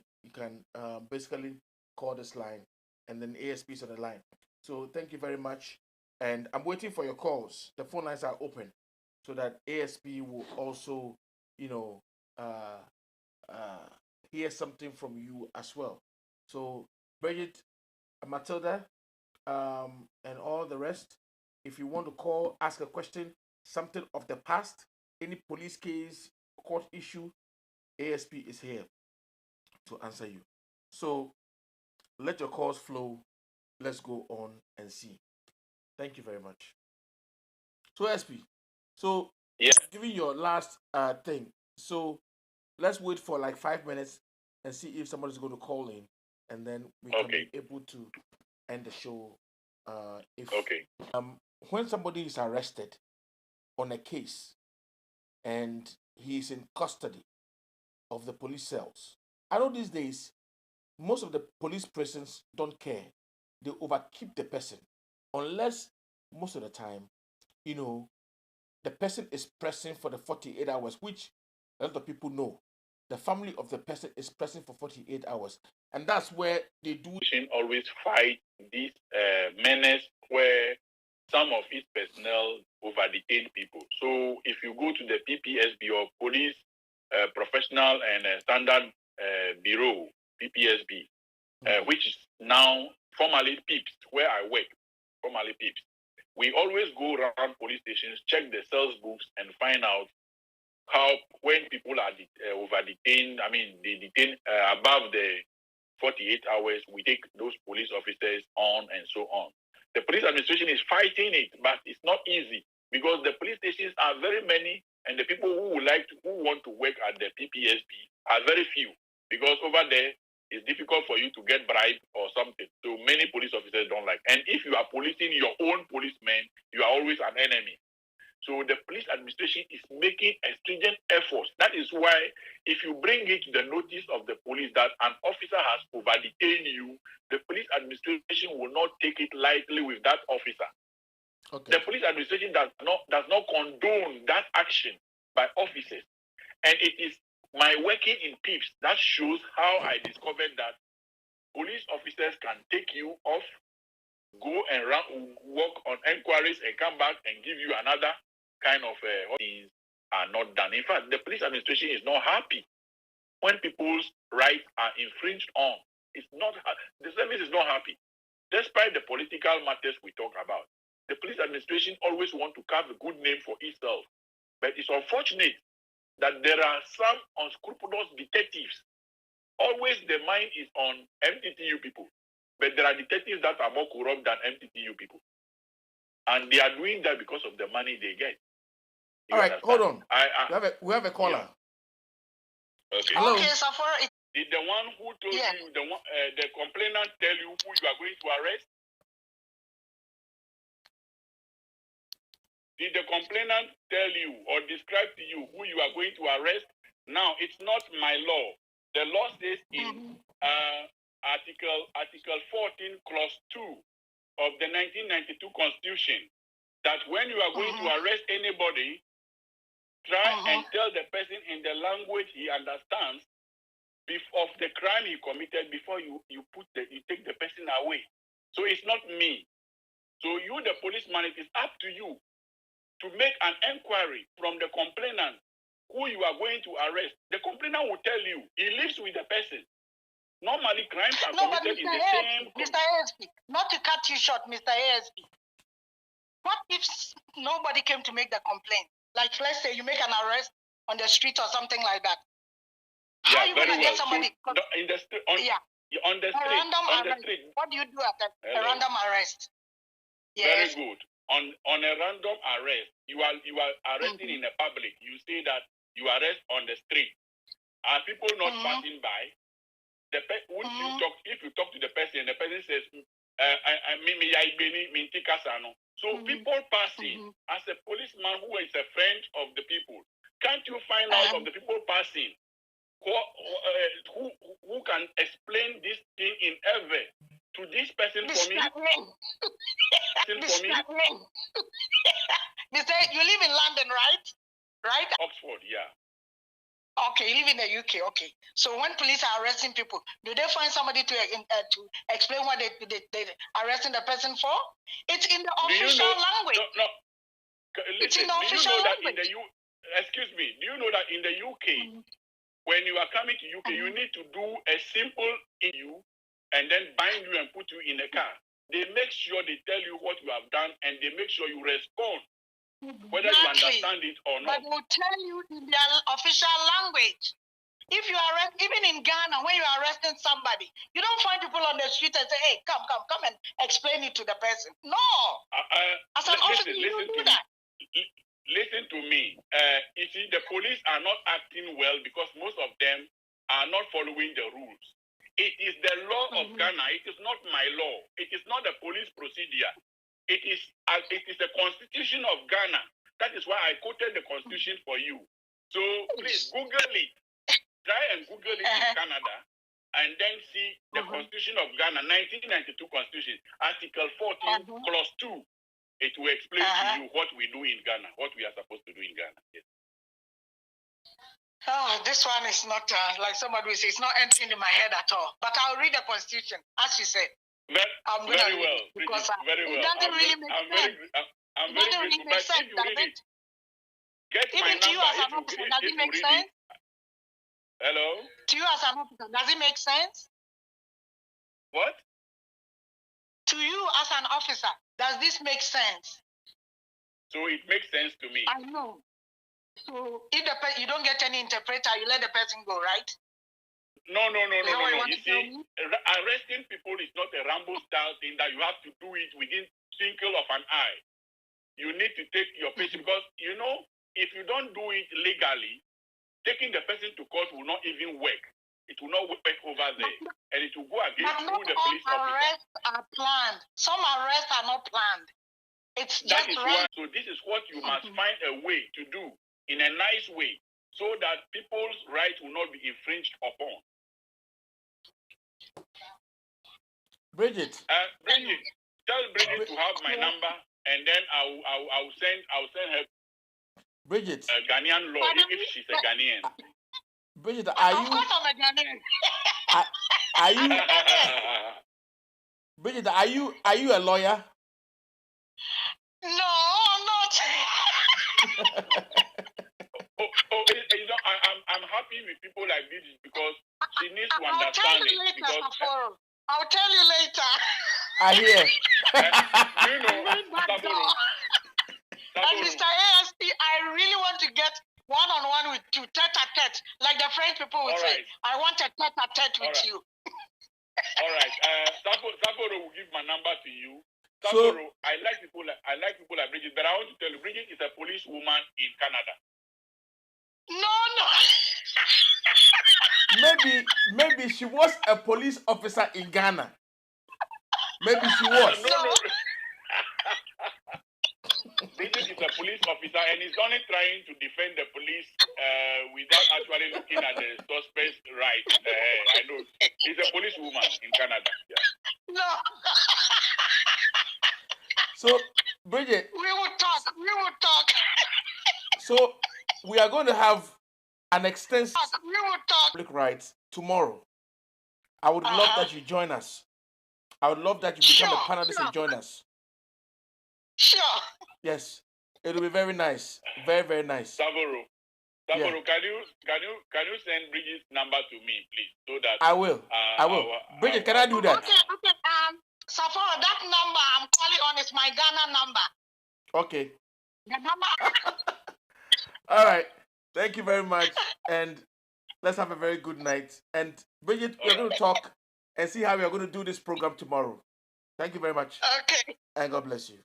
Speaker 11: basically call this line, and then ASP is on the line. So thank you very much, and I'm waiting for your calls. The phone lines are open, so that ASP will also, hear something from you as well. So Bridget, Matilda, and all the rest, if you want to call, ask a question, something of the past, any police case, court issue, ASP is here to answer you. So let your calls flow. Let's go on and see. Thank you very much. So ASP, so giving your last thing. So let's wait for like 5 minutes and see if somebody's going to call in, and then we can be able to end the show. When somebody is arrested on a case and he is in custody of the police cells. I know these days, most of the police prisons don't care. They overkeep the person. Unless most of the time, the person is pressing for the 48 hours, which a lot of people know. The family of the person is pressing for 48 hours. And that's where they do.
Speaker 13: Always fight this menace where some of its personnel over-detain people. So if you go to the PPSB or Police Professional and Standard Bureau, PPSB, which is now formerly PIPS, where I work, formerly PIPS, we always go around police stations, check the sales books, and find out how, when people are over-detained, they detain above the 48 hours, we take those police officers on and so on. The police administration is fighting it, but it's not easy because the police stations are very many, and the people who want to work at the PPSB are very few because over there it's difficult for you to get bribe or something. So many police officers don't like. And if you are policing your own policemen, you are always an enemy. So the police administration is making stringent efforts. That is why if you bring it to the notice of the police that an officer has over-detained you, the police administration will not take it lightly with that officer. Okay. The police administration does not condone that action by officers. And it is my working in PIPS that shows how I discovered that police officers can take you off, go and work on inquiries and come back and give you another kind of things are not done. In fact, the police administration is not happy when people's rights are infringed on. The service is not happy. Despite the political matters we talk about, the police administration always want to carve a good name for itself. But it's unfortunate that there are some unscrupulous detectives. Always the mind is on MTTU people. But there are detectives that are more corrupt than MTTU people. And they are doing that because of the money they get.
Speaker 11: All right, hold on. We have a caller.
Speaker 13: Yeah. Okay.
Speaker 11: Hello.
Speaker 14: Okay, so for it.
Speaker 13: Did the one who told you, the complainant tell you who you are going to arrest? Did the complainant tell you or describe to you who you are going to arrest? Now, it's not my law. The law says in Article 14, Clause 2 of the 1992 Constitution that when you are going to arrest anybody, try and tell the person in the language he understands of the crime he committed before you take the person away. So it's not me. So you, the policeman, it is up to you to make an inquiry from the complainant who you are going to arrest. The complainant will tell you. He lives with the person. Normally, crimes are committed in the same...
Speaker 14: Mr. ASP, not to cut you short, Mr. ASP. What if nobody came to make the complaint? Like, let's say you make an arrest on the street or something like that. How are you going to get somebody?
Speaker 13: On the street. On the street.
Speaker 14: What do you do at a random arrest?
Speaker 13: Yes. Very good. On a random arrest, you are arresting in the public. You say that you arrest on the street. Are people not passing by? If you talk to the person, the person says, so people passing, as a policeman who is a friend of the people, can't you find out of the people passing who can explain this thing in ever to this person for me?
Speaker 14: Mr. You live in London, right? Right?
Speaker 13: Oxford, yeah.
Speaker 14: Okay, you live in the UK. Okay. So when police are arresting people, do they find somebody to explain what they're arresting the person for? It's in the official language.
Speaker 13: No.
Speaker 14: It's in the official language.
Speaker 13: Excuse me. Do you know that in the UK, when you are coming to UK, you need to do a simple EU and then bind you and put you in a car. They make sure they tell you what you have done and they make sure you respond. Whether you understand it or not.
Speaker 14: But will tell you in their official language. If you arrest, even in Ghana, when you're arresting somebody, you don't find people on the street and say, hey, come and explain it to the person. No. As an officer, you don't do that.
Speaker 13: Listen to me. You see, the police are not acting well because most of them are not following the rules. It is the law of Ghana. It is not my law. It is not the police procedure. It is the constitution of Ghana. That is why I quoted the constitution for you. So please Google it. Try and Google it in Canada, and then see the Constitution of Ghana, 1992 Constitution, Article 14, Clause 2. It will explain to you what we do in Ghana, what we are supposed to do in Ghana. Yes.
Speaker 14: Oh, this one is not, like somebody will say, it's not entering in my head at all. But I'll read the Constitution, as you said.
Speaker 13: I'm
Speaker 14: going to
Speaker 13: very well.
Speaker 14: It because
Speaker 13: very well.
Speaker 14: It doesn't really make sense.
Speaker 13: I'm very grateful. But if you read it, get my number.
Speaker 14: To you as an officer, does it make sense?
Speaker 13: Hello?
Speaker 14: To you as an officer, does it make sense?
Speaker 13: What?
Speaker 14: To you as an officer, does this make sense?
Speaker 13: So it makes sense to me.
Speaker 14: I know. So if you don't get any interpreter, you let the person go, right?
Speaker 13: No. You see, arresting people is not a Rambo style thing that you have to do it within twinkle of an eye. You need to take your patient because, you know, if you don't do it legally, taking the person to court will not even work. It will not work over there. And it will go against the police officer.
Speaker 14: Arrests are planned. Some arrests are not planned. It's just
Speaker 13: so this is what you must find a way to do in a nice way so that people's rights will not be infringed upon.
Speaker 11: Bridget.
Speaker 13: Bridget, tell Bridget to have my number, and then I'll send her
Speaker 11: Bridget
Speaker 13: a Ghanaian law if she's a Ghanaian.
Speaker 11: Bridget, are you?
Speaker 14: Of course, I'm a Ghanaian.
Speaker 11: Are you? Bridget, are you a lawyer?
Speaker 14: No, I'm not.
Speaker 13: You know, I'm happy with people like this because she needs to understand it.
Speaker 14: I'll tell you later.
Speaker 11: I hear.
Speaker 13: You know,
Speaker 14: and Mr. ASP, I really want to get one-on-one with you, tete-a-tete, like the French people would say. I want a tete-a-tete with you.
Speaker 13: All right. Saporo will give my number to you. Saporo, I like people like Bridget, but I want to tell you, Bridget is a police woman in Canada.
Speaker 14: No.
Speaker 11: Maybe she was a police officer in Ghana. Maybe she was.
Speaker 13: No. Bridget is a police officer and is only trying to defend the police without actually looking at the suspect's rights. I know. She's a police woman in Canada. Yeah.
Speaker 14: No.
Speaker 11: So, Bridget.
Speaker 14: We will talk.
Speaker 11: So, we are going to have an extensive
Speaker 14: public
Speaker 11: rights tomorrow. I would love that you join us. I would love that you become a panelist and join us.
Speaker 14: Sure.
Speaker 11: Yes, it will be very nice. Very, very nice.
Speaker 13: Savoro, can you send Bridget's number to me, please, so that
Speaker 11: I will. Bridget, can I do that?
Speaker 14: Okay. Savoro, that number I'm calling on is my Ghana number.
Speaker 11: Okay.
Speaker 14: The number.
Speaker 11: All right. Thank you very much, and let's have a very good night. And Bridget, we're going to talk and see how we are going to do this program tomorrow. Thank you very much.
Speaker 14: Okay.
Speaker 11: And God bless you.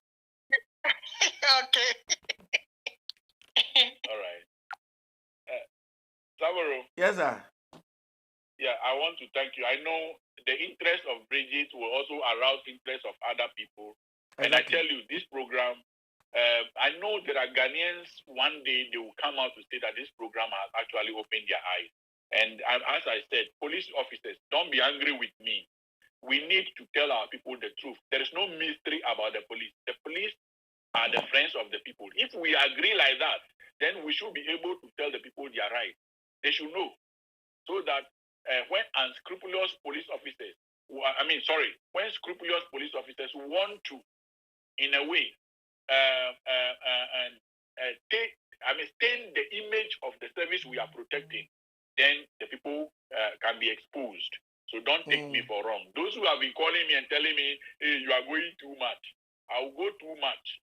Speaker 14: Okay.
Speaker 13: All right. Savoro.
Speaker 11: Yes, sir.
Speaker 13: Yeah, I want to thank you. I know the interest of Bridget will also arouse interest of other people. Exactly. And I tell you, this program, I know there are Ghanaians, one day they will come out to say that this program has actually opened their eyes. And as I said, police officers, don't be angry with me. We need to tell our people the truth. There is no mystery about the police. The police are the friends of the people. If we agree like that, then we should be able to tell the people their right. They should know. So that when scrupulous police officers want to, in a way, stain the image of the service we are protecting, then the people can be exposed. So don't take me for wrong. Those who have been calling me and telling me, hey, you are going too much, I'll go too much.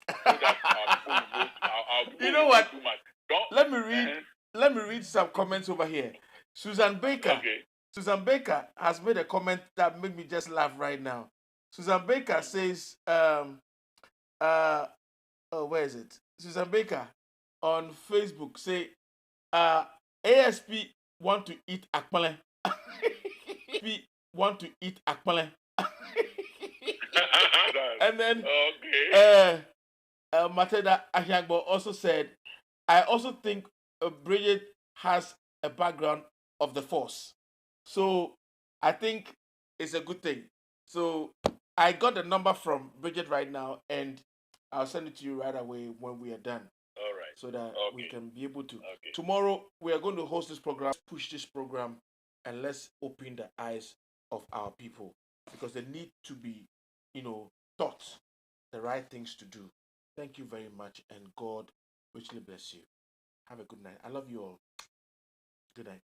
Speaker 13: So that our people
Speaker 11: you know what?
Speaker 13: Too much.
Speaker 11: Let me read some comments over here. Susan Baker.
Speaker 13: Okay.
Speaker 11: Susan Baker has made a comment that made me just laugh right now. Susan Baker says, where is it? Susan Baker on Facebook say, ASP want to eat akpale. ASP want to eat akpale. And then Mateda Ahyagbo also said, I also think Bridget has a background of the force. So I think it's a good thing. So I got the number from Bridget right now, and I'll send it to you right away when we are done.
Speaker 13: All right.
Speaker 11: So that we can be able to.
Speaker 13: Okay.
Speaker 11: Tomorrow we are going to host this program, push this program, and let's open the eyes of our people, because they need to be, taught the right things to do. Thank you very much, and God richly bless you. Have a good night. I love you all. Good night.